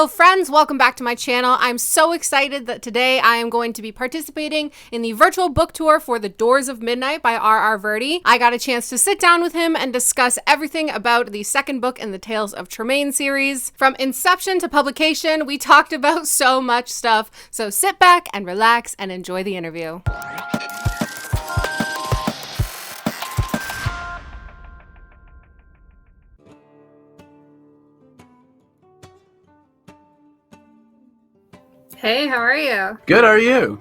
Hello friends, welcome back to my channel. I'm so excited that today I am going to be participating in the virtual book tour for The Doors of Midnight by RR Virdi. I got a chance to sit down with him and discuss everything about the second book in the Tales of Tremaine series. From inception to publication, we talked about so much stuff, so sit back and relax and enjoy the interview. Hey, how are you? Good, how are you?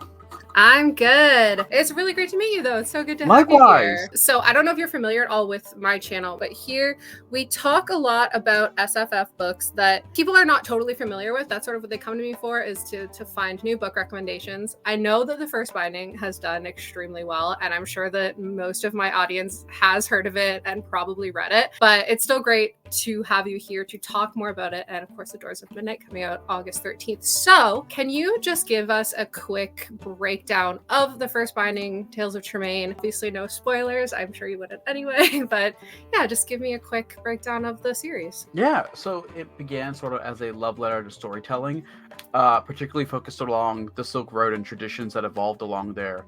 I'm good. It's really great to meet you, though. It's so good to have you here. So I don't know if you're familiar at all with my channel, but here we talk a lot about SFF books that people are not totally familiar with. That's sort of what they come to me for, is to find new book recommendations. I know that the first binding has done extremely well, and I'm sure that most of my audience has heard of it and probably read it, but it's still great to have you here to talk more about it. And of course, The Doors of Midnight coming out August 13th. So can you just give us a quick breakdown of the first binding, Tales of Tremaine? Obviously no spoilers, I'm sure you wouldn't anyway, but yeah, just give me a quick breakdown of the series. Yeah, so it began sort of as a love letter to storytelling, particularly focused along the Silk Road and traditions that evolved along there,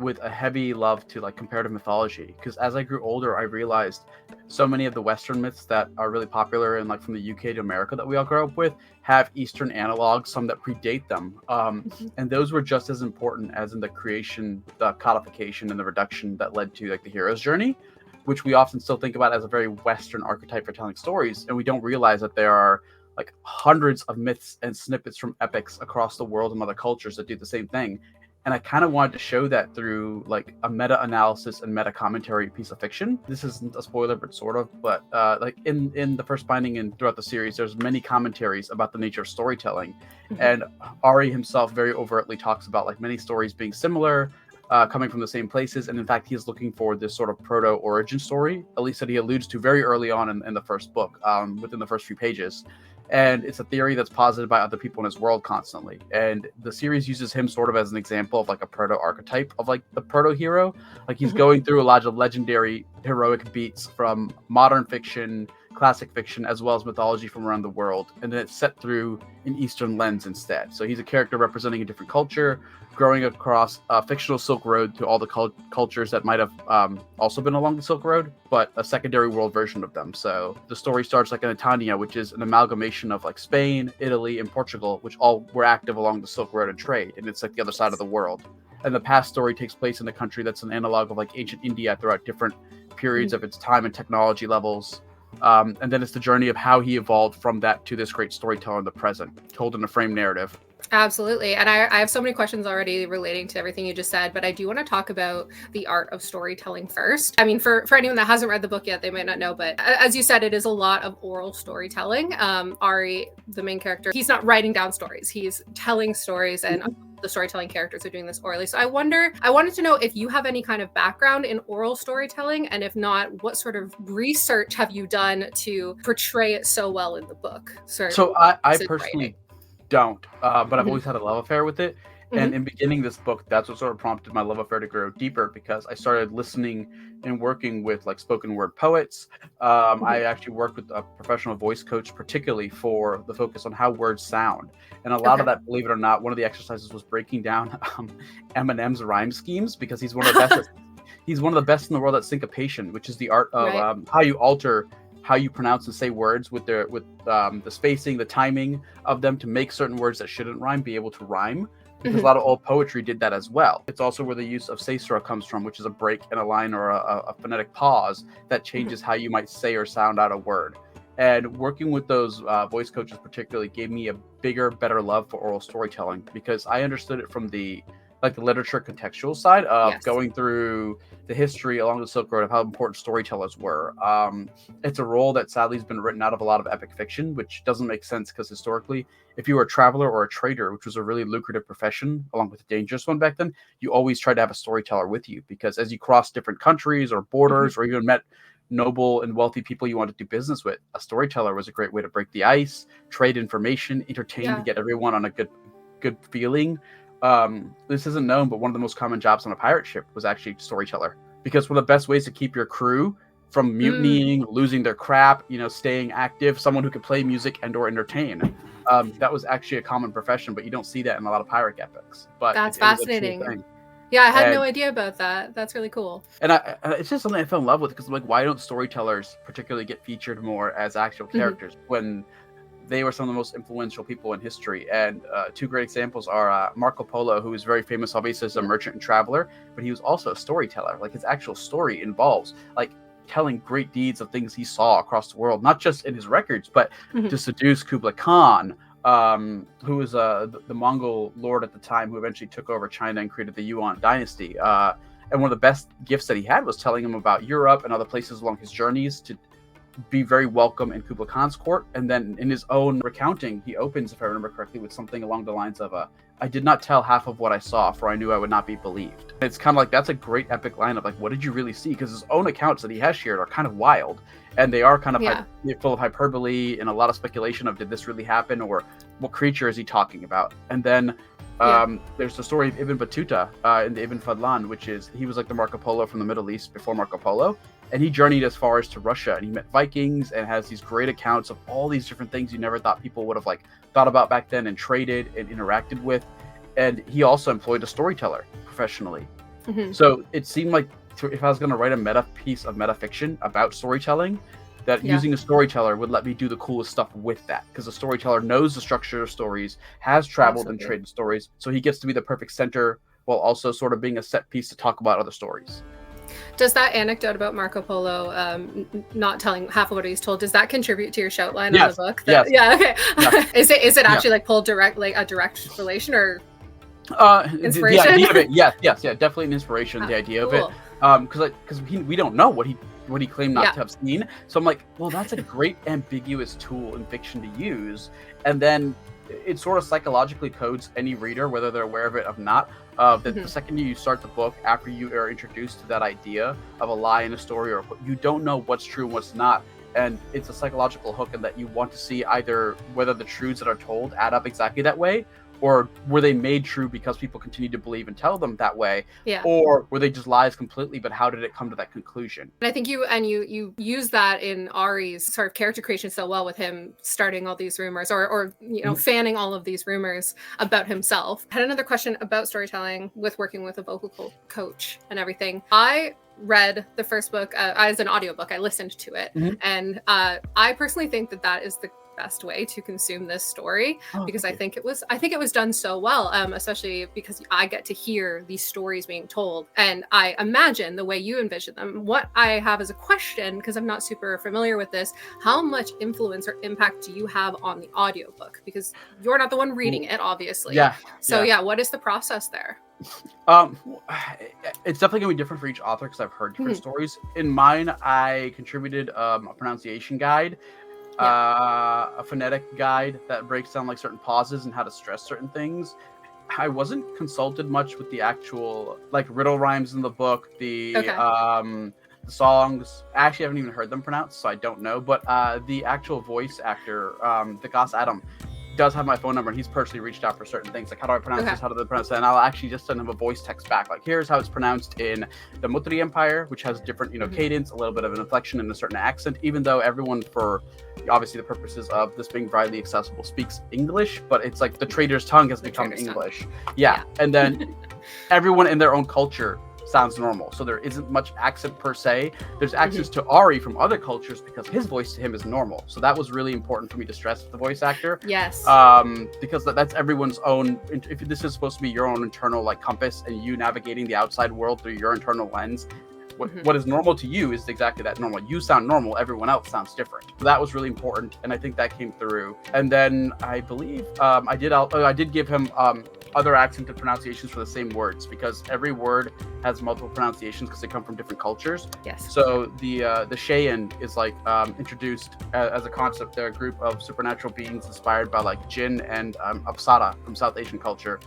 with a heavy love to like comparative mythology. Because as I grew older, I realized so many of the Western myths that are really popular and like from the UK to America that we all grew up with have Eastern analogs, some that predate them. And those were just as important as in the creation, the codification, and the reduction that led to like the hero's journey, which we often still think about as a very Western archetype for telling stories. And we don't realize that there are like hundreds of myths and snippets from epics across the world and other cultures that do the same thing. And I kind of wanted to show that through like a meta-analysis and meta-commentary piece of fiction. This isn't a spoiler, but sort of. But like in the first binding and throughout the series, there's many commentaries about the nature of storytelling. And Ari himself very overtly talks about like many stories being similar, coming from the same places. And in fact, he is looking for this sort of proto-origin story, at least that he alludes to very early on in the first book, within the first few pages. And it's a theory that's posited by other people in his world constantly. And the series uses him sort of as an example of like a proto-archetype of like the proto-hero. Like he's going through a lot of legendary heroic beats from modern fiction, classic fiction, as well as mythology from around the world. And then it's set through an Eastern lens instead. So he's a character representing a different culture, growing across a fictional Silk Road to all the cultures that might have also been along the Silk Road, but a secondary world version of them. So the story starts like in Etymology, which is an amalgamation of like Spain, Italy, and Portugal, which all were active along the Silk Road and trade. And it's like the other side of the world. And the past story takes place in a country that's an analog of like ancient India throughout different periods of its time and technology levels. And then it's the journey of how he evolved from that to this great storyteller in the present, told in a framed narrative. Absolutely. And I have so many questions already relating to everything you just said, but I do want to talk about the art of storytelling first. I mean, for anyone that hasn't read the book yet, they might not know, but as you said, it is a lot of oral storytelling. Ari, the main character, he's not writing down stories, he's telling stories, and the storytelling characters are doing this orally. So I wanted to know if you have any kind of background in oral storytelling, and if not, what sort of research have you done to portray it so well in the book? So I personally don't, but I've always had a love affair with it. And in beginning this book, that's what sort of prompted my love affair to grow deeper, because I started listening and working with like spoken word poets. I actually worked with a professional voice coach, particularly for the focus on how words sound. And a lot of that, believe it or not, one of the exercises was breaking down Eminem's rhyme schemes, because he's one of the best. He's one of the best in the world at syncopation, which is the art of how you alter how you pronounce and say words with the spacing, the timing of them, to make certain words that shouldn't rhyme be able to rhyme. Because a lot of old poetry did that as well. It's also where the use of seisra comes from, which is a break in a line or a phonetic pause that changes how you might say or sound out a word. And working with those voice coaches particularly gave me a bigger, better love for oral storytelling, because I understood it from the literature contextual side of going through the history along the Silk Road of how important storytellers were. It's a role that sadly has been written out of a lot of epic fiction, which doesn't make sense, because historically, if you were a traveler or a trader, which was a really lucrative profession, along with a dangerous one back then, you always tried to have a storyteller with you, because as you crossed different countries or borders, or even met noble and wealthy people you wanted to do business with, a storyteller was a great way to break the ice, trade information, entertain, to get everyone on a good feeling. This isn't known, but one of the most common jobs on a pirate ship was actually storyteller, because one of the best ways to keep your crew from mutinying, losing their crap, staying active, someone who could play music and or entertain. that was actually a common profession, but you don't see that in a lot of pirate epics. But That's it was a true fascinating. thing. Yeah, I had no idea about that. That's really cool. And it's just something I fell in love with, because I'm like, why don't storytellers particularly get featured more as actual characters when they were some of the most influential people in history? And two great examples are Marco Polo, who is very famous, obviously, as a merchant and traveler, but he was also a storyteller. Like, his actual story involves like telling great deeds of things he saw across the world, not just in his records, but to seduce Kublai Khan, who was the Mongol lord at the time, who eventually took over China and created the Yuan dynasty. And one of the best gifts that he had was telling him about Europe and other places along his journeys to be very welcome in Kublai Khan's court. And then in his own recounting, he opens, if I remember correctly, with something along the lines of, I did not tell half of what I saw, for I knew I would not be believed. And it's kind of like, that's a great epic line of like, what did you really see? Because his own accounts that he has shared are kind of wild. And they are kind of full of hyperbole and a lot of speculation of, did this really happen? Or what creature is he talking about? And then there's the story of Ibn Battuta in the Ibn Fadlan, which is, he was like the Marco Polo from the Middle East before Marco Polo. And he journeyed as far as to Russia, and he met Vikings, and has these great accounts of all these different things you never thought people would have like thought about back then, and traded and interacted with. And he also employed a storyteller professionally. So it seemed like, if I was going to write a meta piece of metafiction about storytelling, that using a storyteller would let me do the coolest stuff with that, because the storyteller knows the structure of stories, has traveled and traded stories, so he gets to be the perfect center while also sort of being a set piece to talk about other stories. Does that anecdote about Marco Polo not telling half of what he's told, does that contribute to your shout line on the book? Yes. Yeah, okay. Yeah. Is it actually like pulled direct, like a direct relation, or inspiration? The idea of it, yes, definitely an inspiration, the idea of it. Because we don't know what he claimed not to have seen. So I'm like, well, that's a great ambiguous tool in fiction to use. And then it sort of psychologically codes any reader, whether they're aware of it or not, that the second you start the book, after you are introduced to that idea of a lie in a story, or you don't know what's true and what's not. And it's a psychological hook in that you want to see either whether the truths that are told add up exactly that way, or were they made true because people continue to believe and tell them that way? Or were they just lies completely, but how did it come to that conclusion? And I think you use that in Ari's sort of character creation so well, with him starting all these rumors, or fanning all of these rumors about himself. I had another question about storytelling with working with a vocal coach and everything. I read the first book as an audiobook. I listened to it, and I personally think that is the best way to consume this story, because I think it was done so well, especially because I get to hear these stories being told, and I imagine the way you envision them. What I have as a question, because I'm not super familiar with this, how much influence or impact do you have on the audiobook? Because you're not the one reading it, obviously. So what is the process there? It's definitely gonna be different for each author, because I've heard different stories. In mine, I contributed a pronunciation guide, a phonetic guide that breaks down like certain pauses and how to stress certain things. I wasn't consulted much with the actual like riddle rhymes in the book, the songs. I actually haven't even heard them pronounced, so I don't know. But the actual voice actor, the Goss Adam, does have my phone number, and he's personally reached out for certain things, like how do I pronounce this, how do I pronounce that, and I'll actually just send him a voice text back, like here's how it's pronounced in the Mutri Empire, which has different cadence, a little bit of an inflection and a certain accent, even though everyone, for obviously the purposes of this being widely accessible, speaks English, but it's like the trader's tongue has become English. And then everyone in their own culture sounds normal, so there isn't much accent per se. There's accents to Ari from other cultures because his voice to him is normal, so that was really important for me to stress with the voice actor. Because that's everyone's own. If this is supposed to be your own internal like compass, and you navigating the outside world through your internal lens, what is normal to you is exactly that normal. You sound normal, everyone else sounds different. So that was really important, and I think that came through. And then I believe I did give him other accent and pronunciations for the same words, because every word has multiple pronunciations because they come from different cultures. So the Shayan is like introduced as a concept. They're a group of supernatural beings inspired by like Jinn and Apsara from South Asian culture.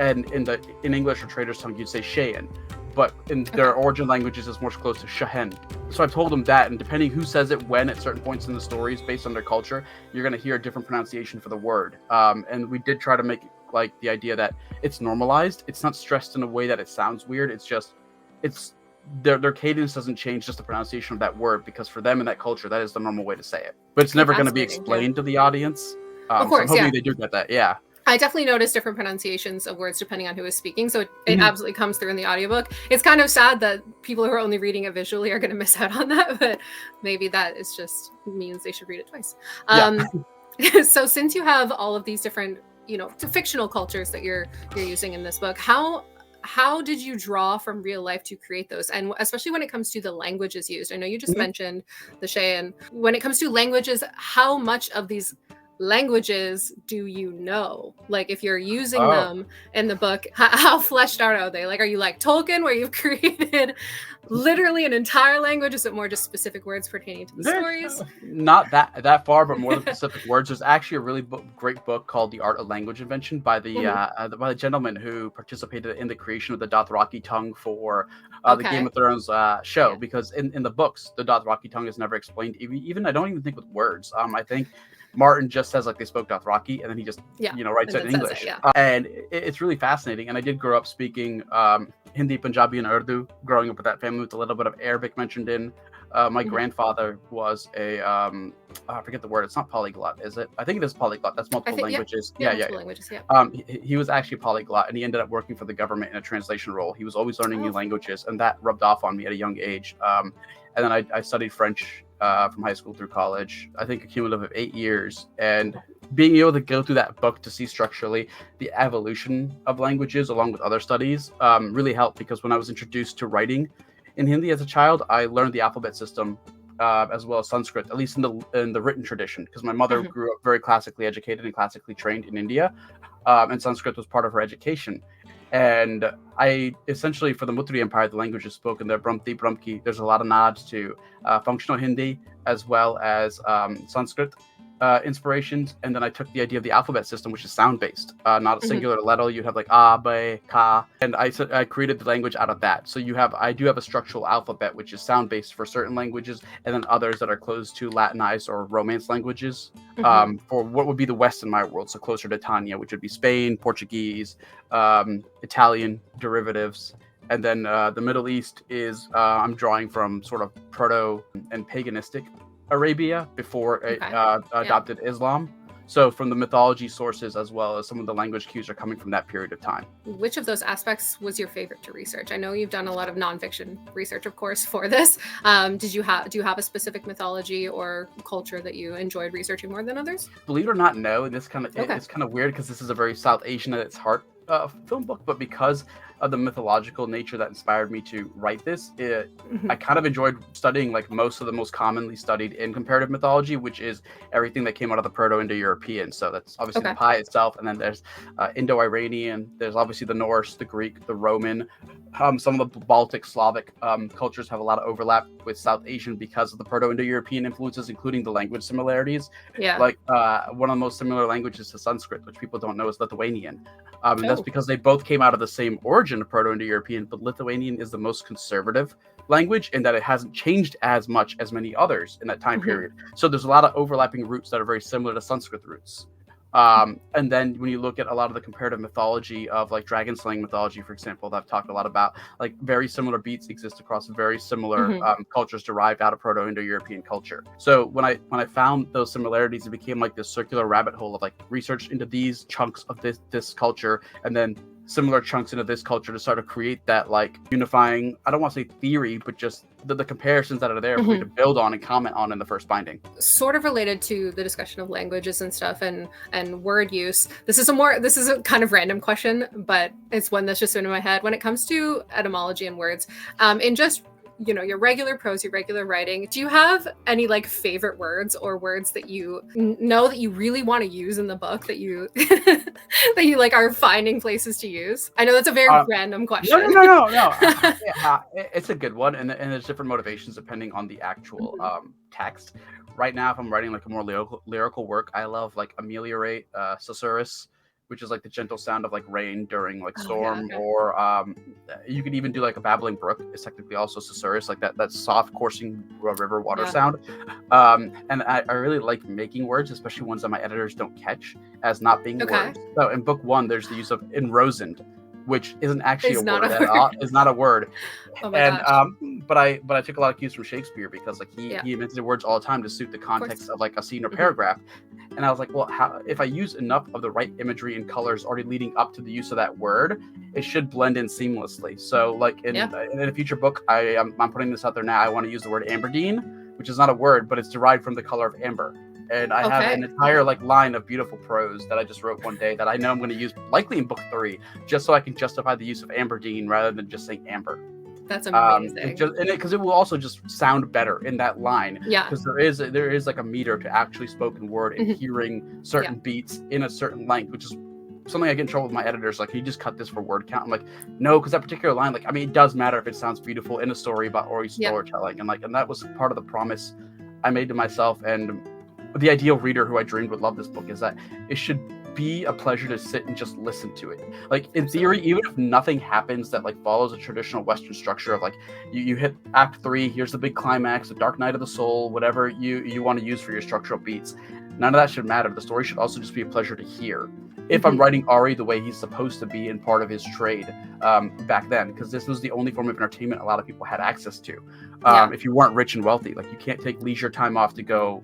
And in English or trader's tongue, you'd say Shayan. But in their origin languages, it's more close to Shahen. So I told them that, and depending who says it when at certain points in the stories, based on their culture, you're going to hear a different pronunciation for the word. And we did try to make like the idea that it's normalized. It's not stressed in a way that it sounds weird. It's just, their cadence doesn't change, just the pronunciation of that word, because for them in that culture, that is the normal way to say it. But it's never going to be explained to the audience. Of So I'm course, hoping yeah. they do get that. Yeah. I definitely noticed different pronunciations of words depending on who is speaking. So it Mhm. absolutely comes through in the audiobook. It's kind of sad that people who are only reading it visually are going to miss out on that, but maybe that is just means they should read it twice. Yeah. So since you have all of these different, fictional cultures that you're using in this book, how did you draw from real life to create those? And especially when it comes to the languages used. I know you just Mhm. mentioned the Cheyenne. When it comes to languages, how much of these languages do you know? Like if you're using Oh. them in the book, how fleshed out are they? Like, are you like Tolkien where you've created literally an entire language? Is it more just specific words pertaining to the stories? Not that far, but more than specific words. There's actually a really great book called The Art of Language Invention by the gentleman who participated in the creation of the Dothraki tongue for the Game of Thrones show. Yeah. Because in the books, the Dothraki tongue is never explained. Even I don't even think with words. I think Martin just says like they spoke Dothraki, and then he just writes it in English. And it's really fascinating. And I did grow up speaking Hindi, Punjabi, and Urdu. Growing up with that family with a little bit of Arabic mentioned in. My grandfather was a I forget the word. It's not polyglot, is it? I think it is polyglot. That's multiple languages. Multiple languages. Yeah. He was actually a polyglot, and he ended up working for the government in a translation role. He was always learning new languages, and that rubbed off on me at a young age. And then I studied French from high school through college. I think a cumulative of 8 years, and being able to go through that book to see structurally the evolution of languages along with other studies really helped, because when I was introduced to writing in Hindi as a child, I learned the alphabet system as well as Sanskrit, at least in the written tradition, because my mother grew up very classically educated and classically trained in India, and Sanskrit was part of her education. And I essentially, for the Muttari Empire, the language is spoken there, Brumti, Brumki. There's a lot of nods to functional Hindi as well as Sanskrit inspirations. And then I took the idea of the alphabet system, which is sound-based, not a singular letter. You'd have like a, be, ka. And I created the language out of that. So I do have a structural alphabet, which is sound-based for certain languages, and then others that are close to Latinized or Romance languages for what would be the West in my world. So closer to Tanya, which would be Spain, Portuguese, Italian derivatives. And then the Middle East is I'm drawing from sort of proto and paganistic Arabia before it adopted Islam. So from the mythology sources as well as some of the language cues are coming from that period of time. Which of those aspects was your favorite to research? I know you've done a lot of nonfiction research, of course, do you have a specific mythology or culture that you enjoyed researching more than others? Believe it or not, no. It's kind of weird because this is a very South Asian at its heart film book, but because of the mythological nature that inspired me to write this, I kind of enjoyed studying like most of the most commonly studied in comparative mythology, which is everything that came out of the Proto-Indo-European. So that's obviously the Pi itself, and then there's Indo-Iranian, there's obviously the Norse, the Greek, the Roman. Some of the Baltic, Slavic cultures have a lot of overlap with South Asian because of the Proto-Indo-European influences, including the language similarities. Yeah. Like one of the most similar languages to Sanskrit, which people don't know, is Lithuanian. And that's because they both came out of the same origin of Proto-Indo-European, but Lithuanian is the most conservative language in that it hasn't changed as much as many others in that time period. So there's a lot of overlapping roots that are very similar to Sanskrit roots. And then when you look at a lot of the comparative mythology of like dragon slaying mythology, for example, that I've talked a lot about, like very similar beats exist across very similar cultures derived out of Proto-Indo-European culture. So when I found those similarities, it became like this circular rabbit hole of like research into these chunks of this culture, and then similar chunks into this culture to start to create that like unifying, I don't want to say theory, but just the comparisons that are there for you to build on and comment on in the first binding. Sort of related to the discussion of languages and stuff and word use. This is a kind of random question, but it's one that's just in my head. When it comes to etymology and words, in just your regular prose, your regular writing, do you have any like favorite words or words that you know that you really want to use in the book that you that you like are finding places to use? I know that's a very random question. No. It's a good one, and there's different motivations depending on the actual text. Right now, if I'm writing like a more lyrical work, I love like ameliorate, susurrus, which is like the gentle sound of like rain during like storm, or you could even do like a babbling brook. It's technically also susurrus, like that soft coursing river water sound. And I really like making words, especially ones that my editors don't catch as not being words. So in book 1, there's the use of enrosend, which isn't actually It's a not word a at all. word. It's not a word. Oh my And gosh. but I took a lot of cues from Shakespeare because like Yeah. he invented words all the time to suit the course. context of like a scene or paragraph. And I was like, well, how if I use enough of the right imagery and colors already leading up to the use of that word, it should blend in seamlessly. So like in a future book, I'm putting this out there now. I want to use the word amberdine, which is not a word, but it's derived from the color of amber. And I have an entire like line of beautiful prose that I just wrote one day that I know I'm going to use likely in book 3, just so I can justify the use of amberdine rather than just saying amber. That's amazing. Because it will also just sound better in that line. Yeah. Because there is like a meter to actually spoken word and hearing certain beats in a certain length, which is something I get in trouble with my editors. Like, can you just cut this for word count? I'm like, no, because that particular line, like, I mean, it does matter if it sounds beautiful in a story about Ori storytelling, and that was part of the promise I made to myself. And the ideal reader who I dreamed would love this book is that it should be a pleasure to sit and just listen to it. Like in theory, even if nothing happens that like follows a traditional Western structure of like you hit Act 3, here's the big climax, the Dark Night of the Soul, whatever you want to use for your structural beats. None of that should matter. The story should also just be a pleasure to hear. If I'm writing Ari the way he's supposed to be in part of his trade back then, because this was the only form of entertainment a lot of people had access to. If you weren't rich and wealthy, like you can't take leisure time off to go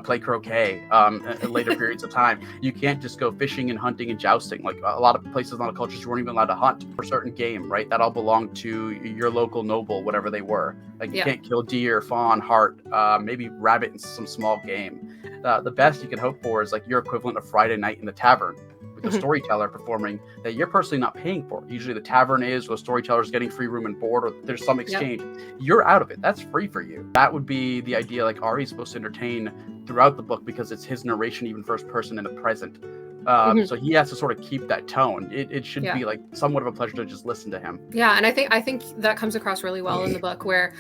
play croquet at later periods of time. You can't just go fishing and hunting and jousting. Like a lot of places, a lot of cultures, you weren't even allowed to hunt for a certain game, right? That all belonged to your local noble, whatever they were. Like you can't kill deer, fawn, hart, maybe rabbit and some small game. The best you can hope for is like your equivalent of Friday night in the tavern with the storyteller performing that you're personally not paying for. Usually the tavern is, or the storyteller's getting free room and board, or there's some exchange. You're out of it. That's free for you. That would be the idea. Like Ari's supposed to entertain throughout the book because it's his narration, even first person in the present. So he has to sort of keep that tone. It should be like somewhat of a pleasure to just listen to him. Yeah, and I think that comes across really well in the book, where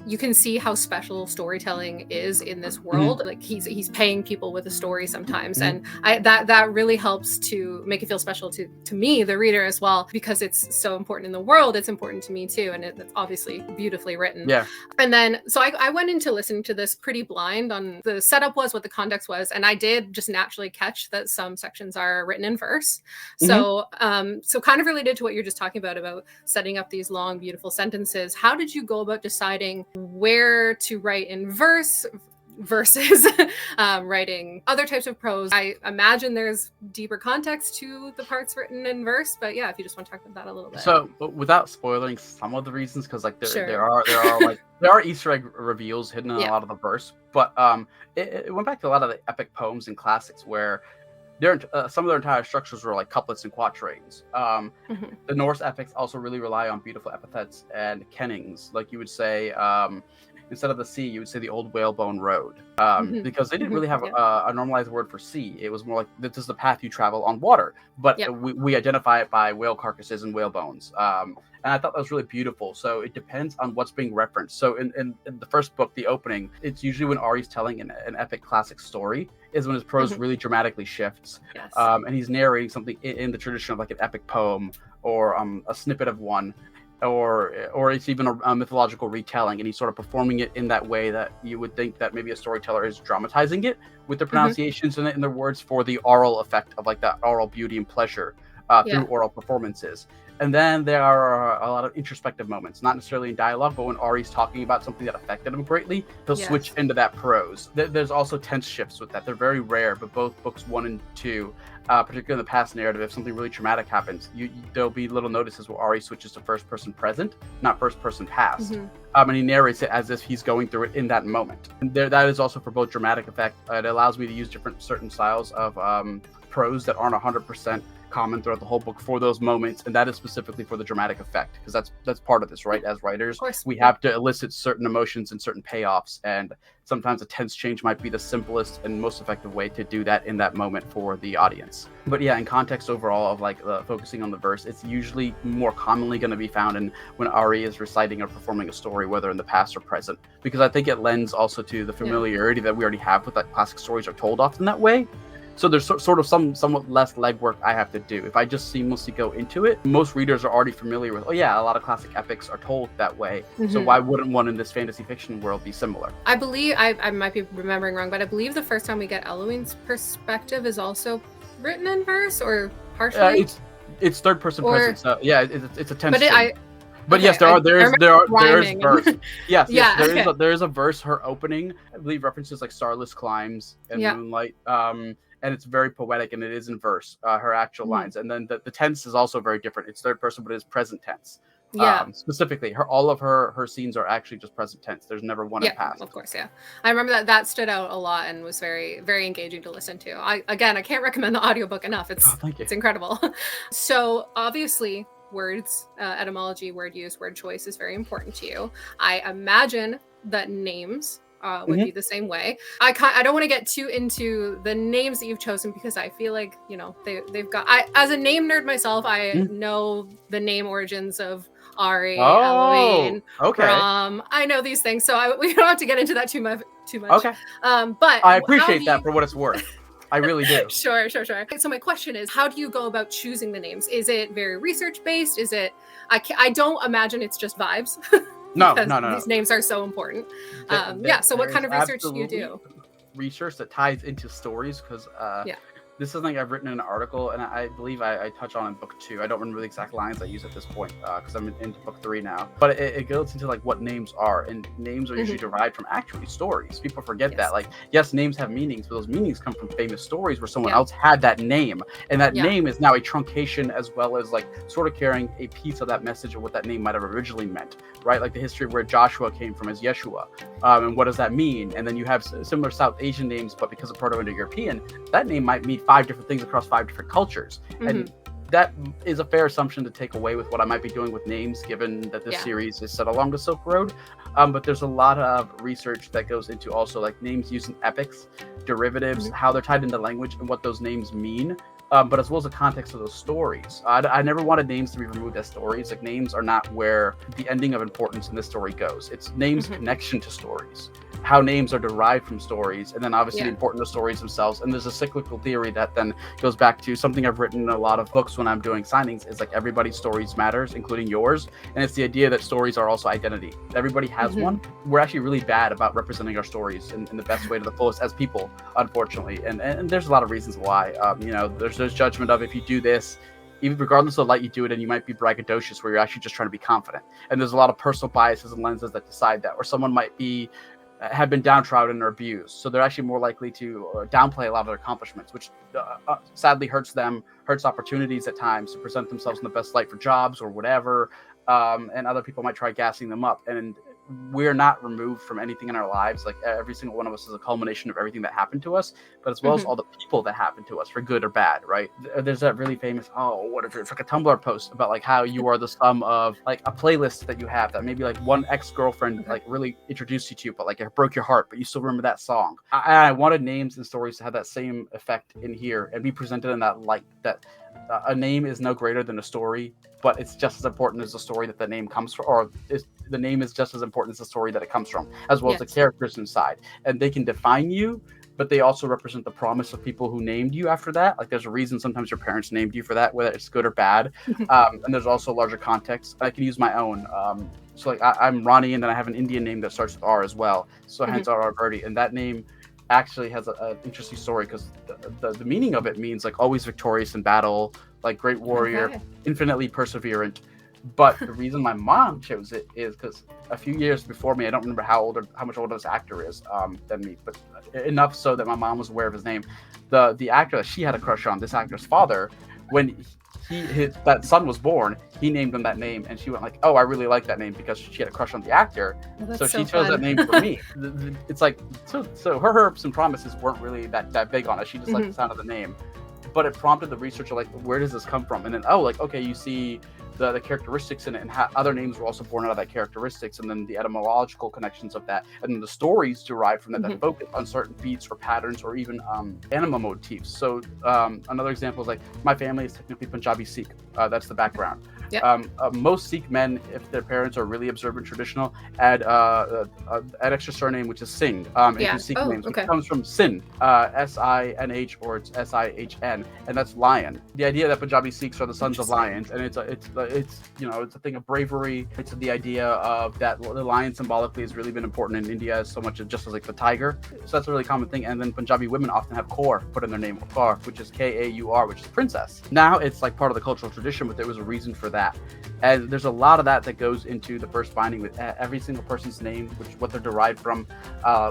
you can see how special storytelling is in this world. Like he's paying people with a story sometimes, and that really helps to make it feel special to me, the reader, as well, because it's so important in the world. It's important to me too, and it's obviously beautifully written. Yeah. And then so I went into listening to this pretty blind on the setup was what the context was, and I did just naturally catch that some sections are written in verse. So so kind of related to what you're just talking about setting up these long, beautiful sentences. How did you go about deciding where to write in verse versus writing other types of prose? I imagine there's deeper context to the parts written in verse, but yeah, if you just want to talk about that a little bit. So without spoiling some of the reasons, because like there are Easter egg reveals hidden in a lot of the verse, but it went back to a lot of the epic poems and classics where some of their entire structures were like couplets and quatrains. The Norse epics also really rely on beautiful epithets and kennings. Like you would say, instead of the sea, you would say the old whalebone road, because they didn't really have a normalized word for sea. It was more like, this is the path you travel on water, but we identify it by whale carcasses and whale bones. And I thought that was really beautiful. So it depends on what's being referenced. So in the first book, the opening, it's usually when Ari's telling an epic classic story is when his prose really dramatically shifts. And he's narrating something in the tradition of like an epic poem or a snippet of one, or it's even a mythological retelling, and he's sort of performing it in that way that you would think that maybe a storyteller is dramatizing it with the pronunciations and their words for the aural effect of like that aural beauty and pleasure through oral performances. And then there are a lot of introspective moments, not necessarily in dialogue, but when Ari's talking about something that affected him greatly, he'll switch into that prose. There's also tense shifts with that. They're very rare, but both books 1 and 2, particularly in the past narrative, if something really traumatic happens, there'll be little notices where Ari switches to first person present, not first person past. And he narrates it as if he's going through it in that moment. And that is also for both dramatic effect. It allows me to use certain styles of prose that aren't 100% common throughout the whole book for those moments, and that is specifically for the dramatic effect, because that's part of this, right? As writers, we have to elicit certain emotions and certain payoffs, and sometimes a tense change might be the simplest and most effective way to do that in that moment for the audience. But yeah, in context overall of like focusing on the verse, it's usually more commonly going to be found in when Ari is reciting or performing a story, whether in the past or present, because I think it lends also to the familiarity that we already have with that classic stories are told often that way. So there's sort of somewhat less legwork I have to do. If I just seamlessly go into it, most readers are already familiar with, a lot of classic epics are told that way. So why wouldn't one in this fantasy fiction world be similar? I believe, I might be remembering wrong, but I believe the first time we get Eloine's perspective is also written in verse, or partially? It's third person present. So yeah, it's a tense But thing. But okay, yes, there is verse. Yes, Yeah, there is a verse her opening. I believe references like starless climes and moonlight. And it's very poetic, and it is in verse. Her actual lines, and then the tense is also very different. It's third person, but it's present tense. Specifically, all of her scenes are actually just present tense. There's never one in past. Of course, I remember that stood out a lot and was very, very engaging to listen to. I can't recommend the audiobook enough. It's incredible. So obviously, words, etymology, word use, word choice is very important to you. I imagine that names would be the same way. I don't want to get too into the names that you've chosen because I feel like, you know, they've got, as a name nerd myself, I know the name origins of Ari, Elohim, I know these things, so we don't have to get into that too much. Okay. But I appreciate that for what it's worth. I really do. Sure. So my question is, how do you go about choosing the names? Is it very research based? Is it? I don't imagine it's just vibes. No. These names are so important. So what kind of research do you do? Research that ties into stories, because this is something I've written in an article, and I believe I touch on in book 2. I don't remember the exact lines I use at this point because I'm into book 3 now. But it goes into like what names are, and names are usually derived from actually stories. People forget that. Like, yes, names have meanings, but those meanings come from famous stories where someone else had that name, and that name is now a truncation as well as like sort of carrying a piece of that message of what that name might have originally meant, right? Like the history of where Joshua came from as Yeshua, and what does that mean? And then you have similar South Asian names, but because of Proto-Indo-European, that name might mean 5 different things across 5 different cultures. And that is a fair assumption to take away with what I might be doing with names, given that this series is set along the Silk Road. But there's a lot of research that goes into also like names used in epics, derivatives, how they're tied into language, and what those names mean. But as well as the context of those stories. I never wanted names to be removed as stories. Like, names are not where the ending of importance in this story goes. It's names' connection to stories, how names are derived from stories, and then obviously the importance of stories themselves. And there's a cyclical theory that then goes back to something I've written in a lot of books when I'm doing signings, is like everybody's stories matters, including yours. And it's the idea that stories are also identity. Everybody has one. We're actually really bad about representing our stories in the best way to the fullest as people, unfortunately. And there's a lot of reasons why. There's judgment of if you do this, even regardless of the light you do it in, you might be braggadocious where you're actually just trying to be confident. And there's a lot of personal biases and lenses that decide that. Or someone might have been downtrodden or abused, so they're actually more likely to downplay a lot of their accomplishments, which sadly hurts them, hurts opportunities at times to present themselves in the best light for jobs or whatever. And other people might try gassing them up. And we're not removed from anything in our lives. Like, every single one of us is a culmination of everything that happened to us, but as well as all the people that happened to us, for good or bad, right? There's that really famous, it's like a Tumblr post about like how you are the sum of like a playlist that you have that maybe like one ex-girlfriend like really introduced you to, but like it broke your heart, but you still remember that song. I wanted names and stories to have that same effect in here and be presented in that light, that a name is no greater than a story, but it's just as important as the story that the name comes from, or the name is just as important as the story that it comes from, as well as the characters inside. And they can define you, but they also represent the promise of people who named you after that. Like, there's a reason sometimes your parents named you for that, whether it's good or bad. And there's also larger context. I can use my own. So like I'm Ronnie, and then I have an Indian name that starts with R as well. So hence RR Virdi. And that name actually has an interesting story, because the meaning of it means like always victorious in battle, like great warrior, infinitely perseverant. But the reason my mom chose it is because a few years before me, I don't remember how much older this actor is than me, but enough so that my mom was aware of his name. The actor that she had a crush on, this actor's father, when that son was born, he named him that name, and she went like, "Oh, I really like that name," because she had a crush on the actor. So she chose that name for me. It's like so her hopes and promises weren't really that big on it. She just liked the sound of the name, but it prompted the research of like, where does this come from? And then okay, you see the characteristics in it, and how other names were also born out of that characteristics, and then the etymological connections of that, and then the stories derived from that that focus on certain beats or patterns or even anima motifs. So another example is like, my family is technically Punjabi Sikh. That's the background. Most Sikh men, if their parents are really observant traditional, add an extra surname which is Singh into Sikh names, which comes from Sin, S-I-N-H, or it's S-I-H-N, and that's lion. The idea that Punjabi Sikhs are the sons of lions, and it's a thing of bravery. It's the idea of that the lion symbolically has really been important in India so much just as like the tiger. So that's a really common thing. And then Punjabi women often have Kaur put in their name, Kaur, which is K-A-U-R, which is princess. Now it's like part of the cultural tradition, but there was a reason for that. And there's a lot of that goes into the first binding with every single person's name, what they're derived from,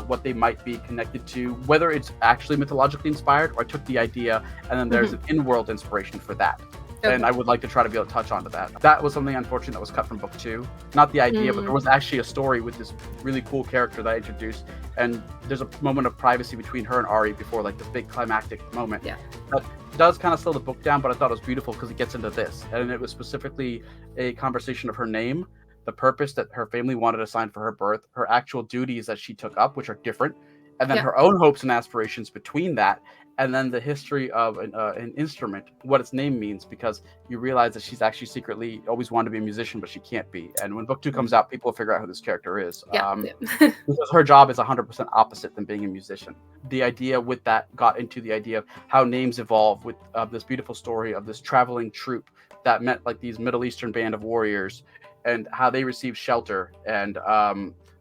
what they might be connected to, whether it's actually mythologically inspired or I took the idea and then there's an in-world inspiration for that. And I would like to try to be able to touch onto that. That was something unfortunate that was cut from book 2. Not the idea, but there was actually a story with this really cool character that I introduced. And there's a moment of privacy between her and Ari before like this big climactic moment. Yeah. That does kind of slow the book down, but I thought it was beautiful because it gets into this. And it was specifically a conversation of her name, the purpose that her family wanted assigned for her birth, her actual duties that she took up, which are different, and then her own hopes and aspirations between that. And then the history of an instrument, what its name means, because you realize that she's actually secretly always wanted to be a musician, but she can't be. And when book 2 comes out, people will figure out who this character is. Because her job is 100% opposite than being a musician. The idea with that got into the idea of how names evolve with this beautiful story of this traveling troupe that met like these Middle Eastern band of warriors and how they received shelter and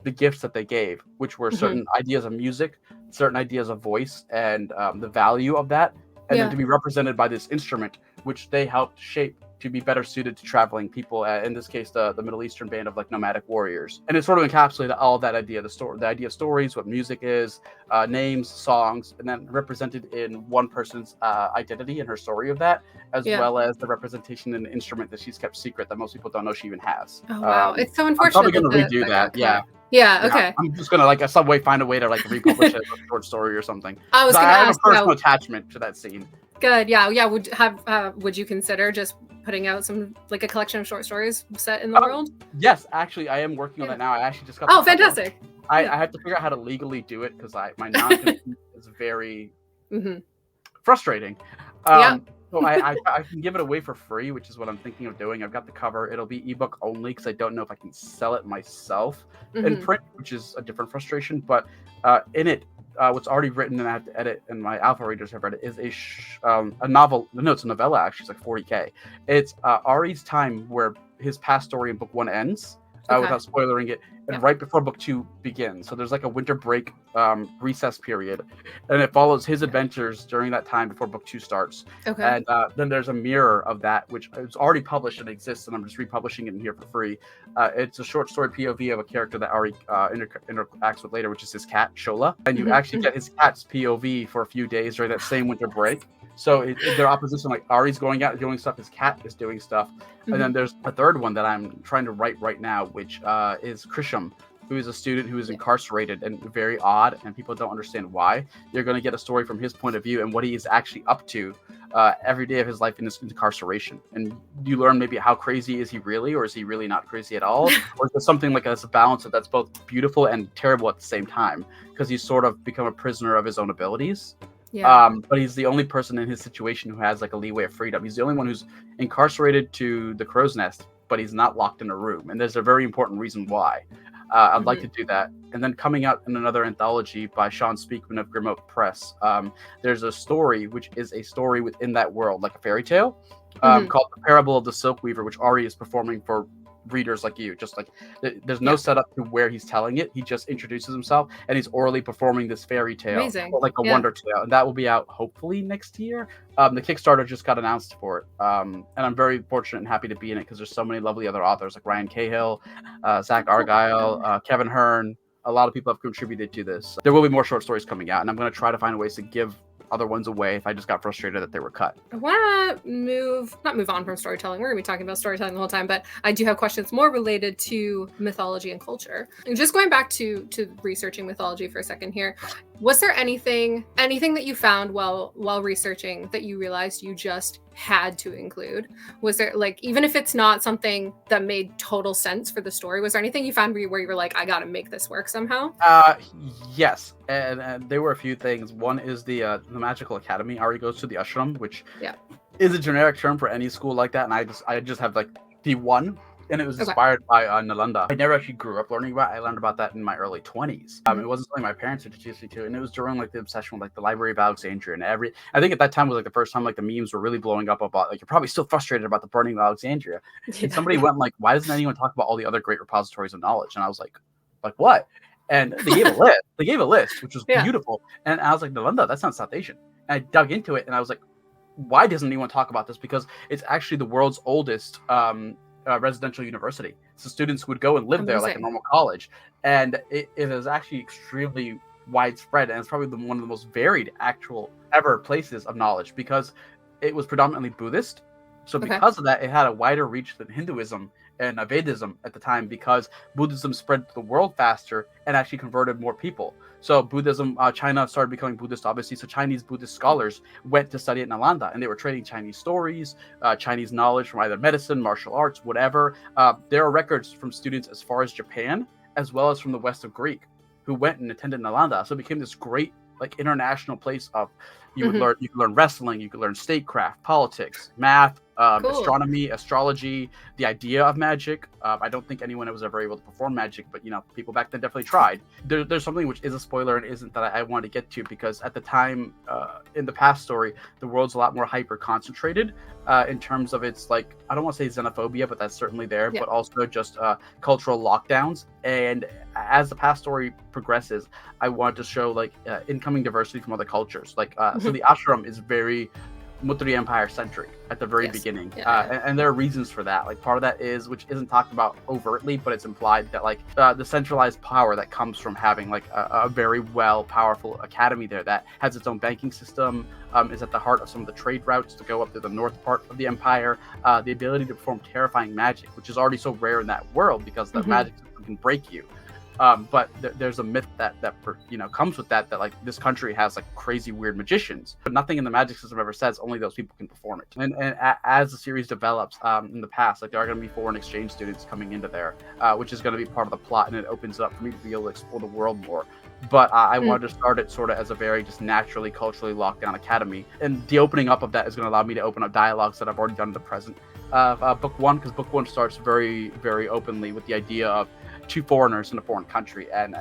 the gifts that they gave, which were certain ideas of music, certain ideas of voice, and the value of that, and then to be represented by this instrument, which they helped shape to be better suited to traveling people, in this case, the Middle Eastern band of like nomadic warriors. And it sort of encapsulated all of that idea, the idea of stories, what music is, names, songs, and then represented in one person's identity and her story of that, as well as the representation in an instrument that she's kept secret that most people don't know she even has. Oh, wow. It's so unfortunate. I'm probably going to redo that. Yeah, okay. I'm just gonna like some way find a way to like republish it as a short story or something. I was gonna have ask a personal attachment to that scene. Good, yeah. Would you consider just putting out some like a collection of short stories set in the world? Yes, actually, I am working on that now. I actually just got. Oh, fantastic! I have to figure out how to legally do it because my non-compete is very frustrating. So I can give it away for free, which is what I'm thinking of doing. I've got the cover. It'll be ebook only because I don't know if I can sell it myself in print, which is a different frustration. But in it, what's already written and I have to edit, and my alpha readers have read it, is a novel. No, it's a novella actually. It's like 40K. It's Ari's time where his past story in book 1 ends. Without spoiling it, and right before book 2 begins. So there's like a winter break recess period, and it follows his adventures during that time before book 2 starts. And then there's a mirror of that, which is already published and exists, and I'm just republishing it in here for free. It's a short story POV of a character that Ari interacts with later, which is his cat, Shola. And you actually get his cat's POV for a few days during that same winter break. So their opposition, like Ari's going out doing stuff, his cat is doing stuff. And then there's a third one that I'm trying to write right now, which is Krisham, who is a student who is incarcerated and very odd, and people don't understand why. You're going to get a story from his point of view and what he is actually up to every day of his life in his incarceration. And you learn maybe how crazy is he really, or is he really not crazy at all? Or is there something like a balance that's both beautiful and terrible at the same time? Because he's sort of become a prisoner of his own abilities. But he's the only person in his situation who has like a leeway of freedom. He's the only one who's incarcerated to the crow's nest, but he's not locked in a room. And there's a very important reason why. I'd like to do that. And then coming out in another anthology by Sean Speakman of Grimmoat Press, there's a story which is a story within that world, like a fairy tale, called The Parable of the Silk Weaver, which Ari is performing for readers like you. Just like there's no setup to where he's telling it. He just introduces himself and he's orally performing this fairy tale, like a wonder tale, and that will be out hopefully next year. The Kickstarter just got announced for it, and I'm very fortunate and happy to be in it because there's so many lovely other authors like Ryan Cahill, Zach Argyle, Kevin Hearn. A lot of people have contributed to this. There will be more short stories coming out, and I'm going to try to find ways to give other ones away if I just got frustrated that they were cut. I want to not move on from storytelling. We're going to be talking about storytelling the whole time, but I do have questions more related to mythology and culture. And just going back to researching mythology for a second here, was there anything that you found while researching that you realized you just had to include? Was there, like, even if it's not something that made total sense for the story, was there anything you found where you were like, I gotta make this work somehow? Yes, and there were a few things. One is the magical academy. Ari goes to the ashram, which is a generic term for any school like that, and I just have like the one, and it was inspired by Nalanda. I never actually grew up learning about it. I learned about that in my early 20s. It wasn't something my parents introduced me to, and it was during like the obsession with like the Library of Alexandria, and I think at that time was like the first time like the memes were really blowing up about like, you're probably still frustrated about the burning of Alexandria. And somebody went like, why doesn't anyone talk about all the other great repositories of knowledge? And I was like what? And they gave a list. They gave a list, which was beautiful. And I was like, Nalanda, that's not South Asian. And I dug into it, and I was like, why doesn't anyone talk about this? Because it's actually the world's oldest residential university. So students would go and live there like a normal college. And it is actually extremely widespread. And it's probably one of the most varied actual ever places of knowledge, because it was predominantly Buddhist. So because of that, it had a wider reach than Hinduism and Vedism at the time, because Buddhism spread to the world faster and actually converted more people. So Buddhism, China started becoming Buddhist, obviously. So Chinese Buddhist scholars went to study at Nalanda, and they were trading Chinese stories, Chinese knowledge from either medicine, martial arts, whatever. There are records from students as far as Japan, as well as from the west of Greek, who went and attended Nalanda. So it became this great like international place of you could learn wrestling, you could learn statecraft, politics, math, astronomy, astrology, the idea of magic. I don't think anyone was ever able to perform magic, but people back then definitely tried. There's something which is a spoiler and isn't that I want to get to, because at the time in the past story, the world's a lot more hyper concentrated in terms of its like, I don't want to say xenophobia, but that's certainly there, but also just cultural lockdowns. And as the past story progresses, I want to show like incoming diversity from other cultures. Like so the ashram is very Mutri Empire centric at the very beginning. And there are reasons for that. Like part of that is, which isn't talked about overtly, but it's implied that like the centralized power that comes from having like a very powerful academy there that has its own banking system, is at the heart of some of the trade routes to go up to the north part of the empire. The ability to perform terrifying magic, which is already so rare in that world because the magic system can break you. But there's a myth that comes with that like this country has like crazy weird magicians, but nothing in the magic system ever says only those people can perform it. And as the series develops in the past, like there are going to be foreign exchange students coming into there, which is going to be part of the plot, and it opens up for me to be able to explore the world more. But I wanted to start it sort of as a very just naturally culturally locked down academy, and the opening up of that is going to allow me to open up dialogues that I've already done in the present book one, because book one starts very, very openly with the idea of two foreigners in a foreign country, and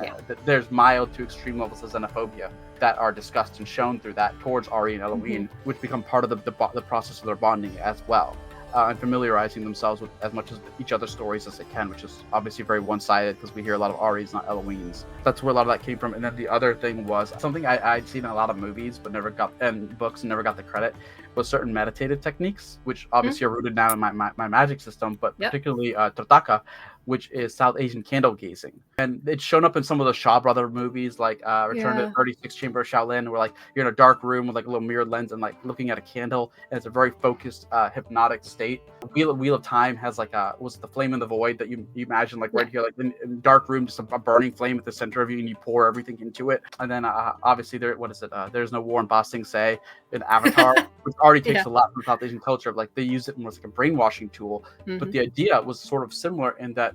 there's mild to extreme levels of xenophobia that are discussed and shown through that towards Ari and Eloine, which become part of the process of their bonding as well, and familiarizing themselves with as much of each other's stories as they can, which is obviously very one-sided because we hear a lot of Ari's, not Eloine's. That's where a lot of that came from. And then the other thing was something I'd seen in a lot of movies but never got, and books, and never got the credit, was certain meditative techniques, which obviously are rooted now in my magic system, but particularly Trataka, which is South Asian candle gazing. And it's shown up in some of the Shaw Brother movies, like Return to 36 Chamber of Shaolin, where like you're in a dark room with like a little mirrored lens and like looking at a candle, and it's a very focused, hypnotic state. Wheel of Time has like was the flame in the void that you imagine like right here, like in dark room, just a burning flame at the center of you, and you pour everything into it. And then obviously There's No War in Ba Sing Se in Avatar, which already takes a lot from South Asian culture. Like they use it more as like a brainwashing tool, but the idea was sort of similar in that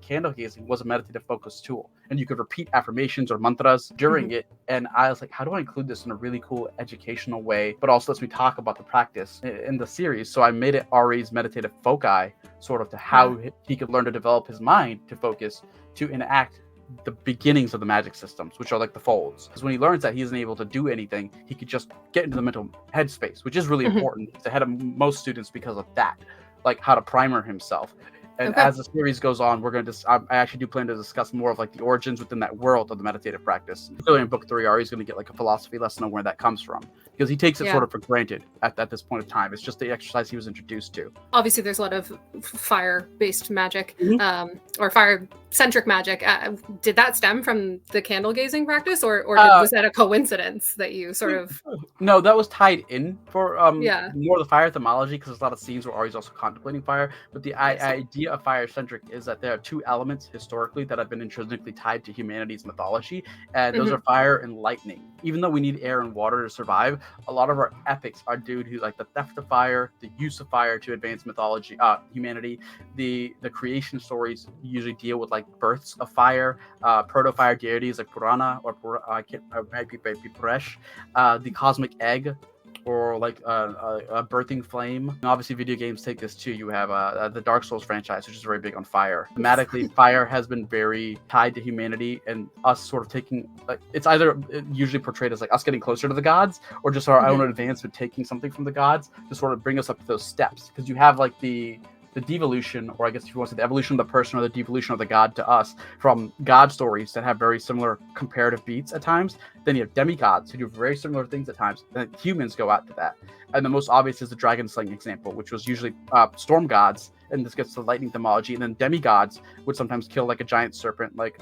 candle gazing was a meditative focused tool, and you could repeat affirmations or mantras during it. And I was like, how do I include this in a really cool educational way, but also lets me talk about the practice in the series? So I made it Ari's meditative foci, sort of to how he could learn to develop his mind to focus, to enact the beginnings of the magic systems, which are like the folds. Because when he learns that he isn't able to do anything, he could just get into the mental headspace, which is really important. It's ahead of most students because of that, like how to primer himself. And as the series goes on, we're going to I actually do plan to discuss more of like the origins within that world of the meditative practice. Clearly in book 3, Ari's going to get like a philosophy lesson on where that comes from, because he takes it sort of for granted at this point of time. It's just the exercise he was introduced to. Obviously there's a lot of fire-based magic, or fire-centric magic. Did that stem from the candle gazing practice, or was that a coincidence that you sort of... No, that was tied in for more the fire etymology, because there's a lot of scenes where Ari's also contemplating fire. But the idea of fire-centric is that there are two elements historically that have been intrinsically tied to humanity's mythology, and those are fire and lightning. Even though we need air and water to survive, a lot of our epics are due to like the theft of fire, the use of fire to advance mythology, humanity. The creation stories usually deal with like births of fire, proto-fire deities like Purana or Puresh, the cosmic egg, or like a birthing flame. And obviously, video games take this too. You have the Dark Souls franchise, which is very big on fire. Thematically, fire has been very tied to humanity and us sort of taking. It's either usually portrayed as like us getting closer to the gods, or just our own advancement, taking something from the gods to sort of bring us up to those steps. Because you have like the devolution, or I guess if you want to say the evolution of the person or the devolution of the god to us, from god stories that have very similar comparative beats at times. Then you have demigods who do very similar things at times. And humans go out to that. And the most obvious is the dragon slaying example, which was usually storm gods, and this gets to lightning etymology. And then demigods would sometimes kill like a giant serpent, like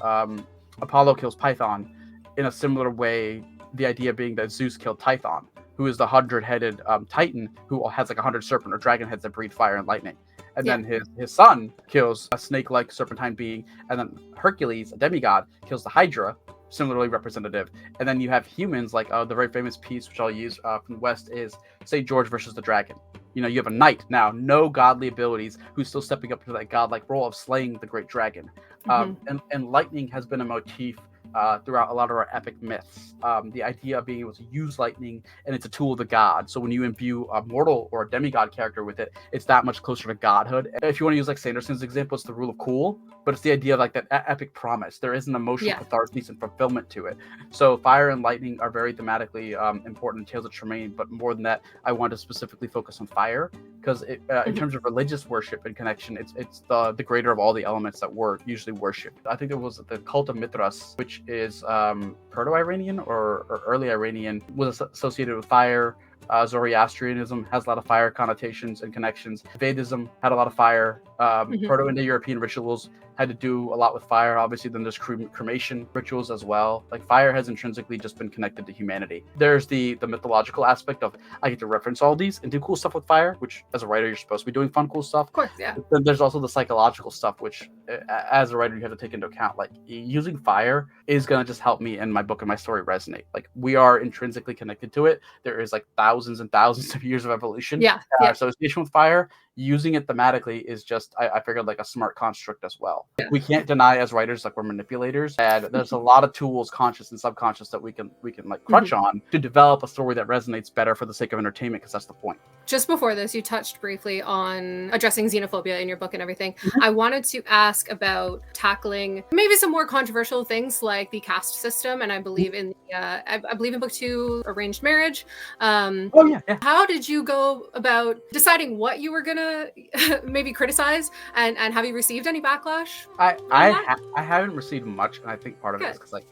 Apollo kills Python. In a similar way, the idea being that Zeus killed Typhon, who is the 100-headed Titan who has like 100 serpent or dragon heads that breathe fire and lightning. And then his son kills a snake-like serpentine being, and then Hercules, a demigod, kills the Hydra, similarly representative. And then you have humans, like the very famous piece, which I'll use from the West, is St. George versus the Dragon. You know, you have a knight now, no godly abilities, who's still stepping up to that godlike role of slaying the great dragon. And lightning has been a motif throughout a lot of our epic myths. The idea of being able to use lightning, and it's a tool of the god. So when you imbue a mortal or a demigod character with it, it's that much closer to godhood. And if you want to use like Sanderson's example, it's the rule of cool, but it's the idea of like that epic promise. There is an emotional catharsis and fulfillment to it. So fire and lightning are very thematically important in Tales of Tremaine, but more than that, I want to specifically focus on fire, because in terms of religious worship and connection, it's the greater of all the elements that were usually worshipped. I think it was the cult of Mithras, which is Proto-Iranian or early Iranian, was associated with fire. Zoroastrianism has a lot of fire connotations and connections. Vedism had a lot of fire. Proto-Indo-European rituals had to do a lot with fire. Obviously, then there's cremation rituals as well. Like fire has intrinsically just been connected to humanity. There's the mythological aspect of I get to reference all these and do cool stuff with fire, which as a writer you're supposed to be doing fun, cool stuff. Of course, yeah. But then there's also the psychological stuff, which as a writer you have to take into account. Like using fire is gonna just help me and my book and my story resonate. Like we are intrinsically connected to it. There is like thousands and thousands of years of evolution. Association with fire. Using it thematically is just I figured like a smart construct as well. We can't deny as writers like we're manipulators, and there's a lot of tools, conscious and subconscious, that we can like crunch on to develop a story that resonates better for the sake of entertainment, because that's the point. Just before this, you touched briefly on addressing xenophobia in your book and everything. I wanted to ask about tackling maybe some more controversial things like the caste system, and I believe in I believe in book 2, arranged marriage. How did you go about deciding what you were gonna maybe criticize, and have you received any backlash? I haven't received much, and I think part of it is because like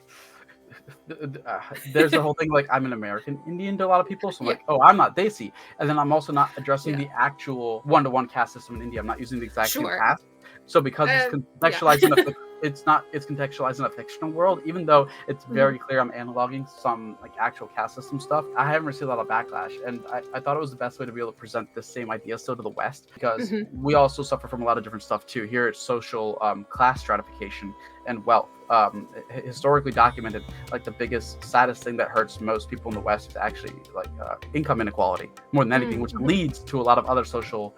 there's the whole thing like I'm an American Indian to a lot of people, so I'm like, oh, I'm not Desi, and then I'm also not addressing the actual one-to-one caste system in India. I'm not using the exact same caste. So because it's contextualized it's contextualized in a fictional world, even though it's very clear I'm analoging some like actual caste system stuff. I haven't received a lot of backlash, and I thought it was the best way to be able to present the same idea still to the West, because we also suffer from a lot of different stuff too. Here it's social class stratification and wealth. Historically documented, like the biggest, saddest thing that hurts most people in the West is actually like income inequality more than anything, which leads to a lot of other social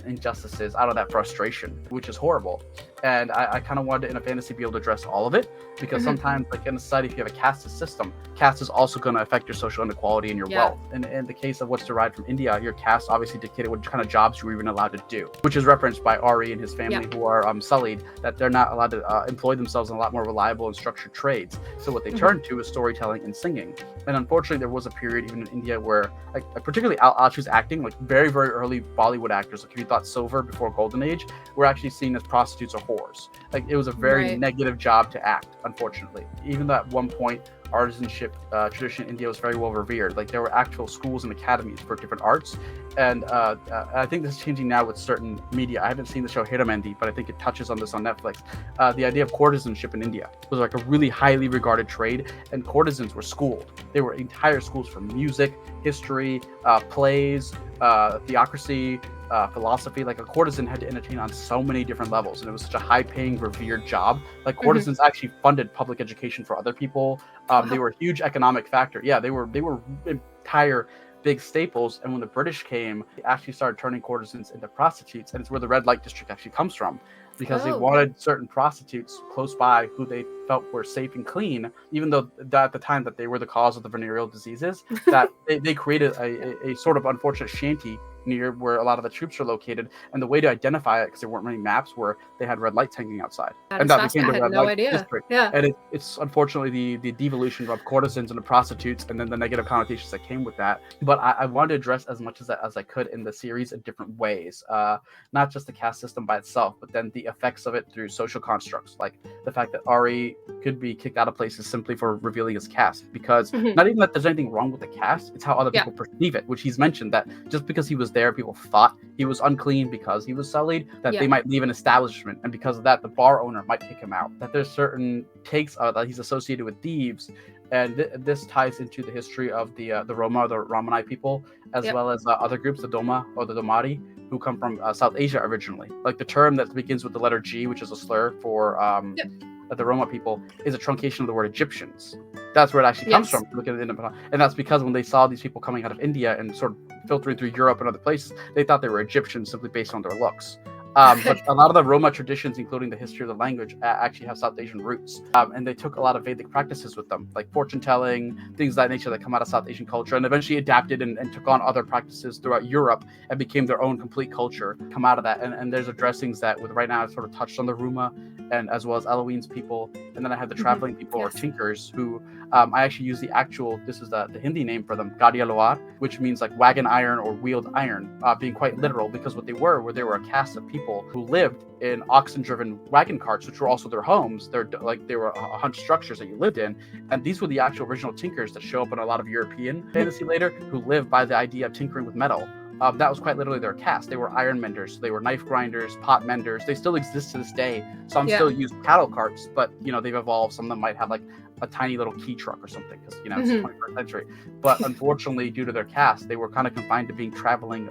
injustices out of that frustration, which is horrible. And I kind of wanted to, in a fantasy, be able to address all of it, because sometimes like in a society, if you have a caste system, caste is also going to affect your social inequality and your wealth. And in the case of what's derived from India, your caste obviously dictated what kind of jobs you were even allowed to do, which is referenced by Ari and his family, who are sullied, that they're not allowed to employ themselves in a lot more reliable and structured trades. So what they turn to is storytelling and singing. And unfortunately, there was a period even in India where, like particularly I'll choose acting, like very, very early Bollywood actors, like if you thought silver before Golden Age, were actually seen as prostitutes or whores. Like it was a very negative job to act, unfortunately. Even though at one point artisanship tradition in India was very well revered. Like there were actual schools and academies for different arts, and I think this is changing now with certain media. I haven't seen the show Hiramendi, but I think it touches on this on Netflix. The idea of courtesanship in India was like a really highly regarded trade, and courtesans were schooled. There were entire schools for music, history, plays, theocracy, philosophy. Like a courtesan had to entertain on so many different levels, and it was such a high-paying, revered job. Like courtesans actually funded public education for other people. They were a huge economic factor. Yeah, they were entire big staples. And when the British came, they actually started turning courtesans into prostitutes, and it's where the red light district actually comes from, because they wanted certain prostitutes close by who they felt were safe and clean, even though at the time that they were the cause of the venereal diseases, that they created a sort of unfortunate shanty near where a lot of the troops are located, and the way to identify it, because there weren't many maps, were they had red lights hanging outside, and that became the red light district. And it's unfortunately the devolution of courtesans and the prostitutes, and then the negative connotations that came with that. But I wanted to address as much as I could in the series in different ways, not just the caste system by itself, but then the effects of it through social constructs, like the fact that Ari could be kicked out of places simply for revealing his caste, because not even that there's anything wrong with the caste, it's how other people perceive it, which he's mentioned that just because he was there, people thought he was unclean because he was sullied, that they might leave an establishment, and because of that, the bar owner might kick him out. That there's certain takes that he's associated with thieves, and this ties into the history of the Roma or the Ramanai people, as well as other groups, the Doma or the Domari, who come from South Asia originally. Like the term that begins with the letter G, which is a slur for the Roma people, is a truncation of the word Egyptians. That's where it actually comes from. Look at it, and that's because when they saw these people coming out of India and sort of filtering through Europe and other places, they thought they were Egyptians simply based on their looks. But a lot of the Roma traditions, including the history of the language, actually have South Asian roots. And they took a lot of Vedic practices with them, like fortune telling, things of that nature that come out of South Asian culture, and eventually adapted and took on other practices throughout Europe and became their own complete culture, come out of that. And there's addressings that with right now I've sort of touched on the Ruma, and as well as Eloine's people. And then I have the traveling people or tinkers who I actually use this is the Hindi name for them, Gadia Loar, which means like wagon iron or wheeled iron, being quite literal, because what they were a caste of people who lived in oxen-driven wagon carts, which were also their homes. They were hunt structures that you lived in, and these were the actual original tinkers that show up in a lot of European fantasy later, who lived by the idea of tinkering with metal. That was quite literally their caste. They were iron menders, they were knife grinders, pot menders. They still exist to this day. Some still use cattle carts, but they've evolved. Some of them might have like a tiny little key truck or something, because it's the 21st century. But unfortunately, due to their caste, they were kind of confined to being traveling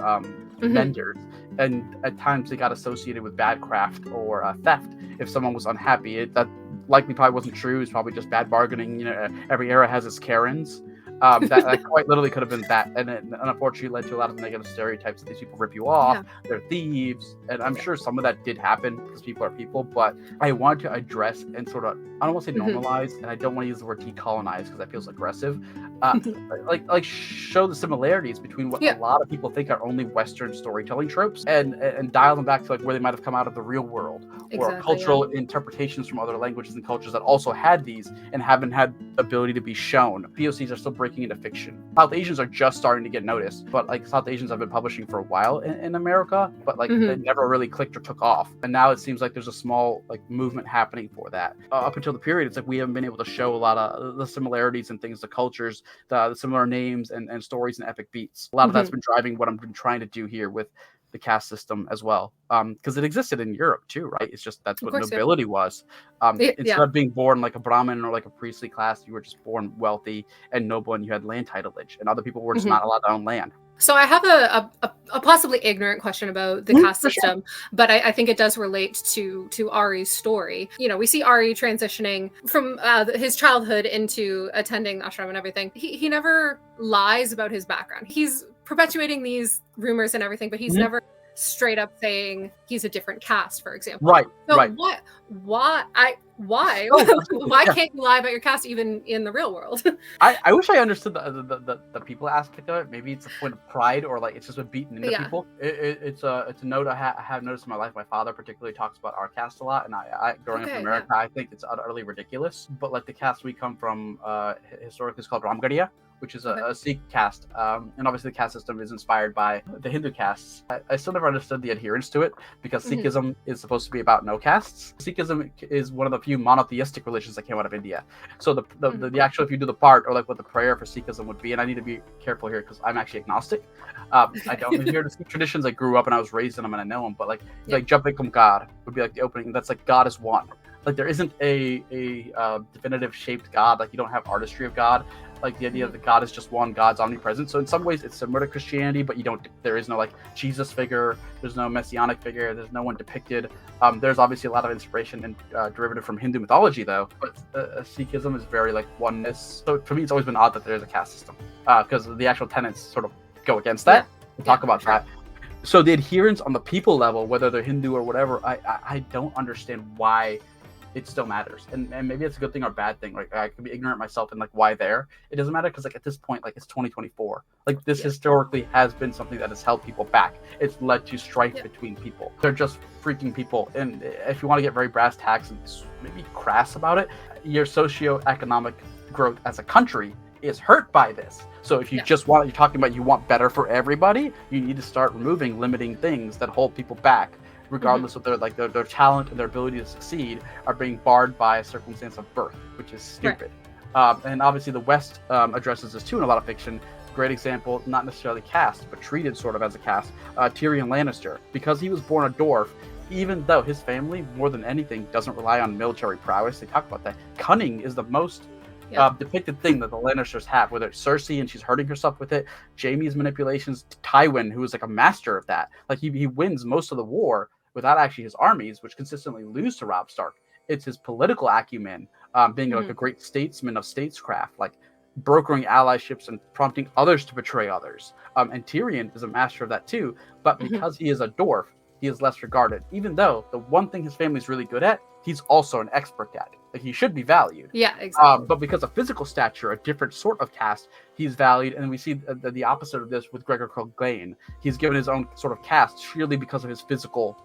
menders, and at times they got associated with bad craft or theft. If someone was unhappy, that likely probably wasn't true. It's probably just bad bargaining. Every era has its Karens. That quite literally could have been that, and it unfortunately led to a lot of negative stereotypes. These people rip you off, they're thieves, and I'm sure some of that did happen because people are people. But I want to address and sort of, I don't want to say normalize, and I don't want to use the word decolonize because that feels aggressive. Like show the similarities between what a lot of people think are only Western storytelling tropes, and dial them back to like where they might have come out of the real world, or cultural interpretations from other languages and cultures that also had these and haven't had the ability to be shown. POCs are still breaking into fiction. South Asians are just starting to get noticed, but like South Asians have been publishing for a while in America, but like they never really clicked or took off. And now it seems like there's a small like movement happening for that. Up until the period, it's like we haven't been able to show a lot of the similarities and things, the cultures, the similar names and stories and epic beats. A lot of that's been driving what I've been trying to do here with the caste system as well, because it existed in Europe too, right? It's just that's what nobility was. Instead of being born like a Brahmin or like a priestly class, you were just born wealthy and noble, and you had land titleage, and other people were just not allowed to own land. So I have a possibly ignorant question about the caste system, but I think it does relate to Ari's story. We see Ari transitioning from his childhood into attending ashram and everything. He never lies about his background. He's perpetuating these rumors and everything, but he's never straight up saying he's a different caste, for example. Right. So right. Why? Why can't you lie about your caste even in the real world? I wish I understood the people aspect of it. Maybe it's a point of pride, or like it's just been beaten into people. It's a note I have noticed in my life. My father particularly talks about our caste a lot, and I growing up in America, I think it's utterly ridiculous. But like the caste we come from, historically is called Ramgarhia, which is a Sikh caste, and obviously the caste system is inspired by the Hindu castes. I still never understood the adherence to it, because Sikhism is supposed to be about no castes. Sikhism is one of the few monotheistic religions that came out of India. So the actual, if you do the part, or like what the prayer for Sikhism would be, and I need to be careful here because I'm actually agnostic. I don't adhere to Sikh traditions. I grew up and I was raised in them and I know them, but like Jab Ekam God would be like the opening. That's like God is one. Like there isn't a definitive shaped God. Like you don't have artistry of God. Like the idea that God is just one, God's omnipresent. So in some ways it's similar to Christianity, but there is no like Jesus figure, there's no messianic figure, there's no one depicted. There's obviously a lot of inspiration and derivative from Hindu mythology though, but Sikhism is very like oneness. So for me it's always been odd that there's a caste system, because the actual tenets sort of go against that. We'll talk about that. So the adherence on the people level, whether they're Hindu or whatever, I don't understand why it still matters. And maybe it's a good thing or bad thing. Like, I could be ignorant myself and like why there. It doesn't matter because like at this point, like it's 2024. Like this historically has been something that has held people back. It's led to strife between people. They're just freaking people. And if you want to get very brass tacks and maybe crass about it, your socioeconomic growth as a country is hurt by this. So if you just want, you're talking about you want better for everybody, you need to start removing limiting things that hold people back, regardless of their talent and their ability to succeed, are being barred by a circumstance of birth, which is stupid. And obviously the West addresses this too in a lot of fiction. Great example, not necessarily cast, but treated sort of as a cast, Tyrion Lannister. Because he was born a dwarf, even though his family, more than anything, doesn't rely on military prowess, they talk about that. Cunning is the most depicted thing that the Lannisters have, whether it's Cersei and she's hurting herself with it, Jaime's manipulations, Tywin, who is like a master of that. Like he wins most of the war without actually his armies, which consistently lose to Robb Stark. It's his political acumen, being like a great statesman of statescraft, like brokering allyships and prompting others to betray others. And Tyrion is a master of that too, but because he is a dwarf, he is less regarded, even though the one thing his family is really good at, he's also an expert at it. Like he should be valued. Yeah, exactly. But because of physical stature, a different sort of cast, he's valued. And we see the opposite of this with Gregor Clegane. He's given his own sort of cast purely because of his physical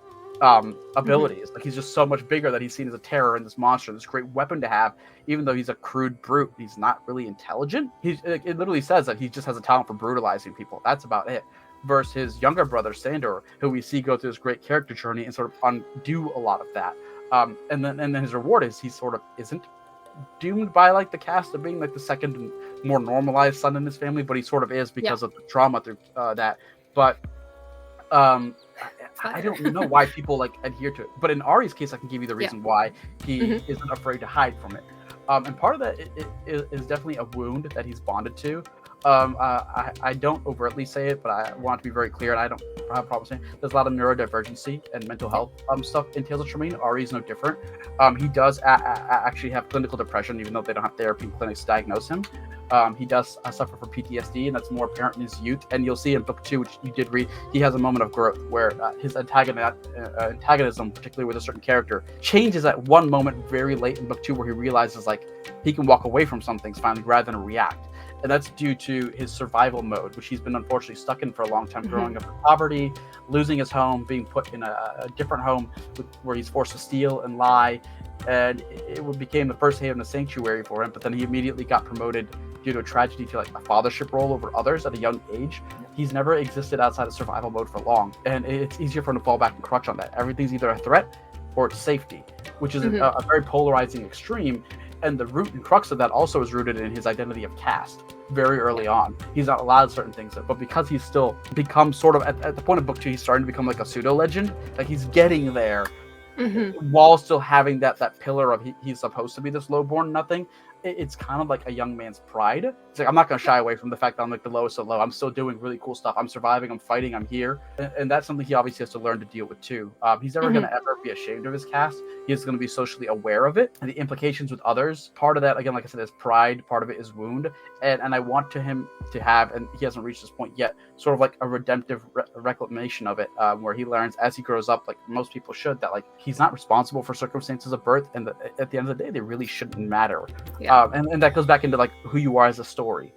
abilities. Like he's just so much bigger that he's seen as a terror and this monster, this great weapon to have, even though he's a crude brute. He's not really intelligent. It literally says that he just has a talent for brutalizing people. That's about it. Versus his younger brother Sandor, who we see go through this great character journey and sort of undo a lot of that. And then his reward is he sort of isn't doomed by like the cast of being like the second and more normalized son in his family, but he sort of is because of the trauma through that. But I don't know why people like adhere to it. But in Ari's case, I can give you the reason why he isn't afraid to hide from it. And part of that is definitely a wound that he's bonded to. I don't overtly say it, but I want to be very clear, and I don't have a problem saying it. There's a lot of neurodivergency and mental health stuff in Tales of Tremaine. Ari is no different. He does actually have clinical depression, even though they don't have therapy clinics to diagnose him. He does suffer from PTSD, and that's more apparent in his youth. And you'll see in book 2, which you did read, he has a moment of growth where his antagonism, particularly with a certain character, changes at one moment very late in book 2, where he realizes like he can walk away from some things finally rather than react. And that's due to his survival mode, which he's been unfortunately stuck in for a long time, growing up in poverty, losing his home, being put in a different home where he's forced to steal and lie. And it became the first haven of sanctuary for him. But then he immediately got promoted due to a tragedy to like a fathership role over others at a young age. He's never existed outside of survival mode for long. And it's easier for him to fall back and crutch on that. Everything's either a threat or it's safety, which is a very polarizing extreme. And the root and crux of that also is rooted in his identity of caste very early on. He's not allowed certain things, but because he's still become sort of at the point of book 2, he's starting to become like a pseudo legend. Like he's getting there while still having that pillar of he's supposed to be this lowborn nothing. It's kind of like a young man's pride. It's like, I'm not going to shy away from the fact that I'm like the lowest of low. I'm still doing really cool stuff. I'm surviving. I'm fighting. I'm here. And that's something he obviously has to learn to deal with too. He's never going to ever be ashamed of his caste. He's going to be socially aware of it and the implications with others. Part of that, again, like I said, is pride. Part of it is wound. And I want him to have, and he hasn't reached this point yet, sort of like a redemptive reclamation of it, where he learns as he grows up, like most people should, that like he's not responsible for circumstances of birth, and at the end of the day, they really shouldn't matter. And that goes back into like who you are as a story.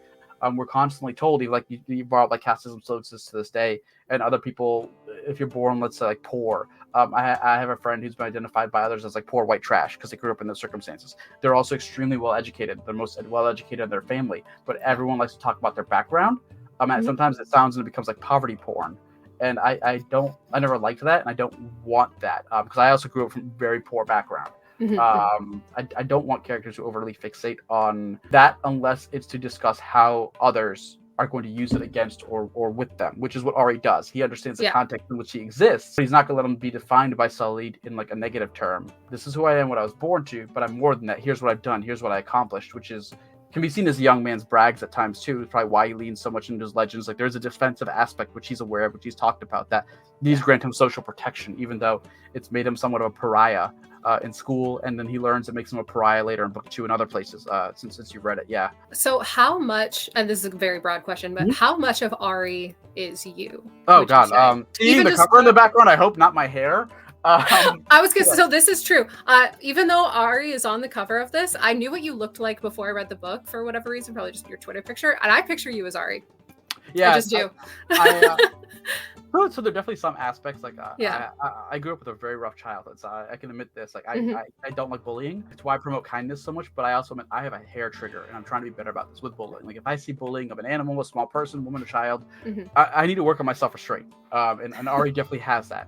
We're constantly told, like you brought up like casteism still exists to this day, and other people, if you're born, let's say like poor. I have a friend who's been identified by others as like poor white trash because they grew up in those circumstances. They're also extremely well educated. They're most well educated in their family, but everyone likes to talk about their background. And sometimes it sounds and it becomes like poverty porn. And I never liked that, and I don't want that because I also grew up from a very poor background. I don't want characters who overly fixate on that unless it's to discuss how others are going to use it against or with them, which is what Ari does. He understands the context in which he exists, but he's not going to let him be defined by Salid in like a negative term. This is who I am, what I was born to, but I'm more than that. Here's what I've done. Here's what I accomplished, which is can be seen as a young man's brags at times too. It's probably why he leans so much into his legends. Like there's a defensive aspect which he's aware of, which he's talked about, that these grant him social protection, even though it's made him somewhat of a pariah in school, and then he learns it makes him a pariah later in book 2 and other places. Since you've read it, So how much? And this is a very broad question, but how much of Ari is you? Oh God, seeing the cover in the background. I hope not my hair. I was gonna say, so this is true. Even though Ari is on the cover of this, I knew what you looked like before I read the book for whatever reason, probably just your Twitter picture, and I picture you as Ari. Yeah, I just do. So there are definitely some aspects like I grew up with a very rough childhood, so I can admit this. Like I don't like bullying. It's why I promote kindness so much. But I also admit I have a hair trigger, and I'm trying to be better about this with bullying. Like if I see bullying of an animal, a small person, woman, or child, I need to work on my self-restraint. And Ari definitely has that.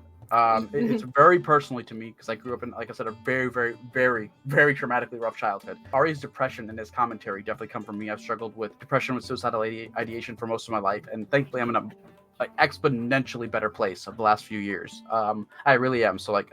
It's very personally to me because I grew up in, like I said, a very, very, very, very traumatically rough childhood. Ari's depression and his commentary definitely come from me. I've struggled with depression, with suicidal ideation for most of my life, and thankfully I'm in a exponentially better place of the last few years. I really am. So I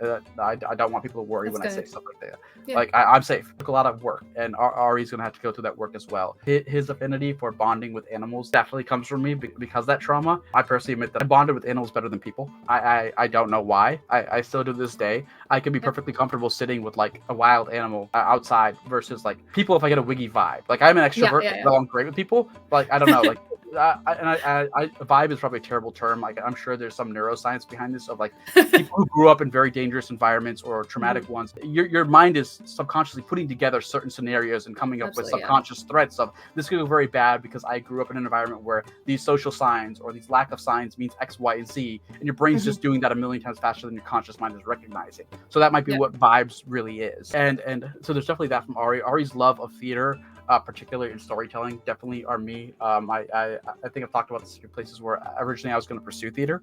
don't want people to worry when I say stuff like that. Yeah. Like I'm safe. It took a lot of work, and Ari's gonna have to go through that work as well. His affinity for bonding with animals definitely comes from me because of that trauma. I personally admit that I bonded with animals better than people. I don't know why. I still do this day. I can be perfectly comfortable sitting with like a wild animal outside versus like people if I get a wiggy vibe. Like I'm an extrovert, so I'm great with people. But like I don't know, like. Vibe is probably a terrible term. Like I'm sure there's some neuroscience behind this of like people who grew up in very dangerous environments or traumatic ones. Your mind is subconsciously putting together certain scenarios and coming up with subconscious threats of this could go very bad because I grew up in an environment where these social signs or these lack of signs means X, Y, and Z, and your brain's just doing that a million times faster than your conscious mind is recognizing. So that might be what vibes really is. And so there's definitely that from Ari. Ari's love of theater. Particularly in storytelling, definitely are me. I think I've talked about this in places where originally I was going to pursue theater,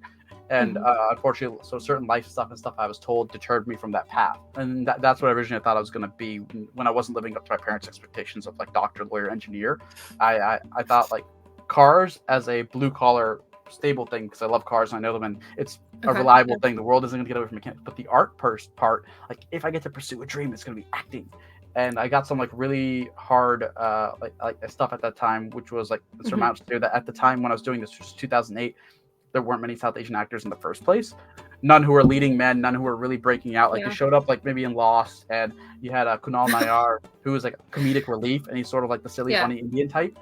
and unfortunately, so certain life stuff and stuff I was told deterred me from that path. And that's what originally I thought I was going to be when I wasn't living up to my parents' expectations of like doctor, lawyer, engineer. I thought like cars as a blue collar stable thing because I love cars and I know them and it's a reliable thing. The world isn't going to get away from mechanics, but the art part, like if I get to pursue a dream, it's going to be acting. And I got some like really hard like stuff at that time, which was like surmounts to that at the time when I was doing this, which was 2008, there weren't many South Asian actors in the first place. None who were leading men, none who were really breaking out. Like they showed up like maybe in Lost, and you had Kunal Nair, who was like comedic relief, and he's sort of like the silly, funny Indian type.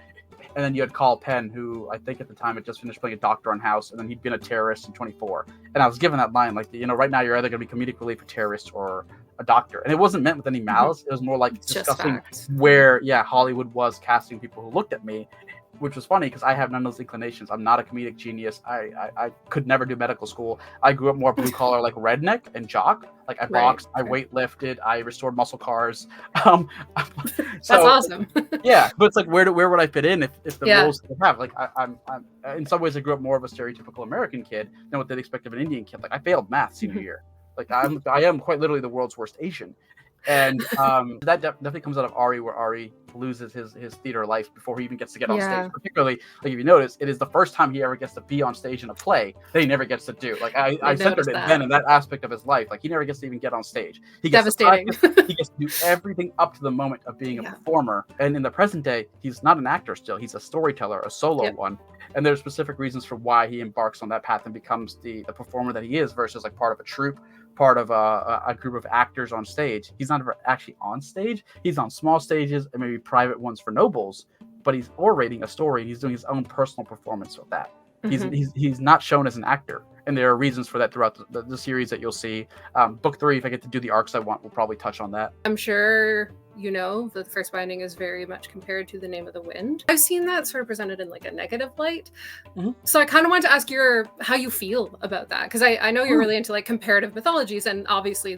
And then you had Carl Penn, who I think at the time had just finished playing a doctor on House, and then he'd been a terrorist in 24. And I was given that line, like, right now you're either going to be comedic relief, a terrorist, or a doctor. And it wasn't meant with any malice. It was more like it's discussing where, Hollywood was casting people who looked at me, which was funny because I have none of those inclinations. I'm not a comedic genius. I could never do medical school. I grew up more blue collar, like redneck and jock. Like I boxed, I weightlifted, I restored muscle cars. That's awesome. Yeah, but it's like where would I fit in if the roles they have? Like I'm in some ways I grew up more of a stereotypical American kid than what they'd expect of an Indian kid. Like I failed math senior year. Like I am quite literally the world's worst Asian. And that definitely comes out of Ari, where Ari loses his theater life before he even gets to get on stage. Particularly, like if you notice, it is the first time he ever gets to be on stage in a play that he never gets to do. Like I centered it then in that aspect of his life. Like he never gets to even get on stage. He gets devastating. He gets to do everything up to the moment of being a performer. And in the present day, he's not an actor still. He's a storyteller, a solo one. And there's specific reasons for why he embarks on that path and becomes the performer that he is versus like part of a troupe, part of a group of actors on stage. He's not ever actually on stage. He's on small stages and maybe private ones for nobles, but he's orating a story. He's doing his own personal performance of that. He's not shown as an actor. And there are reasons for that throughout the series that you'll see. Book 3, if I get to do the arcs I want, we'll probably touch on that. I'm sure the first binding is very much compared to The Name of the Wind. I've seen that sort of presented in like a negative light. So I kind of want to ask how you feel about that, because I know you're really into like comparative mythologies, and obviously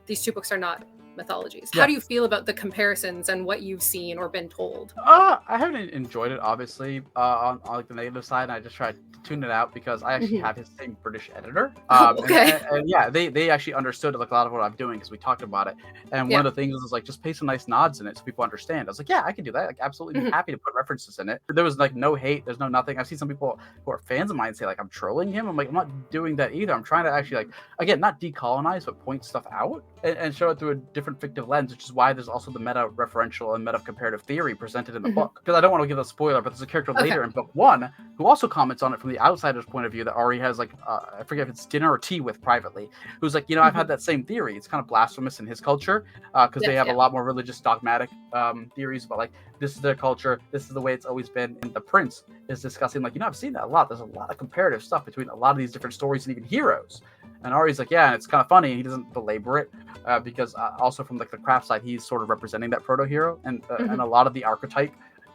these two books are not mythologies. How do you feel about the comparisons and what you've seen or been told? I haven't enjoyed it, obviously, on like the negative side, and I just tried to tune it out because I actually have his same British editor. And they actually understood like a lot of what I'm doing because we talked about it. And one of the things was like just pay some nice nods in it so people understand. I was like, yeah, I can do that. Like absolutely be happy to put references in it. There was like no hate. There's no nothing. I've seen some people who are fans of mine say like I'm trolling him. I'm like, I'm not doing that either. I'm trying to actually like, again, not decolonize, but point stuff out and show it through a different fictive lens, which is why there's also the meta referential and meta comparative theory presented in the book. Because I don't want to give a spoiler, but there's a character later in book 1 who also comments on it from the outsider's point of view that Ari has like I forget if it's dinner or tea with privately, who's like, I've had that same theory. It's kind of blasphemous in his culture because they have a lot more religious dogmatic theories about like this is their culture, this is the way it's always been. And the prince is discussing like, I've seen that a lot. There's a lot of comparative stuff between a lot of these different stories and even heroes. And Ari's like, yeah, and it's kind of funny. He doesn't belabor it because also from like the craft side, he's sort of representing that proto-hero and a lot of the archetype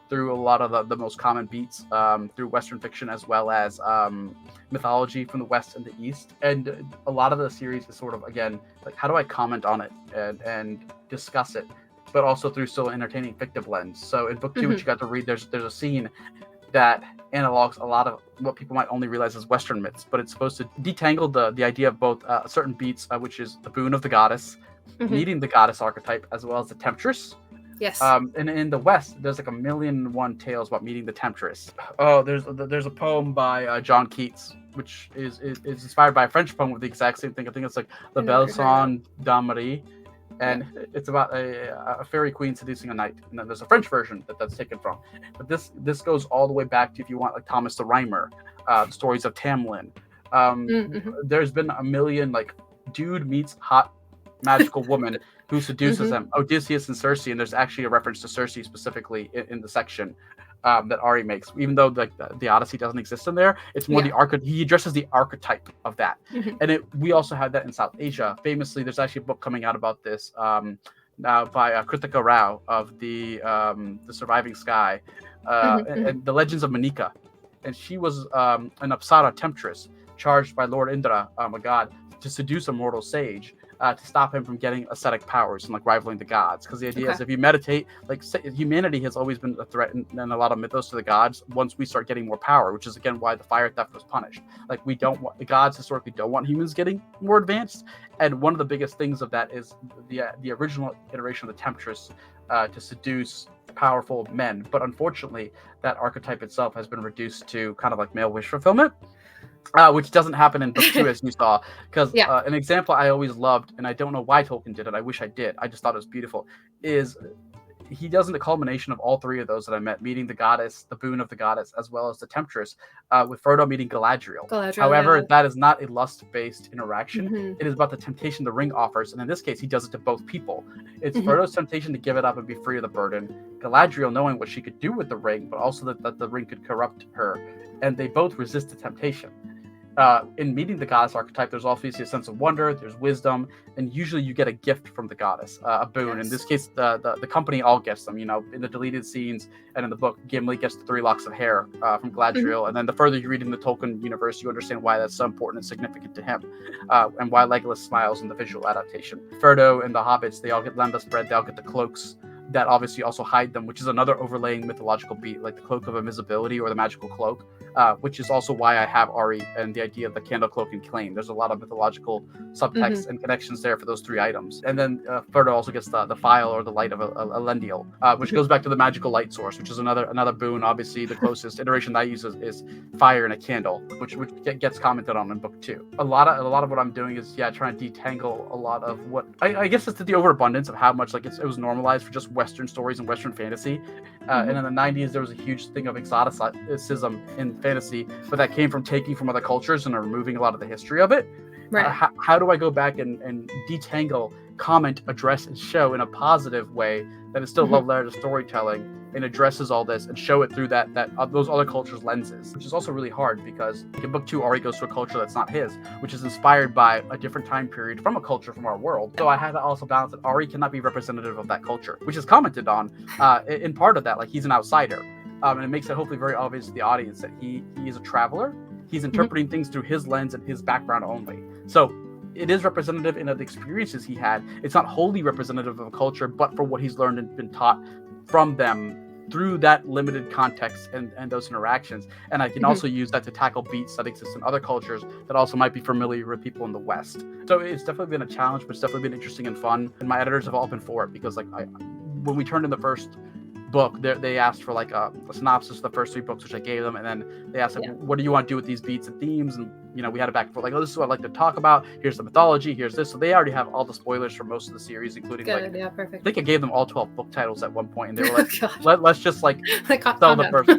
through a lot of the most common beats through Western fiction as well as mythology from the West and the East. And a lot of the series is sort of, again, like, how do I comment on it and discuss it, but also through still entertaining fictive lens. So in book 2, which you got to read, there's a scene that analogs a lot of what people might only realize as Western myths, but it's supposed to detangle the idea of both certain beats, which is the boon of the goddess, meeting the goddess archetype, as well as the temptress. Yes. And in the West, there's like 1,000,001 tales about meeting the temptress. Oh, there's a poem by John Keats, which is inspired by a French poem with the exact same thing. I think it's like La Belle Sainte d'Amarie. And it's about a fairy queen seducing a knight, and then there's a French version that's taken from. But this goes all the way back to, if you want, like Thomas the Rhymer, the stories of Tamlin. There's been 1,000,000 like dude meets hot magical woman who seduces them. Odysseus and Circe, and there's actually a reference to Circe specifically in the section that Ari makes, even though like the Odyssey doesn't exist in there. It's more he addresses the archetype of that. And we also have that in South Asia. Famously, there's actually a book coming out about this now by Kritika Rao of the Surviving Sky and the Legends of Manika. And she was an Apsara temptress charged by Lord Indra, a god, to seduce a mortal sage to stop him from getting ascetic powers and like rivaling the gods. Because the idea is, if you meditate, like humanity has always been a threat in a lot of mythos to the gods once we start getting more power, which is again why the fire theft was punished. Like the gods historically don't want humans getting more advanced, and one of the biggest things of that is the original iteration of the temptress to seduce powerful men. But unfortunately, that archetype itself has been reduced to kind of like male wish fulfillment. Which doesn't happen in book 2, as you saw, because an example I always loved, and I don't know why Tolkien did it, I wish I did, I just thought it was beautiful, is he does in the culmination of all 3 of those that I met, meeting the goddess, the boon of the goddess, as well as the temptress, with Frodo meeting Galadriel. However, that is not a lust-based interaction. It is about the temptation the ring offers, and in this case, he does it to both people. It's Frodo's temptation to give it up and be free of the burden, Galadriel knowing what she could do with the ring, but also that the ring could corrupt her, and they both resist the temptation. In meeting the goddess archetype, there's obviously a sense of wonder, there's wisdom, and usually you get a gift from the goddess, a boon. In this case, the company all gets them. In the deleted scenes and in the book, Gimli gets the 3 locks of hair from Galadriel, and then the further you read in the Tolkien universe, you understand why that's so important and significant to him, and why Legolas smiles in the visual adaptation. Frodo and the hobbits, they all get lembas bread, they all get the cloaks that obviously also hide them, which is another overlaying mythological beat, like the cloak of invisibility or the magical cloak, which is also why I have Ari and the idea of the candle, cloak, and claim. There's a lot of mythological subtext and connections there for those 3 items. And then Frodo also gets the file or the light of a Elendil, which goes back to the magical light source, which is another boon. Obviously, the closest iteration that I use is fire and a candle, which gets commented on in book 2. A lot of what I'm doing is trying to detangle a lot of what I guess it's the overabundance of how much like it was normalized for just Western stories and Western fantasy. And in the 90s, there was a huge thing of exoticism in fantasy, but that came from taking from other cultures and removing a lot of the history of it. Right. How do I go back and detangle, comment, address, and show in a positive way that is still love letter to storytelling and addresses all this and show it through that those other cultures' lenses, which is also really hard because in book 2, Ari goes to a culture that's not his, which is inspired by a different time period from a culture from our world. So I had to also balance that Ari cannot be representative of that culture, which is commented on in part of that, like he's an outsider. And it makes it hopefully very obvious to the audience that he is a traveler. He's interpreting things through his lens and his background only. So it is representative in the experiences he had. It's not wholly representative of a culture, but for what he's learned and been taught from them through that limited context and those interactions. And I can also use that to tackle beats that exist in other cultures that also might be familiar with people in the West. So it's definitely been a challenge, but it's definitely been interesting and fun. And my editors have all been for it because when we turned in the first book, they asked for like a synopsis of the first 3 books, which I gave them, and then they asked what do you want to do with these beats and themes, and we had a back and forth, like, oh, this is what I'd like to talk about. Here's the mythology. Here's this. So they already have all the spoilers for most of the series, including Good, yeah, perfect. I think I gave them all 12 book titles at one point, and they were like, Oh, let's just like sell the first,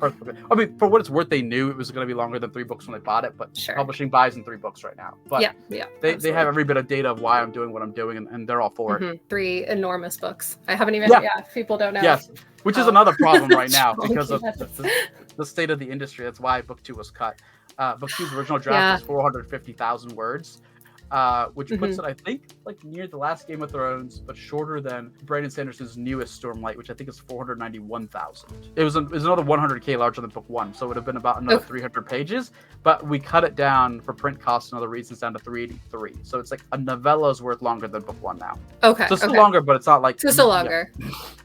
first book. I mean, for what it's worth, they knew it was going to be longer than 3 books when they bought it, but publishing buys in 3 books right now. But they have every bit of data of why I'm doing what I'm doing, and they're all for it. 3 enormous books. I haven't even, people don't know. Yes, which is another problem right now because of the state of the industry. That's why book 2 was cut. Book 2's original draft was 450,000 words. Which puts it, I think, like near the last Game of Thrones, but shorter than Brandon Sanderson's newest Stormlight, which I think is 491,000. It was another 100K larger than book 1, so it would have been about another 300 pages. But we cut it down for print costs and other reasons down to 383. So it's like a novella's worth longer than book 1 now. Okay. So it's still longer, but it's not like still longer.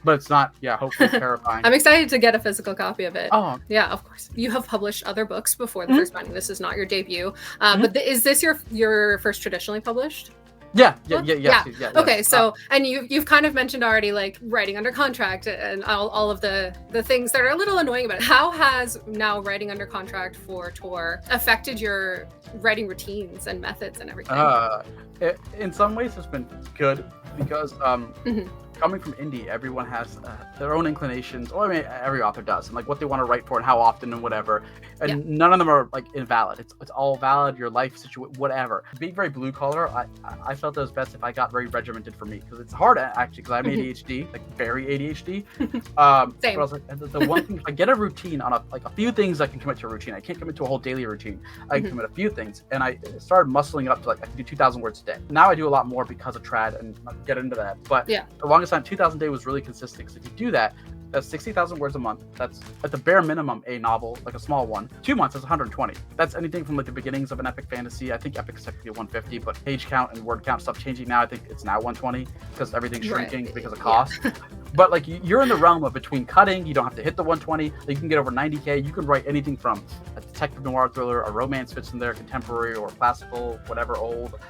But it's not, hopefully terrifying. I'm excited to get a physical copy of it. Oh, yeah, of course. You have published other books before the first binding. This is not your debut, but is this your first traditionally published? Yeah. Okay, so and you've kind of mentioned already, like, writing under contract and all of the things that are a little annoying about it. How has now writing under contract for Tor affected your writing routines and methods and everything? In some ways, it's been good because coming from indie, everyone has their own inclinations. Or I mean, every author does, and like what they want to write for and how often and whatever. And none of them are like invalid. It's all valid. Your life situation, whatever. Being very blue collar, I felt it was best if I got very regimented for me, because it's hard actually, because I'm ADHD, like very ADHD. Same. But I was like, the one thing, if I get a routine on a few things, I can commit to a routine. I can't commit to a whole daily routine. I can commit a few things, and I started muscling it up to like I can do 2,000 words a day. Now I do a lot more because of trad, and I'll get into that. But the longest time, 2,000 a day was really consistent. So if you do that, that's 60,000 words a month. That's at the bare minimum a novel, like a small one. 2 months is 120. That's anything from like the beginnings of an epic fantasy. I think epic is technically 150, but page count and word count stuff changing now. I think it's now 120 because everything's shrinking because of cost. But like you're in the realm of between cutting, you don't have to hit the 120. You can get over 90K. You can write anything from a detective noir thriller, a romance fits in there, contemporary or classical, whatever old.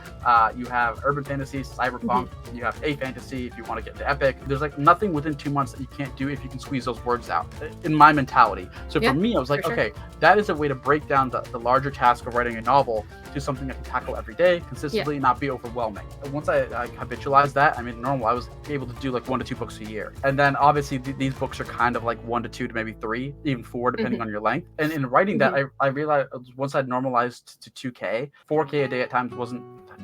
You have urban fantasy, cyberpunk. You have a fantasy if you want to get into epic. There's like nothing within 2 months that you can't do if you can squeeze those words out, in my mentality. So for me, I was like, okay, that is a way to break down the larger task of writing a novel to something I can tackle every day consistently, not be overwhelming. And once I habitualized that, I mean, normal, I was able to do like 1 to 2 books a year. And then obviously these books are kind of like 1 to 2 to maybe 3, even 4, depending on your length. And in writing that, I realized once I'd normalized to 2K, 4K a day at times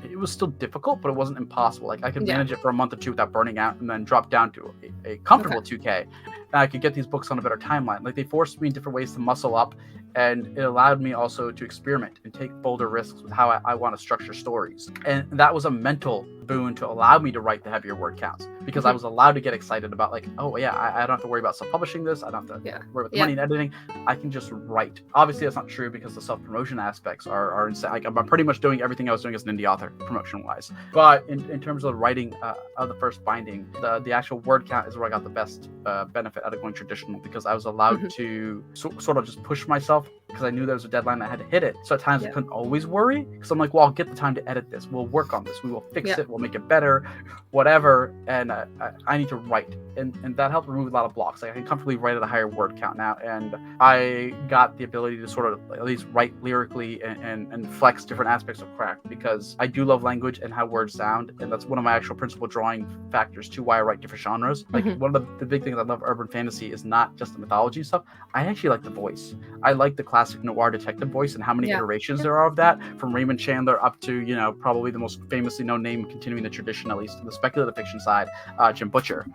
it was still difficult, but it wasn't impossible. Like I could manage it for a month or 2 without burning out, and then drop down to a comfortable 2K. And I could get these books on a better timeline. Like they forced me in different ways to muscle up, and it allowed me also to experiment and take bolder risks with how I want to structure stories. And that was a mental boon to allow me to write the heavier word counts, because I was allowed to get excited about like, oh yeah, I don't have to worry about self-publishing this. I don't have to worry about the money and editing. I can just write. Obviously that's not true, because the self-promotion aspects are insane. Like, I'm pretty much doing everything I was doing as an indie author promotion wise. But in terms of writing of the first binding, the actual word count is where I got the best benefit out of going traditional, because I was allowed to sort of just push myself, because I knew there was a deadline. I had to hit it. So at times I couldn't always worry, because I'm like, well, I'll get the time to edit this. We'll work on this. We will fix it. We'll make it better, whatever. And I need to write. And that helped remove a lot of blocks. Like I can comfortably write at a higher word count now. And I got the ability to sort of at least write lyrically and flex different aspects of craft, because I do love language and how words sound. And that's one of my actual principal drawing factors to why I write different genres. Like one of the big things I love urban fantasy is not just the mythology stuff. I actually like the voice. I like the classic noir detective voice, and how many iterations there are of that, from Raymond Chandler up to, probably the most famously known name continuing the tradition, at least in the speculative fiction side, Jim Butcher,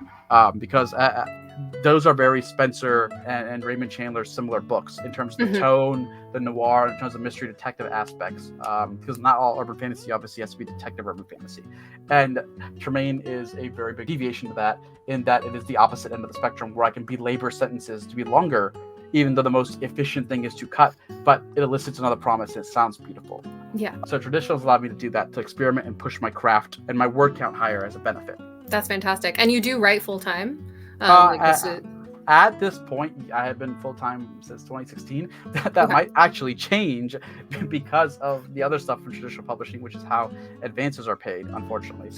because those are very Spencer and Raymond Chandler similar books in terms of the tone, the noir, in terms of mystery detective aspects, because not all urban fantasy obviously has to be detective urban fantasy. And Tremaine is a very big deviation to that, in that it is the opposite end of the spectrum, where I can belabor sentences to be longer, even though the most efficient thing is to cut, but it elicits another promise and it sounds beautiful. Yeah. So traditionals allowed me to do that, to experiment and push my craft and my word count higher as a benefit. That's fantastic. And you do write full time? At this point, I have been full-time since 2016. That might actually change because of the other stuff from traditional publishing, which is how advances are paid, unfortunately.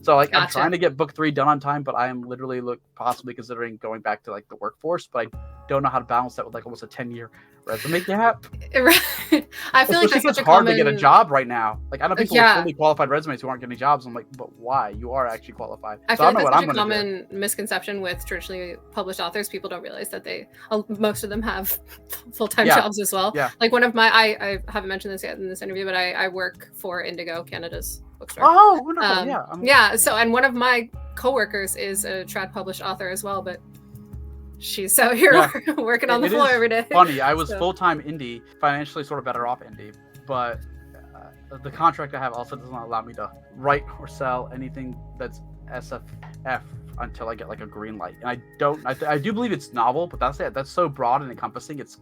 So like, I'm trying to get book 3 done on time, but I am literally possibly considering going back to like the workforce. But don't know how to balance that with like almost a 10-year resume gap. Right. I feel like Especially that's 'cause such a it's hard common... to get a job right now. Like I know people with Yeah. fully qualified resumes who aren't getting jobs. I'm like, but why? You are actually qualified. I So feel I like know what that's I'm such a gonna do. common misconception with traditionally published authors. People don't realize that most of them have full-time Yeah. jobs as well. Yeah. Like one of my, I haven't mentioned this yet in this interview, but I work for Indigo, Canada's bookstore. Oh, wonderful! Yeah. So, and one of my coworkers is a trad published author as well, but she's out here working on the floor every day. Funny, I was full-time indie, financially sort of better off indie, but the contract I have also does not allow me to write or sell anything that's SFF until I get like a green light. And I do believe it's novel, but that's it. That's so broad and encompassing. It's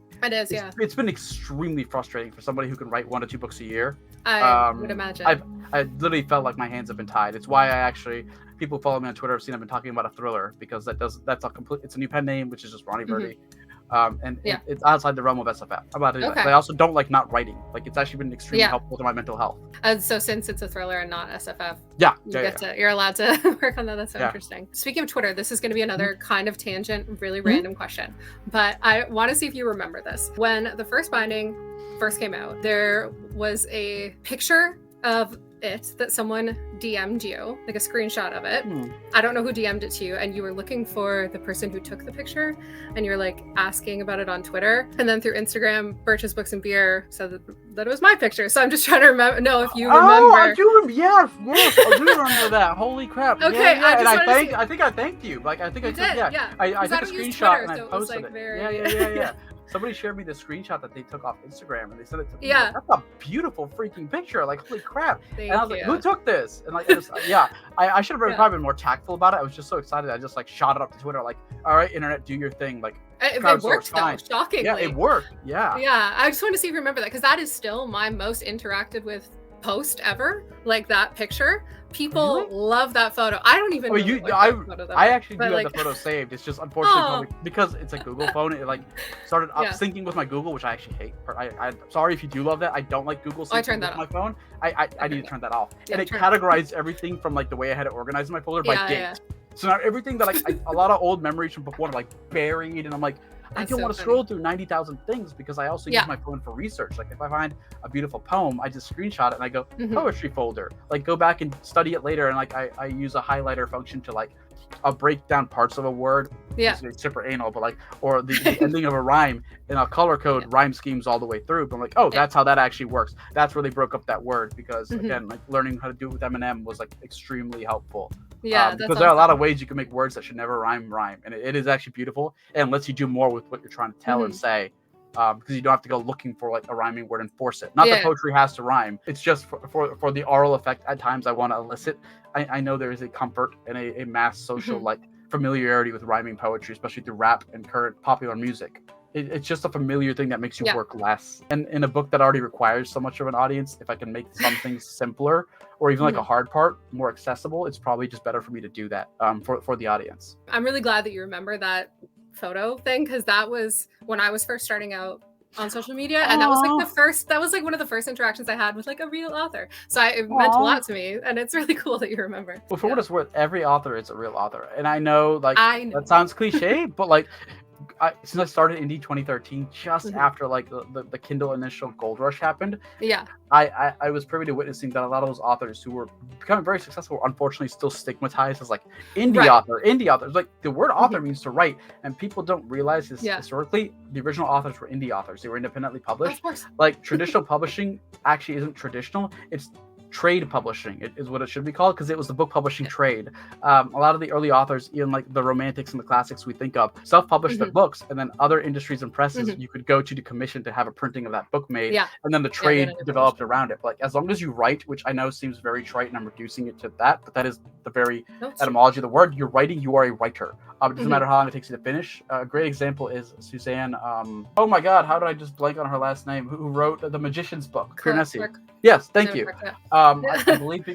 been extremely frustrating for somebody who can write 1 to 2 books a year. I would imagine. I literally felt like my hands have been tied. It's why people follow me on Twitter have seen I've been talking about a thriller, because it's a new pen name, which is just Ronnie Virdi. It's outside the realm of SFF. I also don't like not writing. Like it's actually been extremely helpful to my mental health. So since it's a thriller and not SFF, you're allowed to work on that. That's so interesting. Speaking of Twitter, this is going to be another kind of tangent, really random question, but I want to see if you remember this. When the first binding first came out, there was a picture of it that someone DM'd you, like a screenshot of it. I don't know who DM'd it to you, and you were looking for the person who took the picture, and you're like asking about it on Twitter, and then through Instagram, Birch's Books and Beer said that it was my picture. So I'm just trying to know if you remember. Oh, I do remember. Yes, I do remember that. Holy crap! Okay, I think I thanked you. Like I think I did. I took a screenshot and I posted it. Yeah. Somebody shared me the screenshot that they took off Instagram, and they sent it to me. Yeah, that's a beautiful freaking picture. Like, holy crap! Thank and I was like, who took this? And like, I should have probably been more tactful about it. I was just so excited. I just like shot it up to Twitter. Like, all right, internet, do your thing. Like, it worked though, shockingly. Yeah, it worked. Yeah. I just want to see if you remember that, because that is still my most interacted with post ever. Like that picture. People love that photo. I don't even know. I actually do have the photo saved. It's just unfortunately because it's a Google phone. It like started syncing with my Google, which I actually hate. I'm sorry if you do love that. I don't like Google syncing with my phone. I need to turn that off. And it categorized everything from like the way I had it organized in my folder by date. So now everything that a lot of old memories from book 1 are like buried, and I'm like, I don't want to scroll through 90,000 things, because I also use my phone for research. Like if I find a beautiful poem, I just screenshot it and I go poetry folder. Like go back and study it later, and like I use a highlighter function to like I'll break down parts of a word. It's super anal, but like or the ending of a rhyme, and I'll color code rhyme schemes all the way through. But I'm like, oh, that's how that actually works. That's where they broke up that word, because again, like learning how to do it with Eminem was like extremely helpful. Because there are a lot of ways you can make words that should never rhyme, and it is actually beautiful and lets you do more with what you're trying to tell and say, because you don't have to go looking for like a rhyming word and force it. Not that poetry has to rhyme. It's just for the aural effect. At times I want to elicit. I know there is a comfort and a mass social like familiarity with rhyming poetry, especially through rap and current popular music. It's just a familiar thing that makes you work less. And in a book that already requires so much of an audience, if I can make some things simpler, or even like a hard part more accessible, it's probably just better for me to do that for the audience. I'm really glad that you remember that photo thing, because that was when I was first starting out on social media, and that was like one of the first interactions I had with like a real author. So it meant a lot to me, and it's really cool that you remember. Well, for what it's worth, every author is a real author, and I know that sounds cliche, but like since I started Indie 2013, just after like the Kindle initial gold rush happened, I was privy to witnessing that a lot of those authors who were becoming very successful were unfortunately still stigmatized as like indie authors. Like the word author means to write, and people don't realize this historically. The original authors were indie authors. They were independently published. Of course. Like traditional publishing actually isn't traditional. It's trade publishing is what it should be called, because it was the book publishing trade. A lot of the early authors, even like the romantics and the classics we think of, self-published their books, and then other industries and presses you could go to commission to have a printing of that book made, and then the trade developed around it. But like as long as you write, which I know seems very trite and I'm reducing it to that, but that is the very etymology of the word. You're writing, you are a writer. It doesn't matter how long it takes you to finish. A great example is Suzanne, oh my god, how did I just blank on her last name, who wrote the Magician's book, Piranesi. Yes, thank you. I believe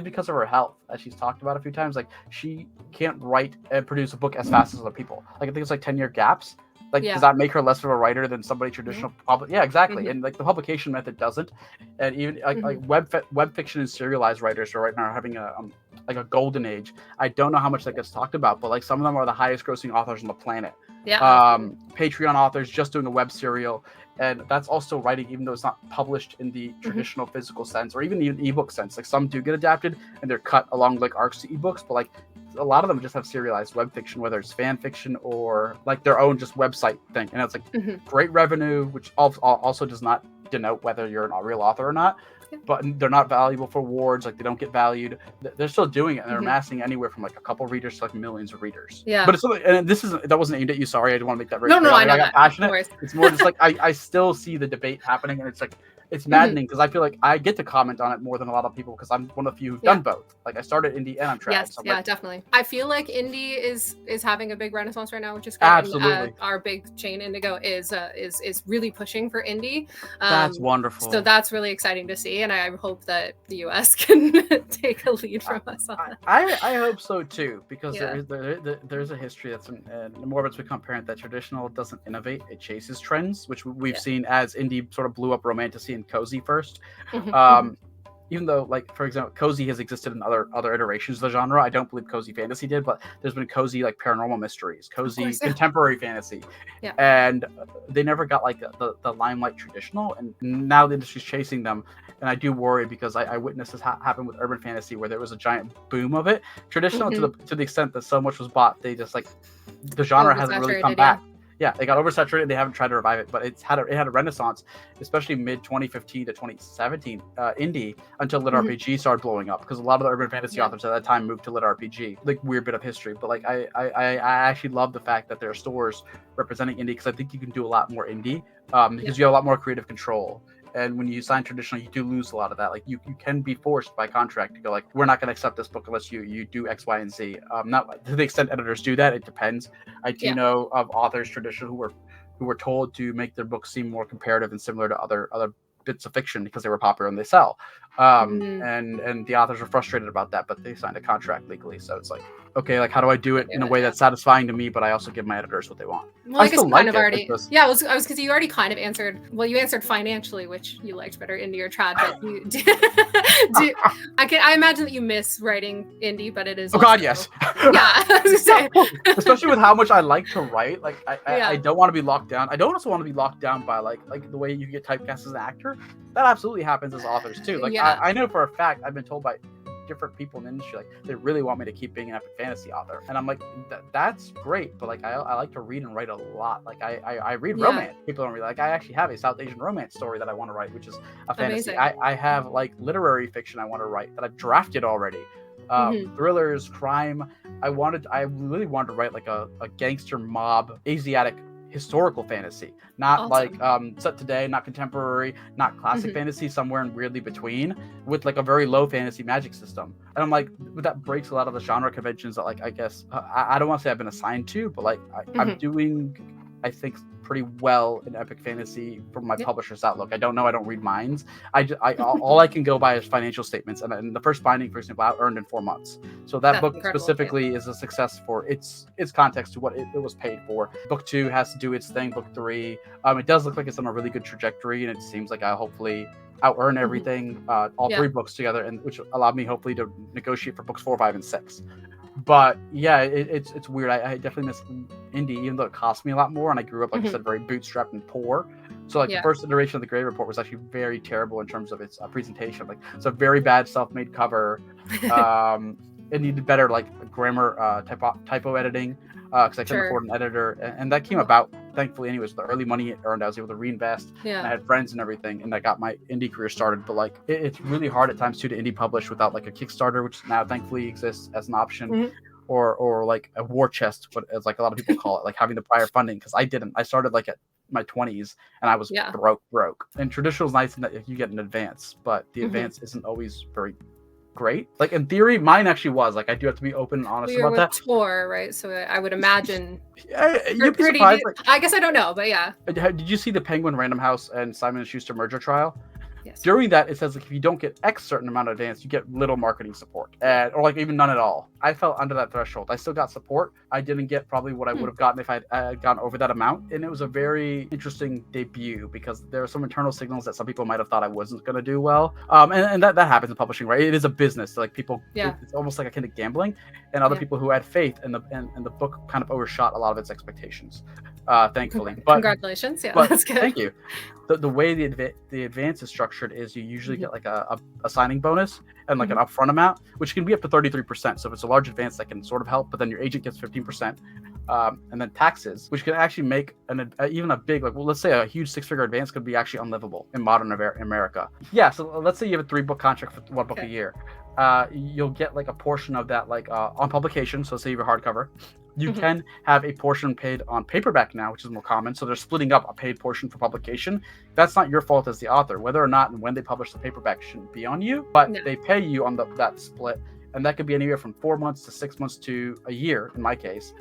because of her health, as she's talked about a few times, like she can't write and produce a book as fast as other people. Like I think it's like 10-year gaps. Like does that make her less of a writer than somebody traditional public? Yeah, exactly. And like the publication method doesn't. And even like web fiction and serialized writers who right now are having a golden age. I don't know how much that gets talked about, but like some of them are the highest grossing authors on the planet. Patreon authors just doing a web serial, and that's also writing, even though it's not published in the traditional physical sense or even the ebook sense. Like some do get adapted and they're cut along like arcs to ebooks, but like a lot of them just have serialized web fiction, whether it's fan fiction or like their own just website thing, and it's like great revenue, which also does not denote whether you're a real author or not. But they're not valuable for awards. Like they don't get valued. They're still doing it, and they're amassing anywhere from like a couple readers to like millions of readers. Yeah. But it's, and that wasn't aimed at you. Sorry, I didn't want to make that very clear. No, I know I got that. passionate. It's more just like I still see the debate happening, and it's like it's maddening because I feel like I get to comment on it more than a lot of people because I'm one of the few who've done both. Like I started indie and I'm trad. Yes, so yeah, definitely. I feel like indie is having a big renaissance right now, which is great. Absolutely. And, our big chain Indigo is really pushing for indie. That's wonderful. So that's really exciting to see, and I hope that the US can take a lead from us on that. I hope so too, because there's a history that's more of it's become apparent that traditional doesn't innovate; it chases trends, which we've seen as indie sort of blew up romantasy and cozy first. Even though, like, for example, cozy has existed in other iterations of the genre. I don't believe cozy fantasy did, but there's been cozy like paranormal mysteries, cozy contemporary fantasy, and they never got like the limelight traditional. And now the industry's chasing them, and I do worry because I witnessed this happen with urban fantasy, where there was a giant boom of it. Traditional to the extent that so much was bought, they just like the genre hasn't really come back. Yeah, they got oversaturated. They haven't tried to revive it, but it had a renaissance, especially mid 2015 to 2017 indie, until lit RPG started blowing up because a lot of the urban fantasy authors at that time moved to lit RPG. Like weird bit of history, but like I actually love the fact that there are stores representing indie because I think you can do a lot more indie because you have a lot more creative control. And when you sign traditional, you do lose a lot of that. Like you can be forced by contract to go like, we're not going to accept this book unless you do X, Y, and Z. Not to the extent editors do that. It depends. I do know of authors traditional who were told to make their books seem more comparative and similar to other bits of fiction because they were popular and they sell. And the authors were frustrated about that, but they signed a contract legally. So it's like, okay, like how do I do it in a way that's satisfying to me, but I also give my editors what they want? Well, I guess you kind of already, I was because you already kind of answered. Well, you answered financially, which you liked better, indie or trad. But you I imagine that you miss writing indie, but it is. Oh God, yes. Yeah, I was gonna say. Especially with how much I like to write. Like I don't want to be locked down. I don't also want to be locked down by like the way you get typecast as an actor. That absolutely happens as authors too. Like I know for a fact, I've been told by different people in the industry, like they really want me to keep being an epic fantasy author, and I'm like, that's great, but like I like to read and write a lot. Like I read romance. People don't read. Like I actually have a South Asian romance story that I want to write, which is a fantasy. I have like literary fiction I want to write that I've drafted already. Thrillers, crime. I really wanted to write like a gangster mob Asiatic historical fantasy, not like set today, not contemporary, not classic fantasy, somewhere in weirdly between, with like a very low fantasy magic system. And I'm like, that breaks a lot of the genre conventions that like I guess I don't want to say I've been assigned to, but like I'm doing, I think, pretty well in epic fantasy from my publisher's outlook. I don't know. I don't read minds. All I can go by is financial statements. And the first binding, for example, I earned in 4 months. So that book specifically is a success for its context to what it was paid for. Book 2 has to do its thing. Book 3, it does look like it's on a really good trajectory, and it seems like I'll hopefully out-earn everything, all 3 books together, and which allowed me hopefully to negotiate for books 4, 5, and 6. But yeah, it's weird. I definitely miss indie, even though it cost me a lot more, and I grew up, like I said, very bootstrapped and poor. So like the first iteration of the Grade Report was actually very terrible in terms of its presentation. Like it's a very bad self-made cover. It needed better like grammar, typo editing, because I couldn't afford an editor, and that came about thankfully anyways. The early money it earned, I was able to reinvest. And I had friends and everything, and I got my indie career started. But like it's really hard at times too to indie publish without like a Kickstarter, which now thankfully exists as an option, or like a war chest, but as like a lot of people call it, like having the prior funding. Because I didn't. I started like at my 20s, and I was broke. And traditional is nice in that you get an advance, but the advance isn't always very great. Like in theory, mine actually was. Like I do have to be open and honest about that. Tor, right? So I would imagine. You'd be surprised. I guess I don't know, but yeah. Did you see the Penguin Random House and Simon & Schuster merger trial? Yes. During that, it says like if you don't get X certain amount of advance, you get little marketing support, or like even none at all. I fell under that threshold. I still got support. I didn't get probably what I would have gotten if I had gone over that amount. And it was a very interesting debut because there are some internal signals that some people might have thought I wasn't going to do well. And that happens in publishing, right? It is a business. So like people, it's almost like a kind of gambling, and other people who had faith in the book kind of overshot a lot of its expectations. Thankfully. But congratulations. Yeah, that's good. Thank you. The way the advance is structured is you usually get like a signing bonus and like an upfront amount, which can be up to 33%. So if it's a large advance, that can sort of help, but then your agent gets 15%. And then taxes, which can actually make even a big, like, well, let's say a huge 6-figure advance could be actually unlivable in modern America. Yeah, so let's say you have a 3-book contract for 1 book a year. You'll get like a portion of that like on publication. So say you have a hardcover. You can have a portion paid on paperback now, which is more common. So they're splitting up a paid portion for publication. That's not your fault as the author. Whether or not and when they publish the paperback shouldn't be on you, but they pay you on that split. And that could be anywhere from 4 months to 6 months to a year in my case.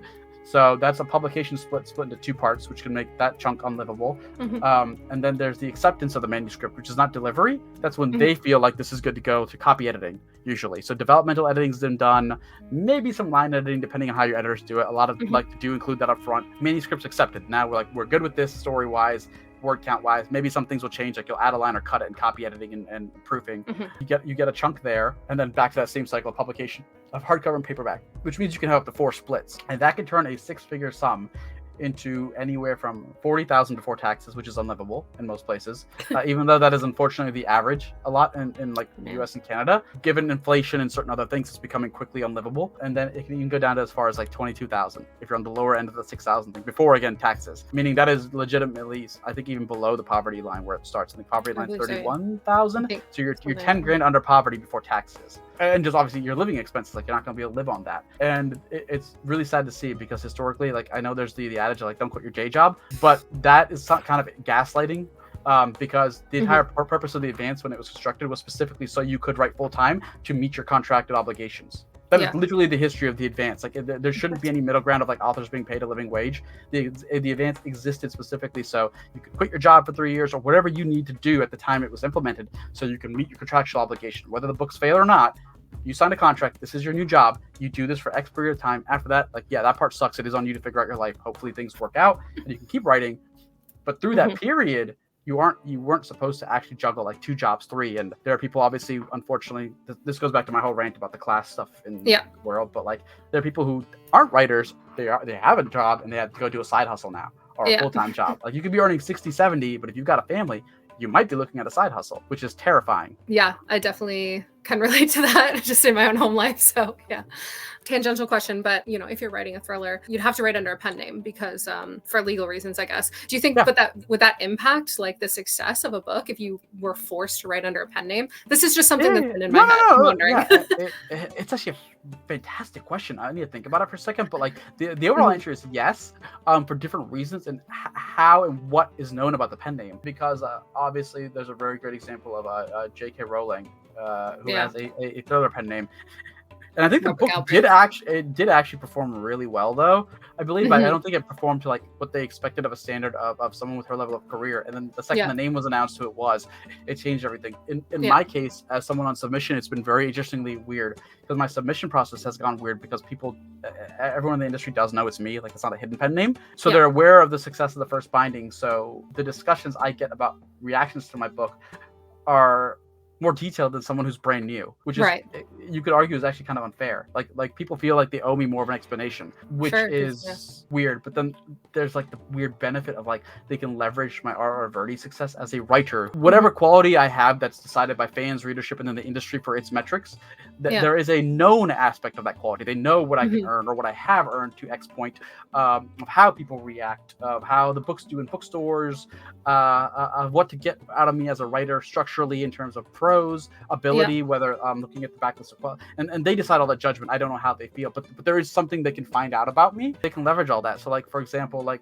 So that's a publication split into 2 parts, which can make that chunk unlivable. And then there's the acceptance of the manuscript, which is not delivery. That's when they feel like this is good to go to copy editing, usually. So developmental editing's been done, maybe some line editing, depending on how your editors do it. A lot of like to do include that up front. Manuscript's accepted. Now we're good with this story-wise, word count-wise. Maybe some things will change, like you'll add a line or cut it in copy editing and proofing. You get a chunk there, and then back to that same cycle of publication of hardcover and paperback, which means you can have up to 4 splits, and that can turn a 6-figure sum into anywhere from $40,000 before taxes, which is unlivable in most places, even though that is unfortunately the average a lot in like the US and Canada. Given inflation and certain other things, it's becoming quickly unlivable. And then it can even go down to as far as like $22,000 if you're on the lower end of the $6,000 thing before, again, taxes, meaning that is legitimately, I think, even below the poverty line where it starts. I think poverty line is 31,000, so you're 10 grand under poverty before taxes. And just obviously your living expenses, like you're not going to be able to live on that. And it's really sad to see, because historically, like I know there's the adage of like don't quit your day job, but that is some kind of gaslighting, because the entire purpose of the advance when it was constructed was specifically so you could write full time to meet your contracted obligations. That is literally the history of the advance. Like there shouldn't be any middle ground of like authors being paid a living wage. The advance existed specifically so you could quit your job for 3 years or whatever you need to do at the time it was implemented, so you can meet your contractual obligation. Whether the books fail or not, you signed a contract. This is your new job. You do this for X period of time. After that, like, yeah, that part sucks. It is on you to figure out your life. Hopefully things work out and you can keep writing. But through that period, you weren't supposed to actually juggle like 2 jobs, 3. And there are people, obviously, unfortunately, this goes back to my whole rant about the class stuff in the world. But like, there are people who aren't writers. They have a job and they have to go do a side hustle now or a full-time job. Like you could be earning 60, 70, but if you've got a family, you might be looking at a side hustle, which is terrifying. Yeah, I definitely can relate to that just in my own home life. So yeah, tangential question, but if you're writing a thriller, you'd have to write under a pen name because for legal reasons, I guess. Do you think would that impact like the success of a book if you were forced to write under a pen name? This is just something that's been in my head. I'm wondering. It's actually a fantastic question. I need to think about it for a second, but like the overall answer is yes, for different reasons and how and what is known about the pen name, because obviously there's a very great example of J.K. Rowling, who has a thriller pen name. And I think the book did actually perform really well, though. I believe I don't think it performed to like what they expected of a standard of someone with her level of career. And then the second the name was announced who it changed everything. In my case, as someone on submission, it's been very interestingly weird because my submission process has gone weird because everyone in the industry does know it's me. Like it's not a hidden pen name, so they're aware of the success of the first binding. So the discussions I get about reactions to my book are more detailed than someone who's brand new, which is you could argue is actually kind of unfair. Like people feel like they owe me more of an explanation, which is weird. But then there's like the weird benefit of like they can leverage my RR Virdi success as a writer. Whatever quality I have that's decided by fans, readership, and then the industry for its metrics, there is a known aspect of that quality. They know what I can earn or what I have earned to X point, of how people react, of how the books do in bookstores, of what to get out of me as a writer structurally in terms of prose, ability, whether I'm looking at the backlist or and they decide all that judgment. I don't know how they feel, but there is something they can find out about me. They can leverage all that. So like, for example, like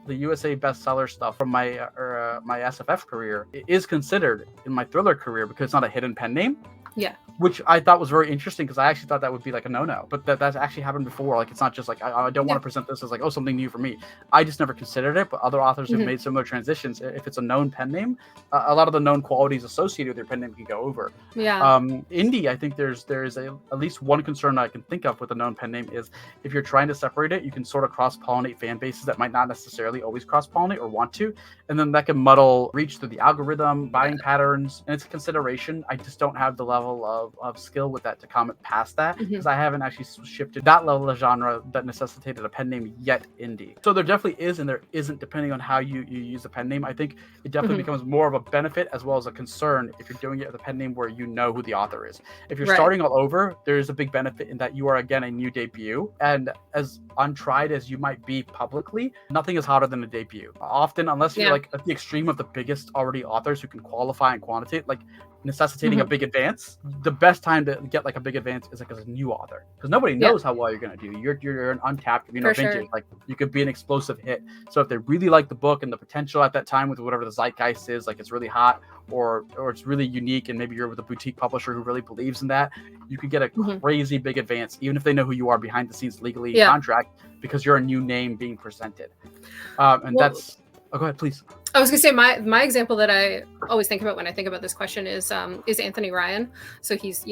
the USA bestseller stuff from my SFF career is considered in my thriller career because it's not a hidden pen name. Yeah. Which I thought was very interesting because I actually thought that would be like a no-no, but that's actually happened before. Like, it's not just like I don't want to present this as like, oh, something new for me. I just never considered it, but other authors have made similar transitions. If it's a known pen name, a lot of the known qualities associated with your pen name can go over. Yeah. Indie, I think there's at least one concern I can think of with a known pen name is if you're trying to separate it, you can sort of cross-pollinate fan bases that might not necessarily always cross-pollinate or want to, and then that can muddle reach through the algorithm, buying patterns, and it's a consideration. I just don't have the level of skill with that to comment past that because I haven't actually shifted that level of genre that necessitated a pen name yet indie. So there definitely is and there isn't depending on how you use a pen name. I think it definitely becomes more of a benefit as well as a concern if you're doing it with a pen name where you know who the author is. If you're starting all over, there's a big benefit in that you are again a new debut, and as untried as you might be publicly, nothing is hotter than a debut. Often, unless you're like at the extreme of the biggest already authors who can qualify and quantitate, like necessitating a big advance, the best time to get like a big advance is like as a new author because nobody knows how well you're going to do. You're an untapped, vintage. Like you could be an explosive hit. So if they really like the book and the potential at that time with whatever the zeitgeist is, like it's really hot or it's really unique, and maybe you're with a boutique publisher who really believes in that, you could get a crazy big advance, even if they know who you are behind the scenes legally in contract, because you're a new name being presented. That's. Oh, go ahead, please. I was gonna say my example that I always think about when I think about this question is Anthony Ryan. So he's,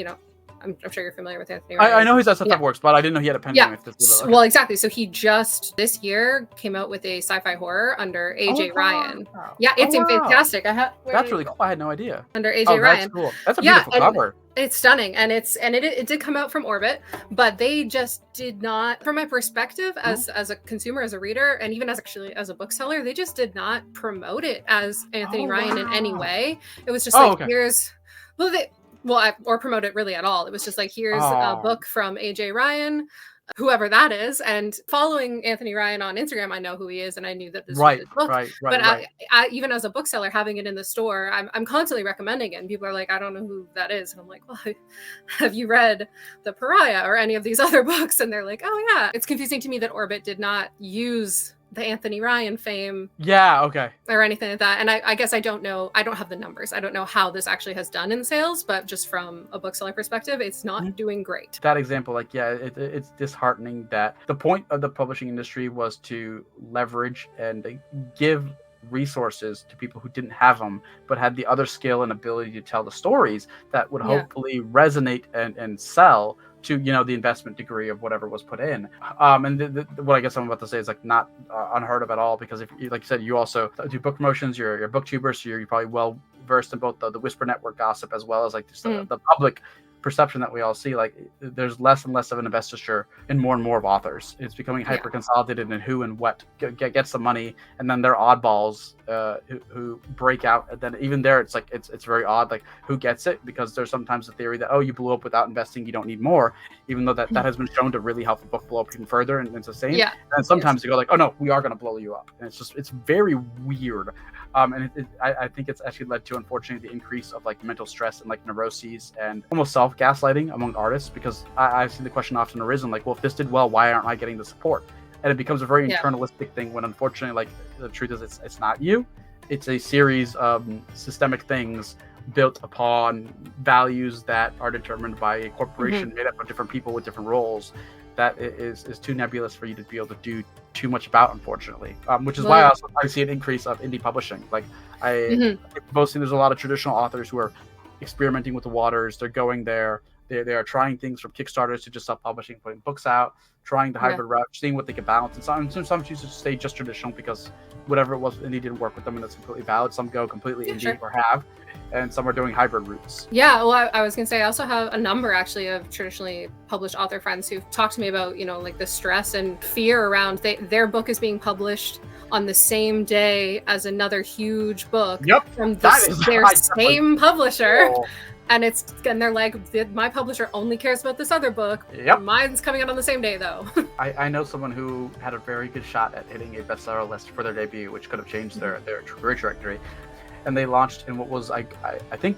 I'm sure you're familiar with Anthony Ryan. I know his SFF works, but I didn't know he had a pen name. Well, exactly. So he just this year came out with a sci-fi horror under AJ Ryan. Yeah, it's fantastic. That's really cool. I had no idea. Under AJ Ryan. That's cool. That's a beautiful cover. It's stunning, and it did come out from Orbit, but they just did not, from my perspective as a consumer, as a reader, and even as a bookseller, they just did not promote it as Anthony Ryan in any way. It was just or promote it really at all. It was just like, here's a book from AJ Ryan, whoever that is, and following Anthony Ryan on Instagram, I know who he is, and I knew that this was his book. But I even as a bookseller, having it in the store, I'm constantly recommending it, and people are like, I don't know who that is, and I'm like, well, have you read The Pariah or any of these other books? And they're like, oh yeah. It's confusing to me that Orbit did not use the Anthony Ryan fame or anything like that, and I guess I don't know, I don't have the numbers, I don't know how this actually has done in sales, but just from a bookseller perspective, it's not doing great. That example, it's disheartening that the point of the publishing industry was to leverage and give resources to people who didn't have them but had the other skill and ability to tell the stories that would hopefully resonate and sell to the investment degree of whatever was put in. And what I guess I'm about to say is like not unheard of at all, because if like you said, you also do book promotions, you're a booktuber, so you're probably well versed in both the Whisper Network gossip as well as like just the public perception that we all see. Like there's less and less of an investiture in more and more of authors. It's becoming hyper consolidated in who and what gets the money, and then there are oddballs who break out. And then even there, it's like it's very odd, like who gets it, because there's sometimes the theory that you blew up without investing, you don't need more, even though that has been shown to really help the book blow up even further and sustain. Yeah. And sometimes you go like, oh no, we are going to blow you up, and it's very weird. And I think it's actually led to, unfortunately, the increase of like mental stress and like neuroses and almost self-gaslighting among artists, because I've seen the question often arisen, like, well, if this did well, why aren't I getting the support? And it becomes a very internalistic thing when, unfortunately, like the truth is it's not you. It's a series of systemic things built upon values that are determined by a corporation made up of different people with different roles that is too nebulous for you to be able to do too much about, unfortunately. Which is why I see an increase of indie publishing. Like mostly there's a lot of traditional authors who are experimenting with the waters. They're going there. They are trying things from Kickstarters to just self-publishing, putting books out, trying the hybrid route, seeing what they can balance. And some choose to stay just traditional because whatever it was indie didn't work with them, and that's completely valid. Some go completely indie or have, and some are doing hybrid routes. Yeah, well, I was gonna say I also have a number actually of traditionally published author friends who've talked to me about like the stress and fear around their book is being published on the same day as another huge book from their same publisher. And they're like, my publisher only cares about this other book. Mine's coming out on the same day, though. I know someone who had a very good shot at hitting a bestseller list for their debut, which could have changed their career trajectory. And they launched in what was, I think,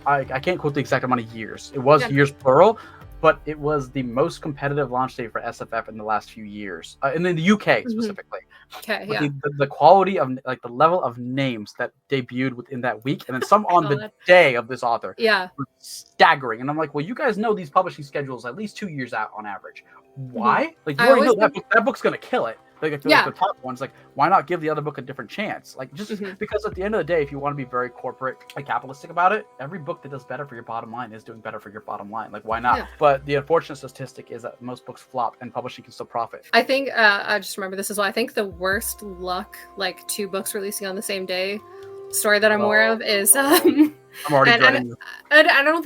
I can't quote the exact amount of years. It was years plural, but it was the most competitive launch date for SFF in the last few years, and in the UK specifically. Okay, But yeah. the quality of like the level of names that debuted within that week, and then some on the day of this author, yeah, were staggering. And I'm like, well, you guys know these publishing schedules at least 2 years out on average. Why? Like you already know that book's gonna kill it. Like the top ones, like why not give the other book a different chance? Like just because at the end of the day, if you want to be very corporate and capitalistic about it, every book that does better for your bottom line is doing better for your bottom line. Like why not? Yeah. But the unfortunate statistic is that most books flop and publishing can still profit. I think I just remember this as well. I think the worst luck, like 2 books releasing on the same day, story that I'm aware of is I'm already dreading this. And I don't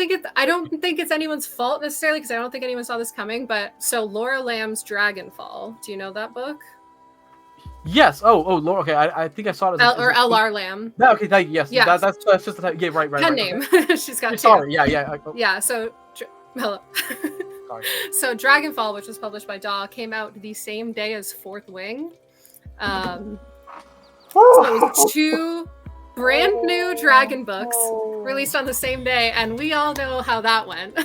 think it's anyone's fault necessarily, because I don't think anyone saw this coming. But so Laura Lamb's Dragonfall. Do you know that book? Yes. Oh, Laura. Okay, I think I saw it. Or LR Lamb. No, okay. Yes. Yeah. That's just the type. Yeah. Right. Pen name. Okay. She's got 2. Sorry. Yeah. Yeah. So hello. Sorry. So Dragonfall, which was published by Daw, came out the same day as Fourth Wing. So it was 2 brand new dragon books released on the same day, and we all know how that went.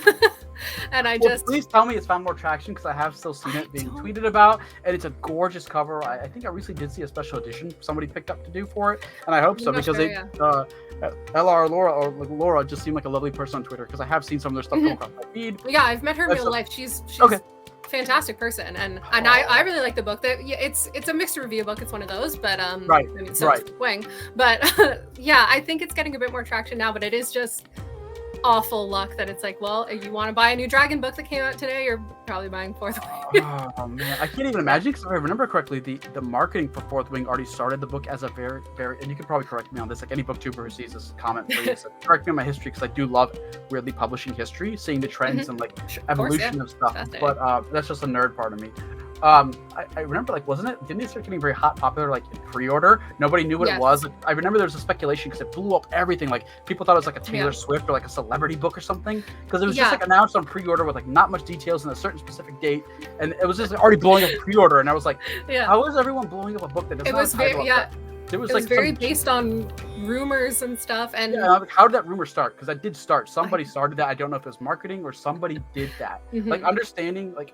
And please tell me it's found more traction, because I have still seen it being tweeted about, and it's a gorgeous cover. I think I recently did see a special edition somebody picked up to do for it, and I hope so, because LR Laura just seemed like a lovely person on Twitter, because I have seen some of their stuff come across my feed. Yeah, I've met her in real life. She's okay. Fantastic person, and I really like the book. That it's a mixed review book. It's one of those, but right. I mean, so Wing, but yeah, I think it's getting a bit more traction now. But it is just awful luck that it's like, well, if you want to buy a new dragon book that came out today, you're probably buying Fourth Wing. Oh man, I can't even imagine, because if I remember correctly, the marketing for Fourth Wing already started the book as a very, and you can probably correct me on this, like any booktuber who sees this comment, please correct me on my history, because I do love weirdly publishing history, seeing the trends and like evolution of stuff. But that's just a nerd part of me. I remember, like, didn't it start getting very popular, like, in pre-order? Nobody knew what it was. Like, I remember there was a speculation, because it blew up everything. Like, people thought it was like a Taylor Swift or like a celebrity book or something, because it was just like announced on pre-order with like not much details and a certain specific date, and it was just like, already blowing up pre-order. And I was like, how is everyone blowing up a book that doesn't have a title? It was very based on rumors and stuff. And how did that rumor start? Because that did start. Somebody started that. I don't know if it was marketing or somebody did that. Like understanding, like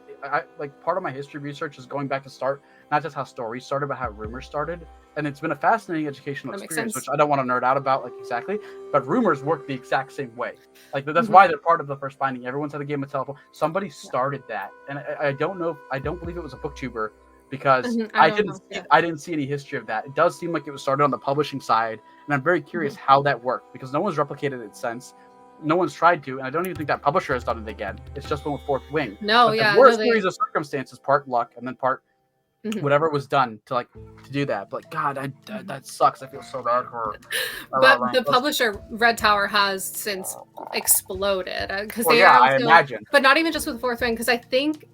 part of my history research is going back to start not just how stories started, but how rumors started. And it's been a fascinating educational experience, which I don't want to nerd out about like exactly. But rumors work the exact same way. Like that's why they're part of the first binding. Everyone's had a game of telephone. Somebody started that, and I don't know. I don't believe it was a booktuber, because I didn't see any history of that. It does seem like it was started on the publishing side, and I'm very curious how that worked, because no one's replicated it since. No one's tried to, and I don't even think that publisher has done it again. It's just been with Fourth Wing. There were a series of circumstances, part luck and then part whatever was done to do that. But God, that sucks. I feel so bad for her. But the publisher Red Tower has since exploded, because I imagine. But not even just with Fourth Wing, because I think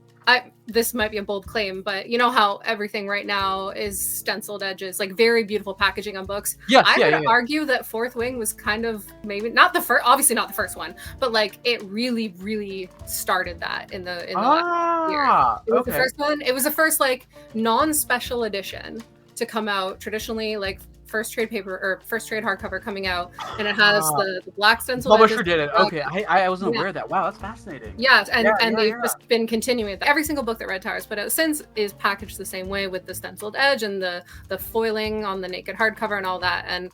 this might be a bold claim, but you know how everything right now is stenciled edges, like very beautiful packaging on books. I would argue that Fourth Wing was kind of maybe not the first, obviously not the first one, but like it really, really started that in the last year. It was the first one. It was the first like non-special edition to come out. Traditionally, like first trade paper or first trade hardcover coming out, and it has the black stencil. Publisher did it. Okay, I wasn't aware of that. Wow, that's fascinating. Yeah, and they've just been continuing. Every single book that Red Tower's put out since is packaged the same way, with the stenciled edge and the foiling on the naked hardcover and all that. And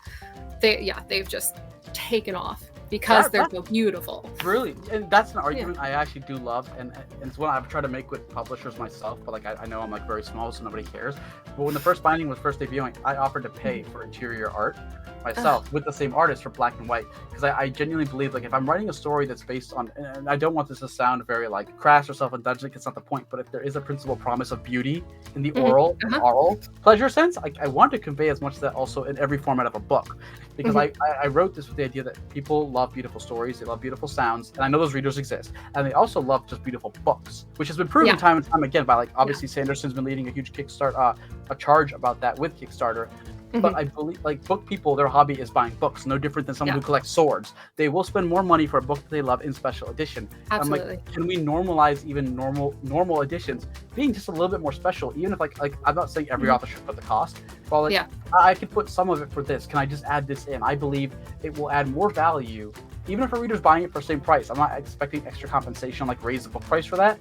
they've just taken off, because they're so beautiful. Really, and that's an argument I actually do love, and it's one I've tried to make with publishers myself. But like I know I'm like very small, so nobody cares. But when the first binding was first debuting, I offered to pay for interior art myself with the same artist for black and white, because I genuinely believe, like, if I'm writing a story that's based on, and I don't want this to sound very like crass or self-indulgent, it's not the point, but if there is a principal promise of beauty in the aural pleasure sense, I want to convey as much of that also in every format of a book, because I wrote this with the idea that people love beautiful stories, they love beautiful sounds, and I know those readers exist, and they also love just beautiful books, which has been proven time and time again by, like, obviously Sanderson's been leading a huge Kickstart, a charge about that with Kickstarter. But I believe, like, book people, their hobby is buying books, no different than someone who collects swords. They will spend more money for a book that they love in special edition. Absolutely. I'm like, can we normalize even normal editions being just a little bit more special? Even if, like I'm not saying every author should put the cost, but I could put some of it for this. Can I just add this in? I believe it will add more value even if a reader's buying it for the same price, I'm not expecting extra compensation, like raise the book price for that.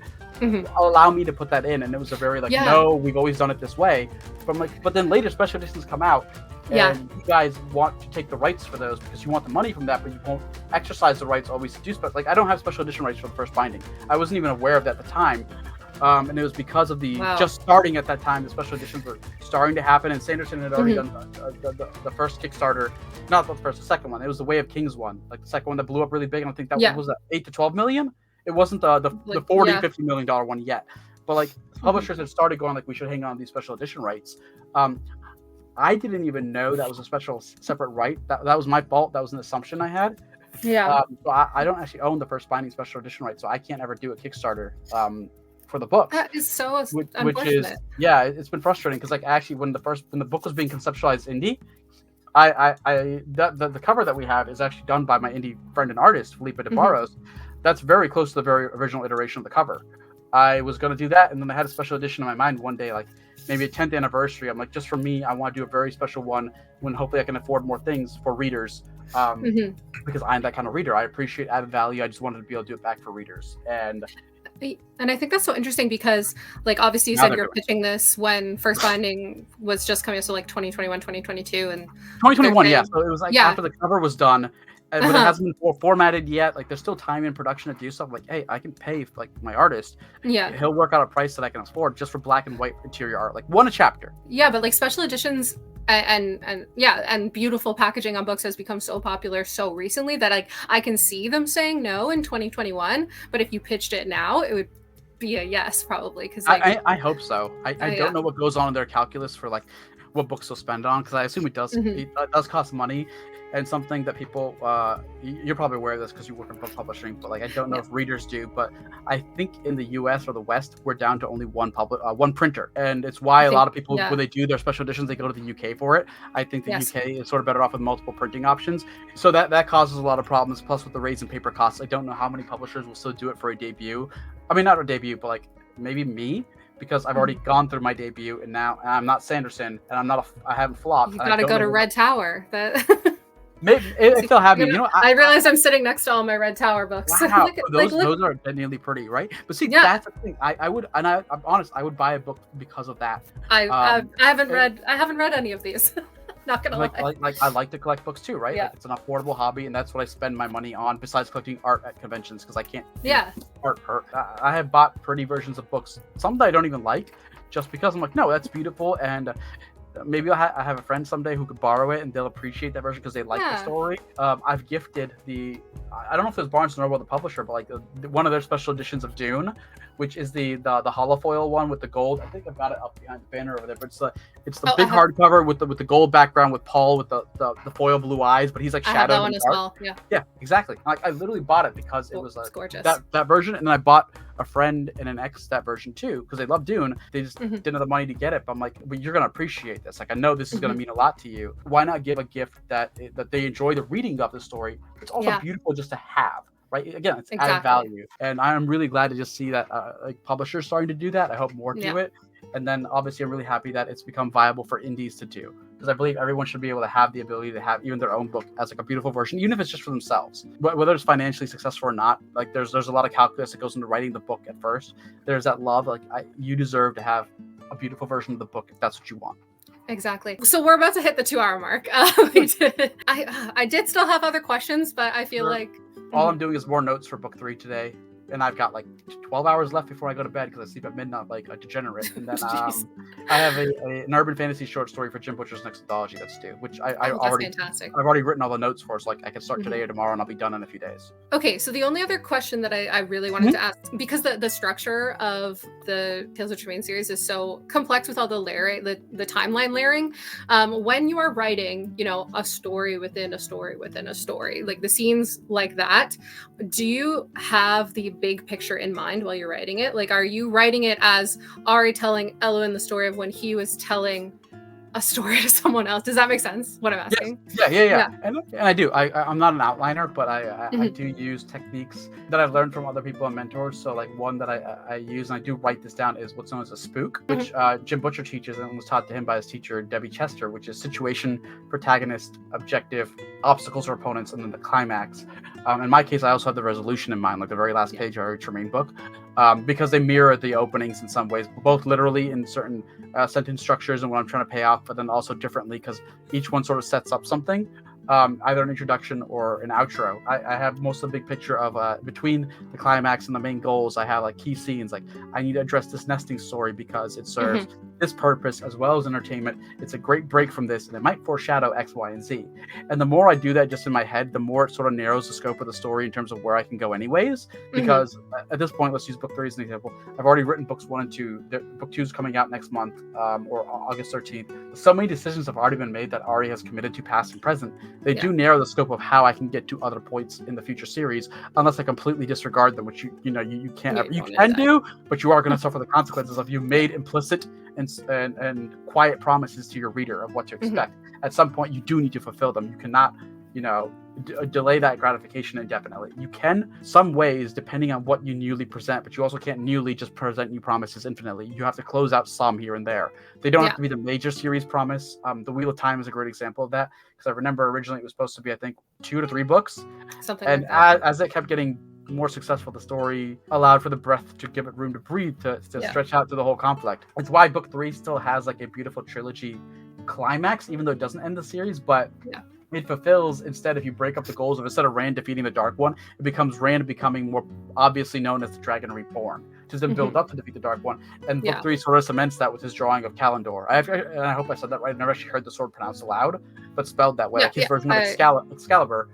Allow me to put that in. And it was a very like, no, we've always done it this way. But I'm like, but then later special editions come out, and you guys want to take the rights for those because you want the money from that, but you won't exercise the rights always to do. But like, I don't have special edition rights for the first binding. I wasn't even aware of that at the time. And it was because of the just starting at that time, the special editions were starting to happen, and Sanderson had already done the first Kickstarter, not the first, the second one. It was the Way of Kings one, like the second one that blew up really big. And I think that one was that 8 to 12 million. It wasn't the 40, $50 million one yet. But like publishers had started going like, we should hang on to these special edition rights. I didn't even know that was a special separate right. That was my fault. That was an assumption I had. So I don't actually own the first binding special edition right, so I can't ever do a Kickstarter for the book. That is so unfortunate. Which is it's been frustrating because like actually when the book was being conceptualized indie, the cover that we have is actually done by my indie friend and artist Felipe de Barros. That's very close to the very original iteration of the cover. I was going to do that, and then I had a special edition in my mind one day, like maybe a 10th anniversary. I'm like, just for me, I want to do a very special one when hopefully I can afford more things for readers, because I'm that kind of reader. I appreciate added value. I just wanted to be able to do it back for readers. And I think that's so interesting because, like, obviously you said you were pitching this when first binding was just coming, so like 2021, 2022, and 2021. So it was like after the cover was done. But it hasn't been formatted yet. Like, there's still time in production to do stuff. Like, hey, I can pay like my artist. He'll work out a price that I can afford just for black and white interior art, like one a chapter. But like special editions and beautiful packaging on books has become so popular so recently that like I can see them saying no in 2021. But if you pitched it now, it would be a yes probably. Because like, I hope so. I don't know what goes on in their calculus for like what books they'll spend on, because I assume it does cost money. And something that people, you're probably aware of this because you work in book publishing, but like I don't know if readers do, but I think in the U.S. or the West, we're down to only one printer, and it's why a lot of people when they do their special editions, they go to the U.K. for it. I think the U.K. is sort of better off with multiple printing options, so that causes a lot of problems. Plus, with the raise in paper costs, I don't know how many publishers will still do it for a debut. I mean, not a debut, but like maybe me. Because I've already gone through my debut, and now I'm not Sanderson, and I haven't flopped. You gotta go to Red Tower. Maybe if they'll have me, I realize I'm sitting next to all my Red Tower books. Wow, those are genuinely pretty, right? But see, that's the thing. I'm honest. I would buy a book because of that. I haven't read any of these. Not gonna lie. Like I like to collect books too, right? Yeah. Like, it's an affordable hobby, and that's what I spend my money on. Besides collecting art at conventions, because I can't. Art. I have bought pretty versions of books, some that I don't even like, just because I'm like, no, that's beautiful, and maybe I have a friend someday who could borrow it, and they'll appreciate that version because they like the story. I've gifted I don't know if it was Barnes & Noble, the publisher, but like one of their special editions of Dune, which is the holofoil one with the gold. I think I've got it up behind the banner over there, but it's the big hardcover with the gold background with Paul with the foil blue eyes, but he's like shadowed. I have that one as well. Yeah, exactly. Like I literally bought it because it was gorgeous. That version, and then I bought a friend and an ex that version too because they love Dune. They just didn't have the money to get it. But I'm like, but you're gonna appreciate this. Like I know this is gonna mean a lot to you. Why not give a gift that they enjoy the reading of the story? It's also beautiful just to have. Right? Again, it's added value, and I'm really glad to just see that like publishers starting to do that. I hope more do it, and then obviously I'm really happy that it's become viable for indies to do, because I believe everyone should be able to have the ability to have even their own book as like a beautiful version, even if it's just for themselves. Whether it's financially successful or not, like there's a lot of calculus that goes into writing the book at first. There's that love, like you deserve to have a beautiful version of the book if that's what you want. Exactly. So we're about to hit the 2-hour mark. I did still have other questions, but I feel like all I'm doing is more notes for book 3 today, and I've got like 12 hours left before I go to bed because I sleep at midnight like a degenerate. And then I have an urban fantasy short story for Jim Butcher's next anthology that's due, which I've already written all the notes for, so like I can start today or tomorrow, and I'll be done in a few days. Okay, so the only other question that I really wanted to ask, because the structure of the Tales of Tremaine series is so complex with all the layering, the timeline layering, when you are writing, a story within a story within a story, like the scenes like that, do you have the big picture in mind while you're writing it? Like, are you writing it as Ari telling Eloin the story of when he was telling a story to someone else. Does that make sense? What I'm asking? Yes. Yeah. And I do. I'm not an outliner, but I do use techniques that I've learned from other people and mentors. So like one that I use, and I do write this down, is what's known as a spook, which Jim Butcher teaches and was taught to him by his teacher Debbie Chester, which is situation, protagonist, objective, obstacles or opponents, and then the climax. In my case, I also have the resolution in mind, like the very last page of every Tremaine book, because they mirror the openings in some ways, both literally in certain sentence structures and what I'm trying to pay off, but then also differently because each one sort of sets up something, either an introduction or an outro. I have most of the big picture of between the climax and the main goals. I have like key scenes, like I need to address this nesting story because it serves this purpose as well as entertainment. It's a great break from this, and it might foreshadow X, Y, and Z. And the more I do that just in my head, the more it sort of narrows the scope of the story in terms of where I can go anyways. Because at this point, let's use book 3 as an example. I've already written books 1 and 2. Book 2 is coming out next month, or August 13th. So many decisions have already been made that Ari has committed to, past and present. They do narrow the scope of how I can get to other points in the future series, unless I completely disregard them, which you can't. You can do, but you are going to suffer the consequences of you made implicit and quiet promises to your reader of what to expect. At some point, you do need to fulfill them. You cannot, delay that gratification indefinitely. You can, some ways, depending on what you newly present, but you also can't newly just present new promises infinitely. You have to close out some here and there. They don't have to be the major series promise. The Wheel of Time is a great example of that, because I remember originally it was supposed to be, I think, 2 to 3 books. Something like that. As it kept getting more successful, the story allowed for the breath to give it room to breathe, to stretch out to the whole conflict. It's why book 3 still has like a beautiful trilogy climax, even though it doesn't end the series, but it fulfills, instead, if you break up the goals of, instead of Rand defeating the Dark One, it becomes Rand becoming more obviously known as the Dragon Reborn, to then build up to defeat the Dark One. And book 3 sort of cements that with his drawing of Kalendor. And I hope I said that right. I've never actually heard the sword pronounced aloud, but spelled that way. Like his version of Excalibur.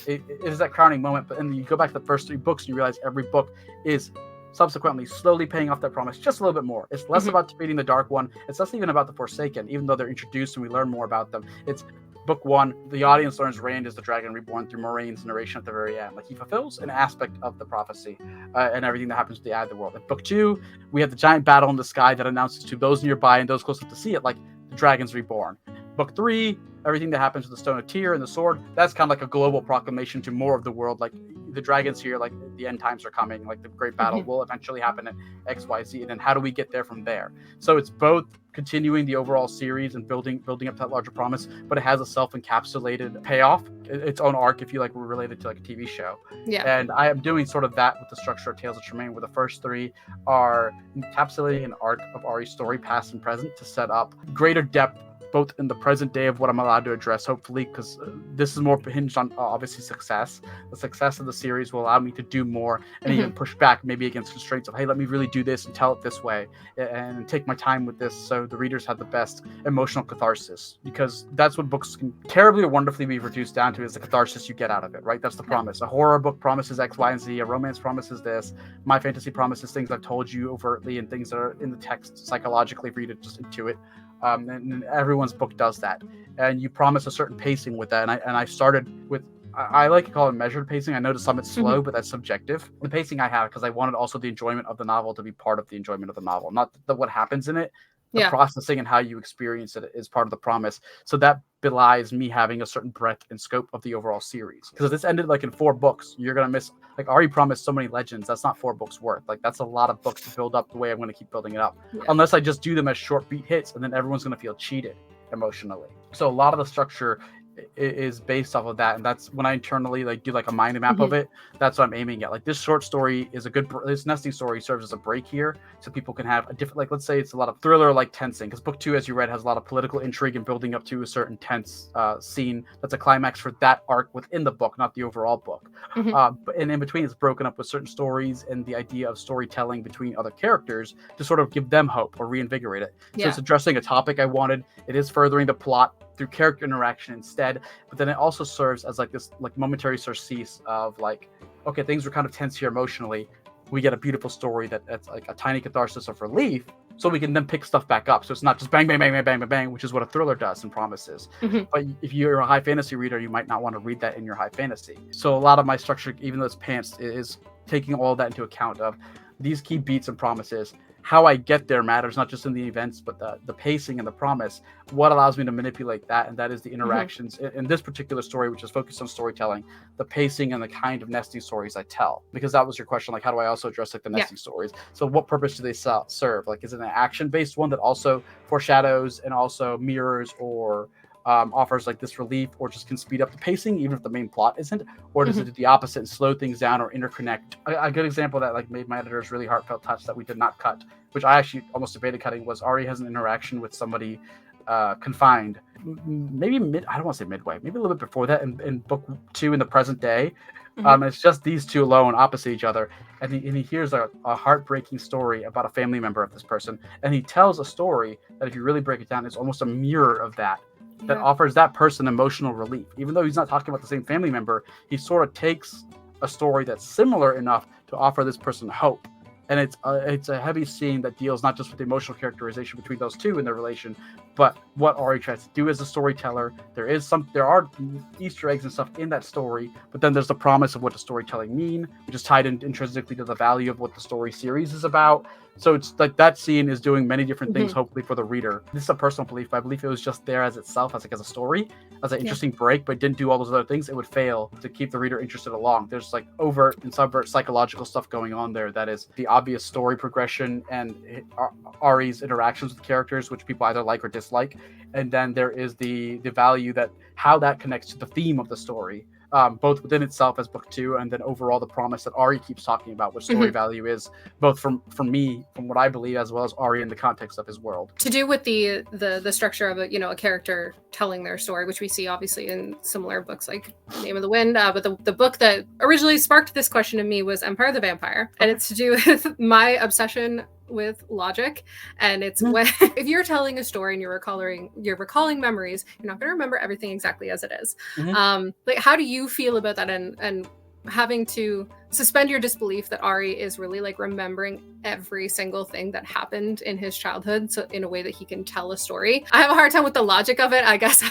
It is that crowning moment, but then you go back to the first 3 books and you realize every book is subsequently slowly paying off that promise just a little bit more. It's less about defeating the Dark One. It's less even about the Forsaken, even though they're introduced and we learn more about them. It's book 1, the audience learns Rand is the Dragon Reborn through Moraine's narration at the very end. Like, he fulfills an aspect of the prophecy and everything that happens to the eye of the world. In book 2, we have the giant battle in the sky that announces to those nearby and those close enough to see it, like, the Dragon's reborn. Book 3, everything that happens with the Stone of Tyr and the sword, that's kind of like a global proclamation to more of the world. Like, the dragons here, like, the end times are coming, like, the great battle will eventually happen at XYZ, and then how do we get there from there? So it's both continuing the overall series and building up to that larger promise, but it has a self-encapsulated payoff, its own arc, if you like, related to like a TV show. And I am doing sort of that with the structure of Tales of Tremaine, where the first 3 are encapsulating an arc of Ari's story, past and present, to set up greater depth both in the present day of what I'm allowed to address, hopefully, because this is more hinged on obviously success. The success of the series will allow me to do more and even push back maybe against constraints of, hey, let me really do this and tell it this way and take my time with this so the readers have the best emotional catharsis, because that's what books can terribly or wonderfully be reduced down to, is the catharsis you get out of it, right? That's the promise. A horror book promises X, Y, and Z. A romance promises this. My fantasy promises things I've told you overtly and things that are in the text psychologically for you to just intuit. And everyone's book does that, and you promise a certain pacing with that. And I started with, I like to call it measured pacing. I know to some it's slow, but that's subjective. The pacing I have, because I wanted also the enjoyment of the novel to be part of the enjoyment of the novel, not what happens in it. The processing and how you experience it is part of the promise. So that belies me having a certain breadth and scope of the overall series. Because if this ended like in 4 books, you're going to miss, like, Ari promised so many legends. That's not 4 books worth. Like, that's a lot of books to build up the way I'm going to keep building it up. Unless I just do them as short beat hits, and then everyone's going to feel cheated emotionally. So a lot of the structure is based off of that, and that's when I internally like do like a mind map of it. That's what I'm aiming at. Like, this short story is this nesting story serves as a break here, so people can have a different, like, let's say it's a lot of thriller, like tensing, because book 2, as you read, has a lot of political intrigue and building up to a certain tense scene that's a climax for that arc within the book, not the overall book. But in between, it's broken up with certain stories and the idea of storytelling between other characters to sort of give them hope or reinvigorate it. So it's addressing a topic I wanted. It is furthering the plot through character interaction instead, but then it also serves as like this like momentary surcease of like, okay, things were kind of tense here emotionally. We get a beautiful story that's like a tiny catharsis of relief, so we can then pick stuff back up. So it's not just bang, bang, bang, bang, bang, bang, bang, which is what a thriller does and promises. But if you're a high fantasy reader, you might not want to read that in your high fantasy. So a lot of my structure, even though it's pants, is taking all that into account of these key beats and promises. how I get there matters, not just in the events, but the pacing and the promise. What allows me to manipulate that, and that is the interactions in this particular story, which is focused on storytelling, the pacing and the kind of nesting stories I tell. Because that was your question, like how do I also address like the nesting stories? So what purpose do they serve? Like, is it an action-based one that also foreshadows and also mirrors or offers like this relief, or just can speed up the pacing even if the main plot isn't, or does it do the opposite and slow things down or interconnect? A good example that like made my editors really heartfelt touch that we did not cut, which I actually almost debated cutting, was Ari has an interaction with somebody confined, maybe I don't want to say midway, maybe a little bit before that in book 2 in the present day. It's just these two alone opposite each other, and he hears a heartbreaking story about a family member of this person, and he tells a story that if you really break it down, it's almost a mirror of that offers that person emotional relief. Even though he's not talking about the same family member, he sort of takes a story that's similar enough to offer this person hope. And it's a heavy scene that deals not just with the emotional characterization between those two in their relation, but what Ari tries to do as a storyteller. There are Easter eggs and stuff in that story, but then there's the promise of what does storytelling mean, which is tied in intrinsically to the value of what the story series is about. So it's like that scene is doing many different things, hopefully for the reader. This is a personal belief, but I believe it was just there as itself, as a story, as an interesting break, but didn't do all those other things, it would fail to keep the reader interested along. There's like overt and subvert psychological stuff going on there that is the obvious story progression and Ari's interactions with characters, which people either like or dislike. And then there is the value that how that connects to the theme of the story. Both within itself as book 2, and then overall the promise that Ari keeps talking about, what story value is, both from me, from what I believe, as well as Ari in the context of his world. To do with the structure of a character telling their story, which we see obviously in similar books like Name of the Wind, but the book that originally sparked this question in me was Empire the Vampire, and it's to do with my obsession with logic. And it's when if you're telling a story and you're recalling memories, you're not going to remember everything exactly as it is. Like, how do you feel about that, and having to suspend your disbelief that Ari is really like remembering every single thing that happened in his childhood, so in a way that he can tell a story? I have a hard time with the logic of it, I guess,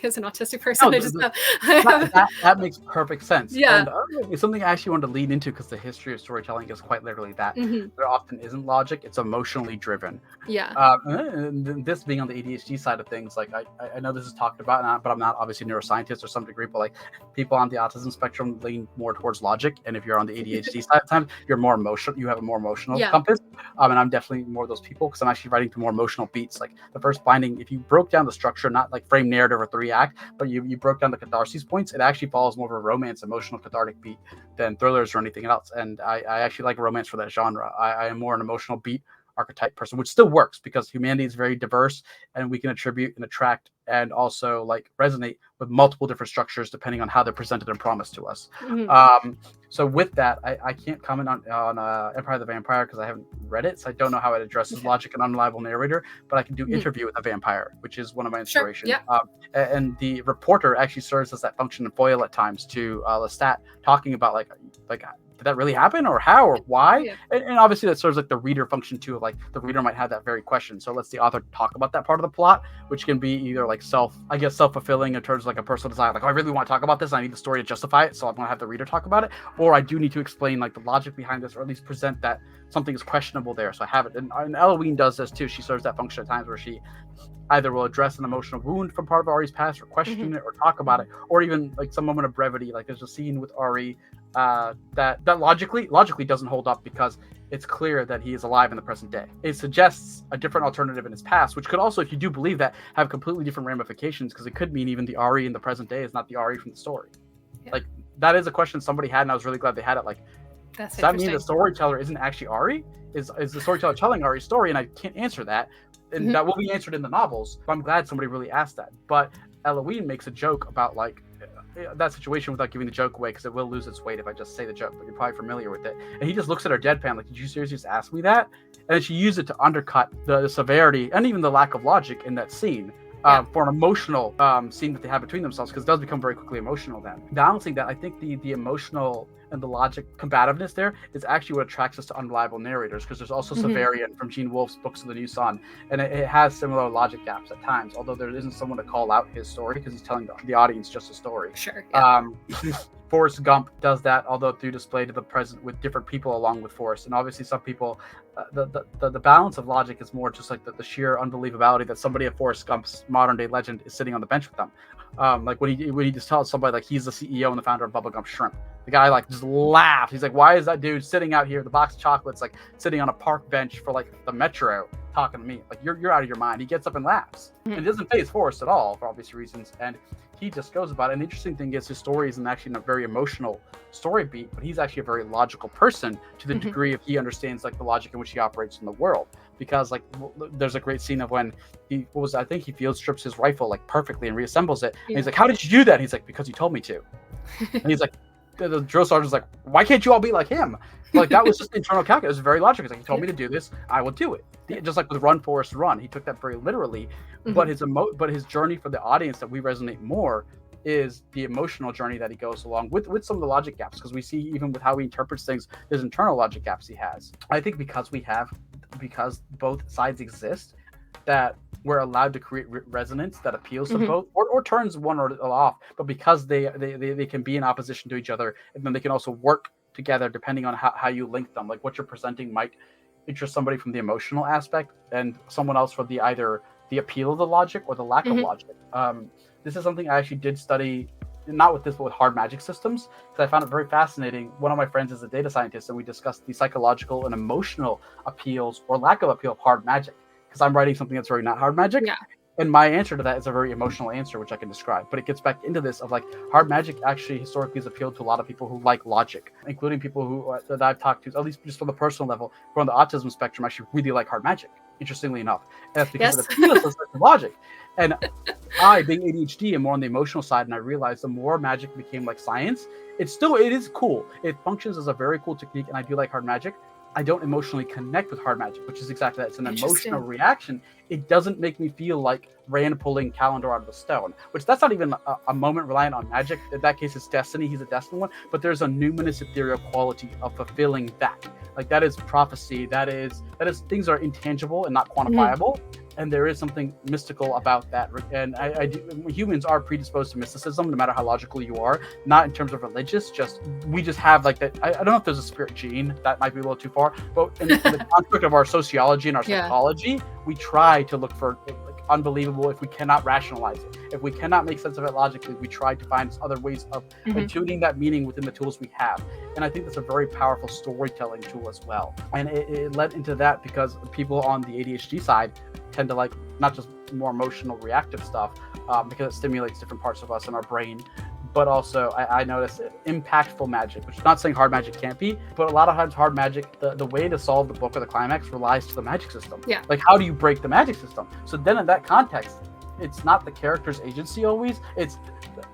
as an autistic person. That makes perfect sense. Yeah. And it's something I actually wanted to lean into, because the history of storytelling is quite literally that. There often isn't logic, it's emotionally driven. And this being on the ADHD side of things, like I know this is talked about, but I'm not obviously a neuroscientist or some degree, but like people on the autism spectrum lean more towards logic, and if you're on the ADHD side of times, you're more emotional, you have a more emotional compass. And I'm definitely more of those people, because I'm actually writing to more emotional beats. Like the first binding, if you broke down the structure, not like frame narrative or 3-act, but you broke down the catharsis points, it actually follows more of a romance, emotional, cathartic beat than thrillers or anything else. And I actually like romance for that genre. I am more an emotional beat archetype person, which still works because humanity is very diverse, and we can attribute and attract and also like resonate with multiple different structures depending on how they're presented and promised to us. So with that, I can't comment on Empire the Vampire because I haven't read it, so I don't know how it addresses logic and unreliable narrator, but I can do Interview with a Vampire, which is one of my inspirations. And the reporter actually serves as that function in foil at times to Lestat, talking about like did that really happen, or how, or why? And obviously that serves like the reader function too, like the reader might have that very question, so it lets the author talk about that part of the plot, which can be either like self-fulfilling in terms of like a personal desire, like, oh, I really want to talk about this, I need the story to justify it, so I'm gonna have the reader talk about it, or I do need to explain like the logic behind this, or at least present that something is questionable there, so I have it. And Eloise does this too. She serves that function at times where she either will address an emotional wound from part of Ari's past, or question it, or talk about it, or even like some moment of brevity. Like there's a scene with Ari that logically doesn't hold up, because it's clear that he is alive in the present day. It suggests a different alternative in his past, which could also, if you do believe that, have completely different ramifications, because it could mean even the Ari in the present day is not the Ari from the story. Like that is a question somebody had, and I was really glad they had it. Like, does that mean the storyteller isn't actually Ari? Is the storyteller telling Ari's story? And I can't answer that. And that will be answered in the novels. But I'm glad somebody really asked that. But Eloise makes a joke about like that situation without giving the joke away, because it will lose its weight if I just say the joke, but you're probably familiar with it. And he just looks at her deadpan like, did you seriously just ask me that? And then she used it to undercut the severity and even the lack of logic in that scene. For an emotional scene that they have between themselves, because it does become very quickly emotional then. Balancing that, I think the emotional and the logic combativeness there is actually what attracts us to unreliable narrators, because there's also Severian from Gene Wolfe's Books of the New Sun, and it has similar logic gaps at times, although there isn't someone to call out his story, because he's telling the audience just a story. Forrest Gump does that, although through display to the present with different people along with Forrest. And obviously some people, the balance of logic is more just like the sheer unbelievability that somebody of Forrest Gump's modern day legend is sitting on the bench with them. Like when he just tells somebody like he's the CEO and the founder of Bubblegum Shrimp. The guy like just laughs. He's like, why is that dude sitting out here, the box of chocolates, like sitting on a park bench for like the metro talking to me? Like you're out of your mind. He gets up and laughs. And it doesn't faze Forrest at all for obvious reasons. And he just goes about it. And the interesting thing is his story isn't actually in a very emotional story beat, but he's actually a very logical person to the degree of he understands like the logic in which he operates in the world. Because like there's a great scene of when he field strips his rifle like perfectly and reassembles it. And he's like, how did you do that? And he's like, because you told me to. And he's like, the drill sergeant's like, why can't you all be like him? Like that was just internal calculus. It was very logical. He's like, he told me to do this, I will do it. Just like with Run Forrest Run, he took that very literally. But his journey for the audience that we resonate more is the emotional journey that he goes along with some of the logic gaps, because we see even with how he interprets things, there's internal logic gaps he has. I think because both sides exist, that we're allowed to create resonance that appeals to both or turns one or off, but because they can be in opposition to each other, and then they can also work together depending on how you link them. Like what you're presenting might interest somebody from the emotional aspect and someone else for either the appeal of the logic or the lack of logic. This is something I actually did study, not with this, but with hard magic systems, because I found it very fascinating. One of my friends is a data scientist, and we discussed the psychological and emotional appeals or lack of appeal of hard magic, because I'm writing something that's very not hard magic. Yeah. And my answer to that is a very emotional answer, which I can describe. But it gets back into this of like hard magic actually historically has appealed to a lot of people who like logic, including people who that I've talked to, at least just from the personal level, who are on the autism spectrum actually really like hard magic, interestingly enough. And that's because it appeals to logic. And I, being ADHD, am more on the emotional side, and I realized the more magic became like science, it is cool. It functions as a very cool technique, and I do like hard magic. I don't emotionally connect with hard magic, which is exactly that. It's an emotional reaction. It doesn't make me feel like Rand pulling Calendar out of the stone, which that's not even a moment reliant on magic. In that case, it's destiny. He's a destined one, but there's a numinous ethereal quality of fulfilling that. Like that is prophecy. That is things are intangible and not quantifiable. And there is something mystical about that. And humans are predisposed to mysticism, no matter how logical you are, not in terms of religious, we just have like that. I don't know if there's a spirit gene, that might be a little too far, but in the construct of our sociology and our psychology, we try to look for like unbelievable if we cannot rationalize it. If we cannot make sense of it logically, we try to find other ways of tuning that meaning within the tools we have. And I think that's a very powerful storytelling tool as well. And it led into that because people on the ADHD side tend to like not just more emotional reactive stuff because it stimulates different parts of us in our brain, but also I noticed impactful magic, which is not saying hard magic can't be, but a lot of times hard magic, the way to solve the book or the climax relies to the magic system. Yeah. Like how do you break the magic system? So then in that context, it's not the character's agency always, it's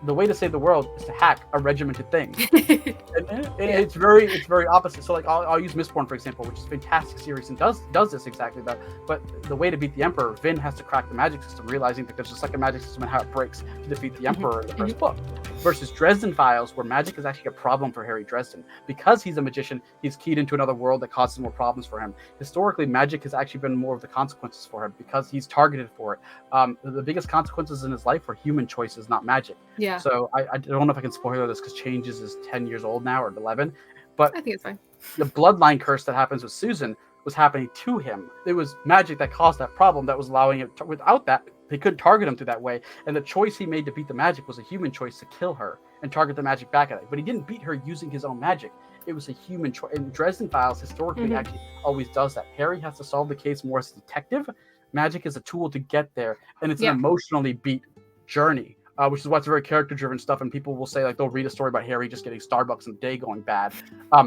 the way to save the world is to hack a regimented thing. and it's very opposite. So like I'll use Mistborn for example, which is a fantastic series and does this exactly that. But the way to beat the Emperor, Vin has to crack the magic system, realizing that there's a second magic system and how it breaks to defeat the Emperor in the first book. Versus Dresden Files, where magic is actually a problem for Harry Dresden. Because he's a magician, he's keyed into another world that causes more problems for him. Historically, magic has actually been more of the consequences for him because he's targeted for it. The biggest consequences in his life were human choices, not magic. Yeah. So I don't know if I can spoiler this because Changes is 10 years old now, or 11. But I think it's fine. The bloodline curse that happens with Susan was happening to him. It was magic that caused that problem that was allowing it without that, they couldn't target him through that way. And the choice he made to beat the magic was a human choice to kill her and target the magic back at it. But he didn't beat her using his own magic. It was a human choice. And Dresden Files historically actually always does that. Harry has to solve the case more as a detective. Magic is a tool to get there. And it's an emotionally beat journey. Which is why it's very character-driven stuff, and people will say like they'll read a story about Harry just getting Starbucks and day going bad,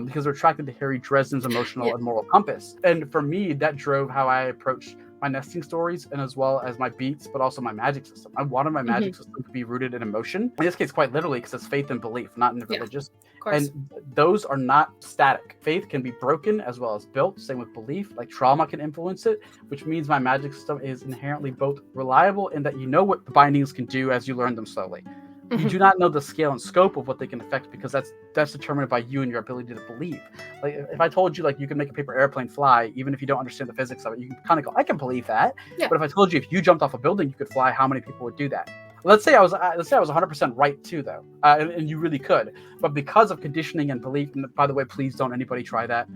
because they're attracted to Harry Dresden's emotional and moral compass. And for me, that drove how I approached my nesting stories and as well as my beats, but also my magic system. I wanted my magic system to be rooted in emotion. In this case, quite literally, because it's faith and belief, not in the religious. And those are not static. Faith can be broken as well as built. Same with belief. Like trauma can influence it, which means my magic system is inherently both reliable in that you know what the bindings can do as you learn them slowly. You do not know the scale and scope of what they can affect because that's determined by you and your ability to believe. Like if I told you like you can make a paper airplane fly, even if you don't understand the physics of it, you can kind of go, I can believe that. Yeah. But if I told you if you jumped off a building you could fly, how many people would do that? Let's say I was 100% right too, though, and you really could. But because of conditioning and belief, and by the way, please don't anybody try that.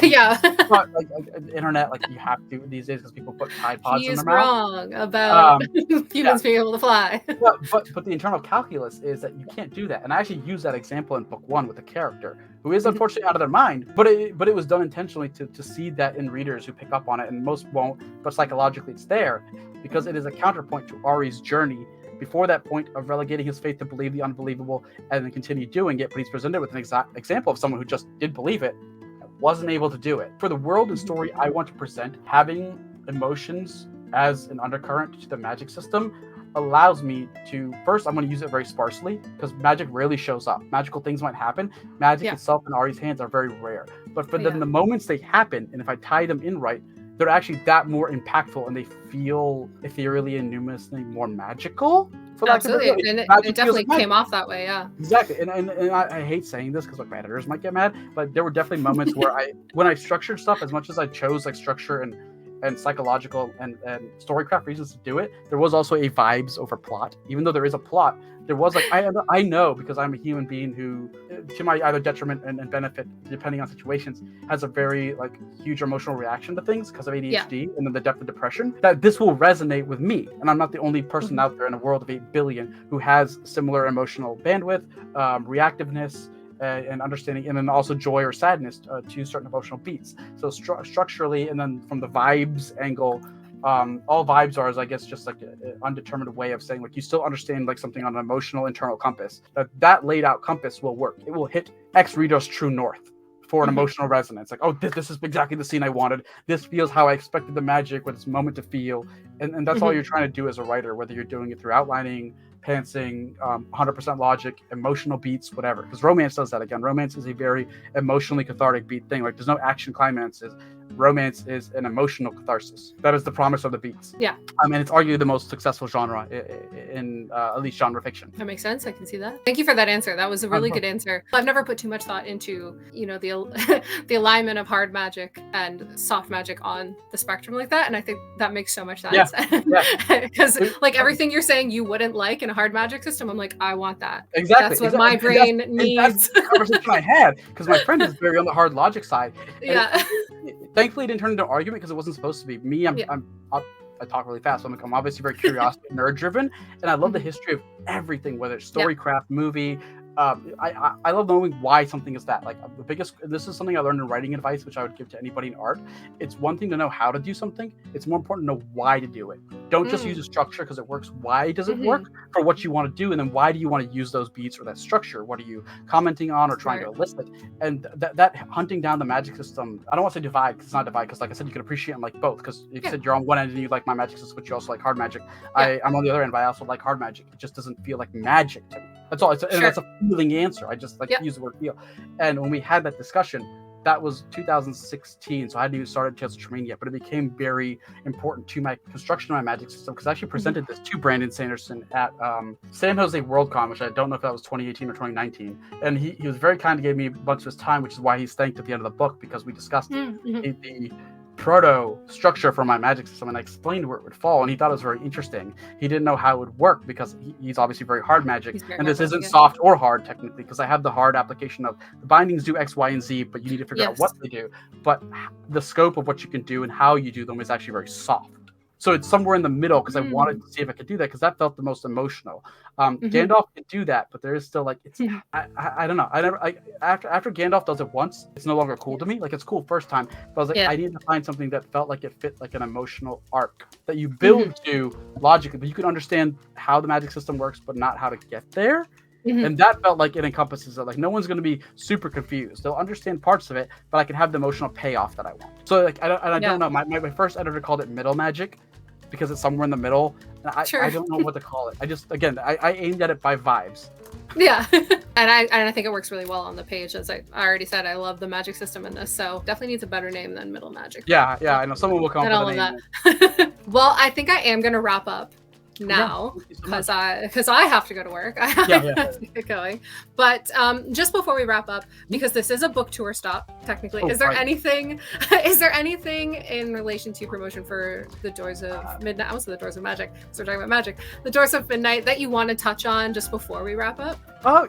Yeah. But like internet, like you have to these days because people put Tide Pods in their mouth. Wrong about humans being able to fly. but the internal calculus is that you can't do that. And I actually use that example in book 1 with a character who is unfortunately out of their mind, but it was done intentionally to seed that in readers who pick up on it, and most won't, but psychologically it's there because it is a counterpoint to Ari's journey before that point of relegating his faith to believe the unbelievable and then continue doing it. But he's presented with an exact example of someone who just did believe it, wasn't able to do it. For the world and story I want to present, having emotions as an undercurrent to the magic system allows me to, first, I'm going to use it very sparsely because magic rarely shows up. Magical things might happen. Magic itself in Ari's hands are very rare. But for them, the moments they happen, and if I tie them in right, they're actually that more impactful and they feel ethereally and numerously more magical. Absolutely, and it definitely came off that way, yeah. Exactly, and I hate saying this because like my editors might get mad, but there were definitely moments where when I structured stuff, as much as I chose like structure and psychological and storycraft reasons to do it, there was also a vibes over plot. Even though there is a plot, there was like I know because I'm a human being who, to my either detriment and benefit depending on situations, has a very like huge emotional reaction to things because of ADHD and then the depth of depression, that this will resonate with me, and I'm not the only person out there in a world of 8 billion who has similar emotional bandwidth, reactiveness, and understanding, and then also joy or sadness to certain emotional beats. So structurally, and then from the vibes angle, all vibes are, I guess, just like an undetermined way of saying like you still understand like something on an emotional internal compass. That laid out compass will work. It will hit X reader's true north for an emotional resonance. Like, oh, this is exactly the scene I wanted. This feels how I expected the magic with this moment to feel, and that's all you're trying to do as a writer, whether you're doing it through outlining, pantsing, 100% logic, emotional beats, whatever. Because romance does that again. Romance is a very emotionally cathartic beat thing. Like there's no action climaxes. Romance is an emotional catharsis. That is the promise of the beats. Yeah. And it's arguably the most successful genre in at least genre fiction. That makes sense. I can see that. Thank you for that answer. That was a really good answer. I've never put too much thought into, the alignment of hard magic and soft magic on the spectrum like that. And I think that makes so much sense. Because like everything you're saying you wouldn't like in a hard magic system, I'm like, I want that. Exactly. That's what my brain needs. That's the conversation I had because my friend is very on the hard logic side. Thankfully, it didn't turn into an argument because it wasn't supposed to be. Me, I talk really fast. So I'm obviously very curious, nerd driven, and I love the history of everything, whether it's storycraft, movie. I love knowing why something is that. Like this is something I learned in writing advice, which I would give to anybody in art. It's one thing to know how to do something. It's more important to know why to do it. Don't just use a structure because it works. Why does it work for what you want to do? And then why do you want to use those beats or that structure? What are you commenting on or trying to elicit? And that hunting down the magic system, I don't want to say divide because it's not divide, because like I said, you can appreciate and like both, because you said you're on one end and you like my magic system, but you also like hard magic. I'm on the other end, but I also like hard magic. It just doesn't feel like magic to me. That's all. And that's a feeling answer. I just like use the word feel. And when we had that discussion, that was 2016, so I hadn't even started Tales of Tremaine yet, but it became very important to my construction of my magic system because I actually presented this to Brandon Sanderson at San Jose Worldcon, which I don't know if that was 2018 or 2019. And he was very kind to give me a bunch of his time, which is why he's thanked at the end of the book, because we discussed the proto structure for my magic system and I explained where it would fall, and he thought it was very interesting. He didn't know how it would work because he's obviously very hard magic, and this isn't soft or hard technically, because I have the hard application of the bindings do X, Y, and Z, but you need to figure out what they do. But the scope of what you can do and how you do them is actually very soft. So it's somewhere in the middle because I wanted to see if I could do that because that felt the most emotional. Gandalf can do that, but there is still like it's I don't know. After Gandalf does it once, it's no longer cool to me. Like it's cool first time, but I was like, I need to find something that felt like it fit like an emotional arc that you build to logically, but you can understand how the magic system works, but not how to get there. And that felt like it encompasses it. Like no one's going to be super confused. They'll understand parts of it, but I can have the emotional payoff that I want. So like I don't know. My first editor called it middle magic because it's somewhere in the middle. And I don't know what to call it. I aimed at it by vibes. Yeah. and I think it works really well on the page. As I already said, I love the magic system in this, so definitely needs a better name than middle magic. Yeah, I know someone will come up with a name. Well, I think I am going to wrap up now because I have to go to work. I have to get going. But just before we wrap up, because this is a book tour stop, technically, is there anything in relation to promotion for the Doors of Midnight? I was the Doors of Magic, so we're talking about magic. The Doors of Midnight that you want to touch on just before we wrap up? Oh,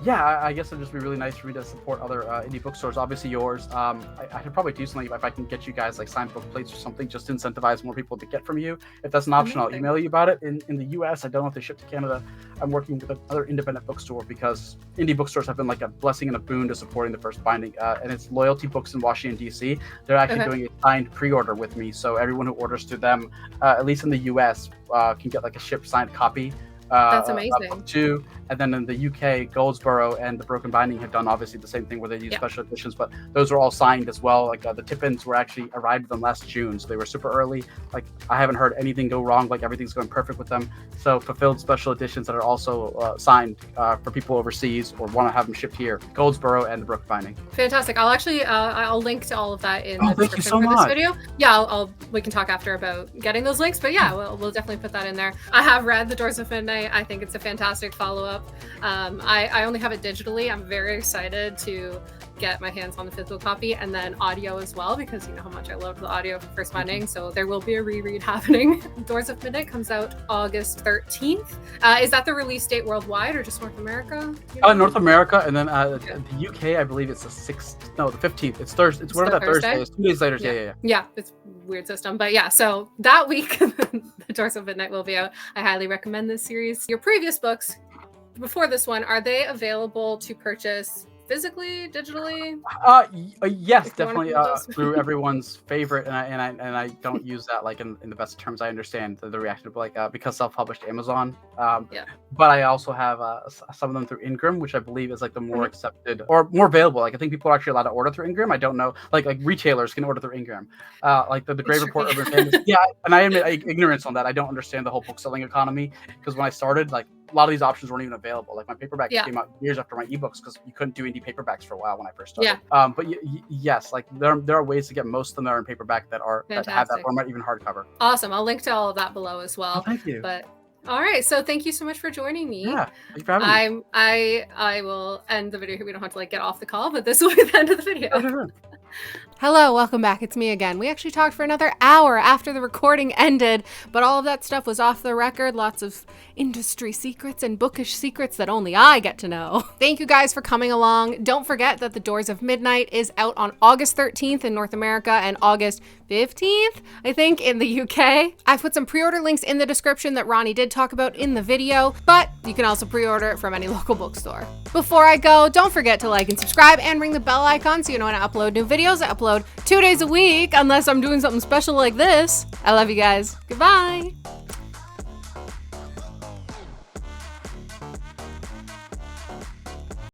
yeah, I guess it'd just be really nice for me to support other indie bookstores. Obviously yours. I could probably do something if I can get you guys like signed book plates or something, just to incentivize more people to get from you. If that's an option, I'll email you about it. In the US, I don't know if they ship to Canada. I'm working with another independent bookstore because indie bookstores have been like a blessing and a boon to supporting the first binding. And it's Loyalty Books in Washington, D.C. They're actually doing a signed pre-order with me. So everyone who orders through them, at least in the US, can get like a shipped signed copy. That's amazing. Too. And then in the UK, Goldsboro and the Broken Binding have done obviously the same thing where they use special editions, but those are all signed as well. Like the tip-ins were actually arrived with them last June, so they were super early. Like I haven't heard anything go wrong. Like everything's going perfect with them. So fulfilled special editions that are also signed for people overseas or want to have them shipped here. Goldsboro and the Broken Binding. Fantastic. I'll actually I'll link to all of that in the thank you so description for much. this video. Yeah, we can talk after about getting those links, but yeah, we'll definitely put that in there. I have read The Doors of Midnight. I think it's a fantastic follow-up. I only have it digitally. I'm very excited to get my hands on the physical copy and then audio as well, because you know how much I loved the audio for first binding. So there will be a reread happening. Doors of Midnight comes out August 13th. Is that the release date worldwide or just North America? North America, and then the UK, I believe it's the 15th. It's Thursday. It's whatever that Thursday is. 2 days later. Yeah. It's a weird system, but yeah. So that week, The Doors of Midnight will be out. I highly recommend this series. Your previous books before this one, are they available to purchase physically, digitally? Yes, definitely through everyone's favorite, and I don't use that like in the best terms. I understand the reaction, but like because self-published Amazon. But I also have some of them through Ingram, which I believe is like the more accepted or more available. Like I think people are actually allowed to order through Ingram. I don't know, like retailers can order through Ingram. Like the Great Report. Yeah, and I admit ignorance on that. I don't understand the whole book selling economy, because when I started, like a lot of these options weren't even available. Like my paperbacks came out years after my ebooks because you couldn't do indie paperbacks for a while when I first started. But yes, like there are ways to get most of them that are in paperback that have that format, even hardcover. Awesome. I'll link to all of that below as well. Oh, thank you. But all right, so thank you so much for joining me. Yeah, thank you for having me. I will end the video here. We don't have to like get off the call, but this will be the end of the video. Hello, welcome back. It's me again. We actually talked for another hour after the recording ended, but all of that stuff was off the record. Lots of industry secrets and bookish secrets that only I get to know. Thank you guys for coming along. Don't forget that The Doors of Midnight is out on August 13th in North America and August 15th, I think, in the UK. I've put some pre-order links in the description that Ronnie did talk about in the video, but you can also pre-order it from any local bookstore. Before I go, don't forget to like and subscribe and ring the bell icon so you know when I upload new videos. I upload 2 days a week unless I'm doing something special like this. I love you guys. Goodbye.